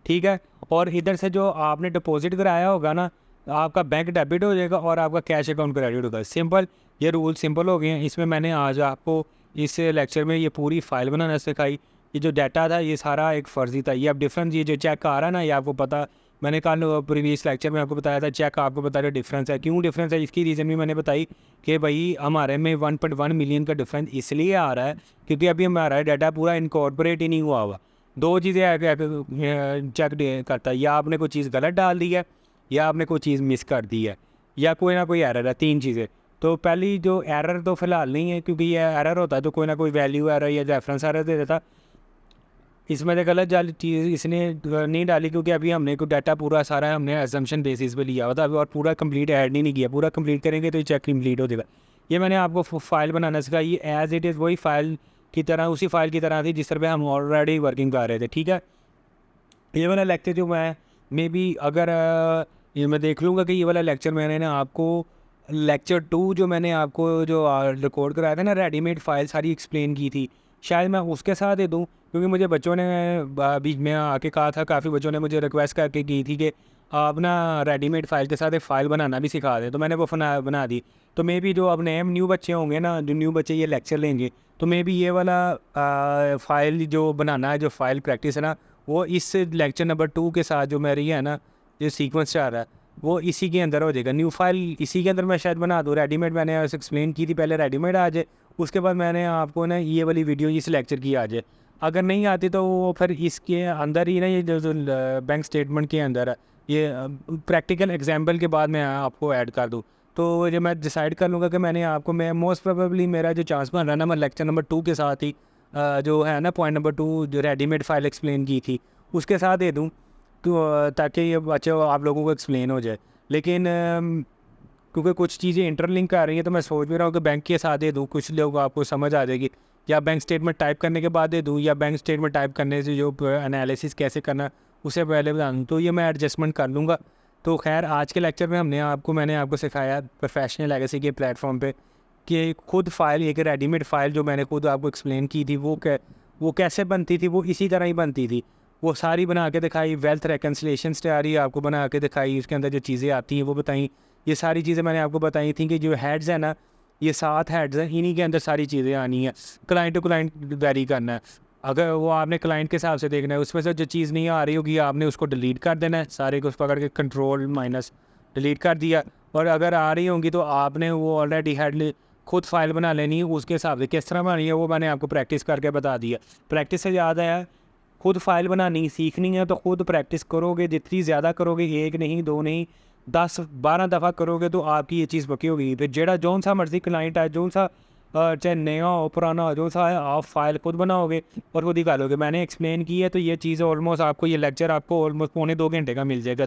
ठीक है। और इधर से जो आपने डिपॉजिट कराया होगा ना, आपका बैंक डेबिट हो जाएगा और आपका कैश अकाउंट क्रेडिट होगा। सिंपल, ये रूल सिंपल हो गए हैं। इसमें मैंने आज आपको इस लेक्चर में ये पूरी फाइल बनाना सिखाई। ये जो डाटा था ये सारा एक फ़र्ज़ी था, ये अब डिफरेंस, ये जो चेक आ रहा है ना, ये आपको पता, मैंने कल प्रीवियस लेक्चर में आपको बताया था, चेक आपको बता रहा डिफरेंस है। क्यों डिफरेंस है, इसकी रीज़न भी मैंने बताई कि भाई हमारे में 1.1 मिलियन का डिफरेंस इसलिए आ रहा है क्योंकि अभी हमारा डाटा पूरा इनकॉर्पोरेट ही नहीं हुआ हुआ। दो चीज़ें चेक करता है, या आपने कोई चीज़ गलत डाल दी है, या आपने कोई चीज़ मिस कर दी है, या कोई ना कोई एरर है, तीन चीज़ें। तो पहली जो एरर तो फ़िलहाल नहीं है, क्योंकि ये एरर होता है तो कोई ना कोई वैल्यू एरर या रेफरेंस एरर दे देता। इसमें तो गलत जाल चीज़ इसने नहीं डाली, क्योंकि अभी हमने को डाटा पूरा सारा हमने एजम्पशन बेसिस पे लिया हुआ था और पूरा कंप्लीट ऐड नहीं किया। पूरा कंप्लीट करेंगे तो ये चेक कंप्लीट हो जाएगा। ये मैंने आपको फ़ाइल बनाना सिखाई, ये एज़ इट इज़ वही फ़ाइल की तरह, उसी फाइल की तरह थी जिस तरह पे हम ऑलरेडी वर्किंग कर रहे थे, ठीक है। ये वाला लेक्चर जो मैं मे बी अगर ये मैं देख लूँगा कि ये वाला लेक्चर मैंने ना आपको लेक्चर 2 जो मैंने आपको जो रिकॉर्ड कराया था ना, रेडीमेड फ़ाइल सारी एक्सप्लेन की थी, शायद मैं उसके साथ दे दूँ, क्योंकि मुझे बच्चों ने बीच में आके कहा था, काफ़ी बच्चों ने मुझे रिक्वेस्ट करके की थी कि आप ना रेडीमेड फ़ाइल के साथ एक फ़ाइल बनाना भी सिखा दें, तो मैंने वो बना दी। तो मे बी जो अब नए न्यू बच्चे होंगे ना, जो न्यू बच्चे ये लेक्चर लेंगे, तो मे बी ये वाला फ़ाइल जो बनाना है, जो फ़ाइल प्रैक्टिस है ना, वो इस लेक्चर नंबर 2 के साथ जो मेरी है ना, जो सीक्वेंस चाह रहा है वो इसी के अंदर हो जाएगा। न्यू फाइल इसी के अंदर मैं शायद बना दूँ। रेडीमेड मैंने ऐसे एक्सप्लेन की थी, पहले रेडीमेड आ जाए, उसके बाद मैंने आपको ना ये वाली वीडियो इस लेक्चर की आ जाए। अगर नहीं आती तो वो फिर इसके अंदर ही ना, ये जो बैंक स्टेटमेंट के अंदर है, ये प्रैक्टिकल एग्जाम्पल के बाद मैं आपको ऐड कर दूँ। तो जब मैं डिसाइड कर लूँगा कि मैं आपको मोस्ट प्रोबेबली मेरा जो चांस बन रहा है ना, मैं लेक्चर नंबर 2 के साथ ही जो है ना पॉइंट नंबर 2 जो रेडीमेड फ़ाइल एक्सप्लेन की थी उसके साथ दे दूँ, तो ताकि ये बच्चे आप लोगों को एक्सप्लेन हो जाए। लेकिन क्योंकि कुछ चीज़ें इंटरलिंक आ रही हैं, तो मैं सोच भी रहा हूँ कि बैंक के साथ दे दूँ, कुछ लोग आपको समझ आ जाएगी, या बैंक स्टेटमेंट टाइप करने के बाद दे दूँ, या बैंक स्टेटमेंट टाइप करने से जो एनालिसिस कैसे करना उसे पहले बता दूँ, तो ये मैं एडजस्टमेंट कर लूँगा। तो खैर आज के लेक्चर में मैंने आपको सिखाया प्रोफेशनल लेगेसी के प्लेटफॉर्म पे कि खुद फ़ाइल, एक रेडीमेड फ़ाइल जो मैंने खुद आपको एक्सप्लेन की थी वो कैसे बनती थी, वो इसी तरह ही बनती थी। वो सारी बना के दिखाई, वेल्थ रिकन्सिलिएशन स्टोरी आपको बना के दिखाई, उसके अंदर जो चीज़ें आती हैं वो बताई। ये सारी चीज़ें मैंने आपको बताई थी कि जो हेड्स है ना, ये 7 हेड्स हैं, इन्हीं के अंदर सारी चीज़ें आनी है। क्लाइंट टू क्लाइंट वेरी करना है, अगर वो आपने क्लाइंट के हिसाब से देखना है, उसमें से जो चीज़ नहीं आ रही होगी आपने उसको डिलीट कर देना है, सारे को पकड़ के कंट्रोल माइनस डिलीट कर दिया। और अगर आ रही होंगी तो आपने वो ऑलरेडी हेड खुद फाइल बना लेनी है, उसके हिसाब से किस तरह बनानी है वो मैंने आपको प्रैक्टिस करके बता दिया। प्रैक्टिस से ज़्यादा है, खुद फाइल बनानी सीखनी है तो खुद प्रैक्टिस करोगे, जितनी ज़्यादा करोगे, 1 नहीं 2 नहीं 10-12 दफ़ा करोगे तो आपकी ये चीज़ पक्की होगी। फिर जेड़ा जौन सा मर्जी क्लाइंट है, जौन सा चाहे नया हो पुराना हो, जो सा है आप फाइल खुद बनाओगे और खुद ही करोगे। मैंने एक्सप्लेन की है तो ये चीज़ ऑलमोस्ट आपको, ये लेक्चर आपको ऑलमोस्ट 1.25 घंटे का मिल जाएगा,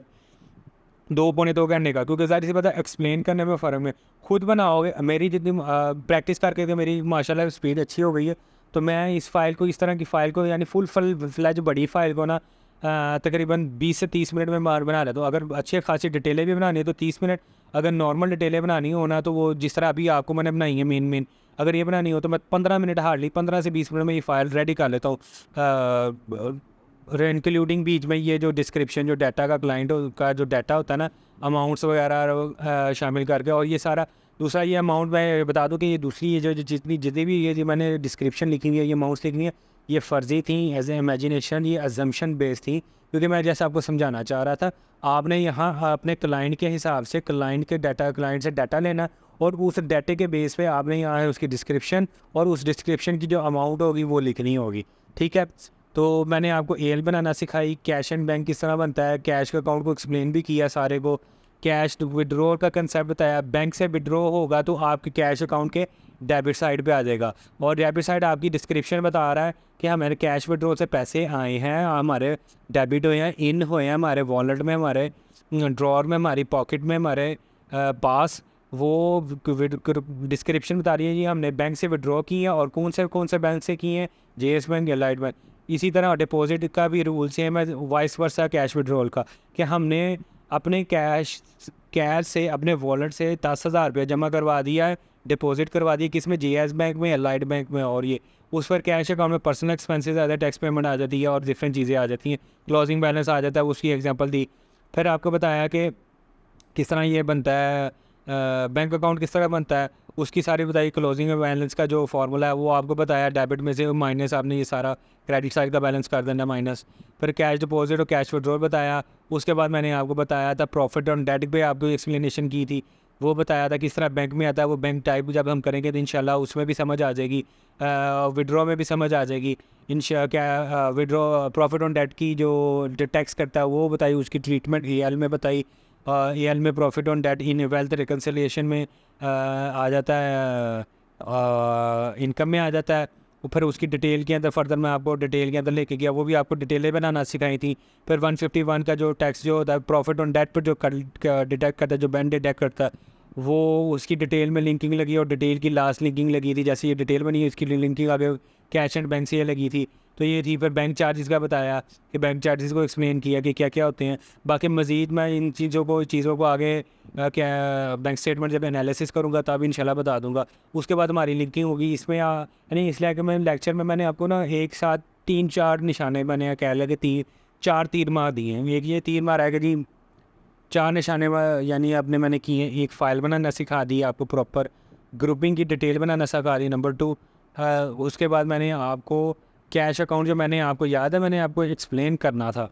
2-2.25 घंटे का, क्योंकि ज़ाहिर सी बात है एक्सप्लेन करने में फ़र्क में खुद बनाओगे। मेरी जितनी प्रैक्टिस करके तो मेरी माशाल्लाह स्पीड अच्छी हो गई है, तो मैं इस फ़ाइल को, इस तरह की फ़ाइल को, यानी फुल फ्लैज बड़ी फ़ाइल को ना तकरीबन 20 से 30 मिनट में बार बना लेता हूँ। अगर अच्छी खासी डिटेलें भी बनानी है तो 30 मिनट, अगर नॉर्मल डिटेलें बनानी हो ना तो वो जिस तरह अभी आपको मैंने बनाई है मेन अगर ये बनानी हो तो मैं 15 मिनट, हार्डली 15 से 20 मिनट में ये फ़ाइल रेडी कर लेता हूँ, इंक्लूडिंग बीच में ये जो डिस्क्रिप्शन, जो डाटा का क्लाइंट का जो डाटा होता है ना, अमाउंट्स वगैरह शामिल करके। और ये सारा दूसरा, ये अमाउंट मैं बता दूं कि ये दूसरी, ये जो जितनी भी ये जो मैंने डिस्क्रिप्शन लिखी हुई है, ये अमाउंट्स लिखी हुई है, ये फ़र्जी थी, एज ए इमेजिनेशन, ये अजम्पशन बेस्ड थी, क्योंकि मैं जैसे आपको समझाना चाह रहा था, आपने यहाँ अपने क्लाइंट के हिसाब से क्लाइंट से डाटा लेना, और उस डाटे के बेस पे आपने यहाँ उसकी डिस्क्रिप्शन और उस डिस्क्रिप्शन की जो अमाउंट होगी वो लिखनी होगी। ठीक है, तो मैंने आपको एल बनाना सिखाई, कैश एंड बैंक किस तरह बनता है, कैश के अकाउंट को एक्सप्लेन भी किया सारे को, कैश विड्रॉ का कंसेप्ट बताया। बैंक से विड्रॉ होगा तो आपके कैश अकाउंट के डेबिट साइड पे आ जाएगा, और डेबिट साइड आपकी डिस्क्रिप्शन बता रहा है कि हमारे कैश विड्रॉ से पैसे आए हैं, हमारे डेबिट हुए हैं, इन हुए हैं हमारे वॉलेट में, हमारे ड्रॉर में, हमारी पॉकेट में, हमारे पास। वो डिस्क्रिप्शन बता रही है जी हमने बैंक से विड्रॉ किए हैं और कौन से बैंक से किए हैं, जेएस बैंक या लाइट बैंक। इसी तरह डिपॉजिट का भी रूल सेम है, वाइस वर्सा कैश विड्रॉल का, कि हमने अपने कैश से अपने वॉलेट से 10,000 रुपये जमा करवा दिया है, डिपॉजिट करवा दिया, किस में, जेएस बैंक में या लाइट बैंक में, और ये उस पर कैश अकाउंट में पर्सनल एक्सपेंसेस आ जाते हैं, टैक्स पेमेंट आ जाती है और डिफरेंट चीज़ें आ जाती हैं, क्लोजिंग बैलेंस आ जाता है, उसकी एग्जांपल दी। फिर आपको बताया कि किस तरह ये बनता है, बैंक अकाउंट किस तरह बनता है, उसकी सारी बताई। क्लोजिंग बैलेंस का जो फार्मूला है वो आपको बताया, डेबिट में से माइनस आपने ये सारा क्रेडिट साइड का बैलेंस कर देना माइनस। फिर कैश डिपॉजिट और कैश विड्रॉल बताया। उसके बाद मैंने आपको बताया था प्रॉफिट ऑन डेट पे आपको एक्सप्लेनेशन की थी, वो बताया था किस तरह बैंक में आता है, वो बैंक टाइप जब हम करेंगे तो इंशाल्लाह उसमें भी समझ आ जाएगी, विड्रॉ में भी समझ आ जाएगी क्या विड्रॉ प्रॉफिट ऑन डेट की जो टैक्स करता है वो बताई, उसकी ट्रीटमेंट एल में बताई। एल में profit on date in wealth reconciliation में आ जाता है, इनकम में आ जाता है। फिर उसकी डिटेल के अंदर फर्दर मैं आपको डिटेल के अंदर लेके गया, वो भी आपको डिटेलें बनाना सिखाई थी। फिर 151 का जो टैक्स जो होता है प्रॉफिट ऑन डेट पर जो डिटेक्ट करता है, जो बैंक डिटेक्ट करता है, वो उसकी डिटेल में लिंकिंग लगी और डिटेल की लास्ट लिंकिंग लगी थी। जैसे ये डिटेल बनी है इसकी लिंकिंग आगे कैश एंड बैंक से ये लगी थी, तो ये थी। फिर बैंक चार्जेस का बताया कि बैंक चार्जेस को एक्सप्लेन किया कि क्या क्या होते हैं। बाकी मज़ीद मैं इन चीज़ों को आगे क्या बैंक स्टेटमेंट जब एनालिसिस करूँगा तब इंशाल्लाह बता दूँगा। उसके बाद हमारी लिंकिंग होगी इसमें, यानी इसलिए कि मैं लेक्चर में मैंने आपको ना एक साथ 3-4 निशाने बने, कह लगे 4 तीर मार दिए हैं। एक ये तीर मारा है कि जी 4 निशाने यानी आपने मैंने किए। एक फ़ाइल बनाना सिखा दी आपको, प्रॉपर ग्रुपिंग की डिटेल बनाना सिखा दी। नंबर 2, उसके बाद मैंने आपको कैश अकाउंट, जो मैंने आपको याद है मैंने आपको एक्सप्लेन करना था,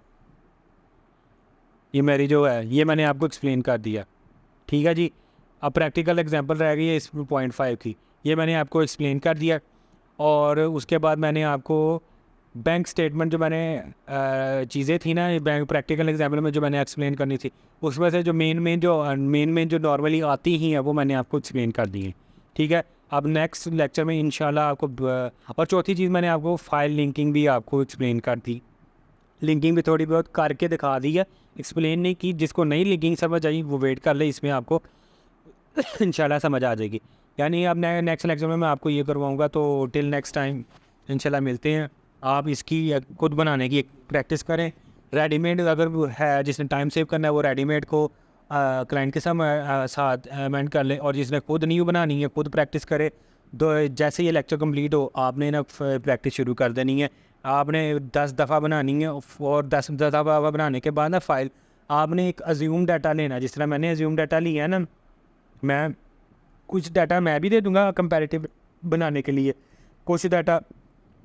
ये मेरी जो है ये मैंने आपको एक्सप्लेन कर दिया। ठीक है जी, अब प्रैक्टिकल एग्जांपल रह गई है इस 0.5 की, ये मैंने आपको एक्सप्लेन कर दिया। और उसके बाद मैंने आपको बैंक स्टेटमेंट जो मैंने चीज़ें थी ना बैंक प्रैक्टिकल एग्जाम्पल में जो मैंने एक्सप्लेन करनी थी, उसमें से जो मेन जो नॉर्मली आती ही है वो मैंने आपको एक्सप्लेन कर दी है। ठीक है, अब नेक्स्ट लेक्चर में इंशाल्लाह आपको और चौथी चीज़ मैंने आपको फ़ाइल लिंकिंग भी आपको एक्सप्लेन कर दी। लिंकिंग भी थोड़ी बहुत करके दिखा दी है, एक्सप्लेन नहीं की। जिसको नई लिंकिंग समझ आई वो वेट कर ले, इसमें आपको इंशाल्लाह समझ आ जाएगी। यानी अब नेक्स्ट लेक्चर में मैं आपको ये करवाऊँगा। तो टिल नेक्स्ट टाइम इंशाल्लाह मिलते हैं। आप इसकी खुद बनाने की एक प्रैक्टिस करें। रेडीमेड अगर है जिसने टाइम सेव करना है वो रेडीमेड को क्लाइंट के साथ अमेंड कर ले, और जिसने खुद न्यू बनानी है खुद प्रैक्टिस करे। तो जैसे ये लेक्चर कंप्लीट हो आपने ना प्रैक्टिस शुरू कर देनी है। आपने 10 दफ़ा बनानी है, और 10 दफ़ा बनाने के बाद ना फ़ाइल आपने एक अज्यूम डाटा लेना। जिस तरह मैंने अज्यूम डाटा लिया है ना, मैं कुछ डाटा मैं भी दे दूँगा कंपैरेटिव बनाने के लिए, कुछ डाटा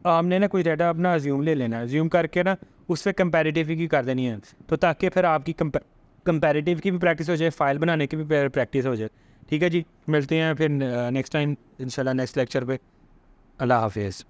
हमने ना कोई डाटा अपना अज्यूम ले लेना है, अज्यूम करके ना उस पर कंपैरेटिव की कर देनी है, तो ताकि फिर आपकी कंपैरेटिव की भी प्रैक्टिस हो जाए, फाइल बनाने की भी प्रैक्टिस हो जाए। ठीक है जी, मिलते हैं फिर नेक्स्ट टाइम इंशाल्लाह नेक्स्ट लेक्चर पे। अल्लाह हाफिज़।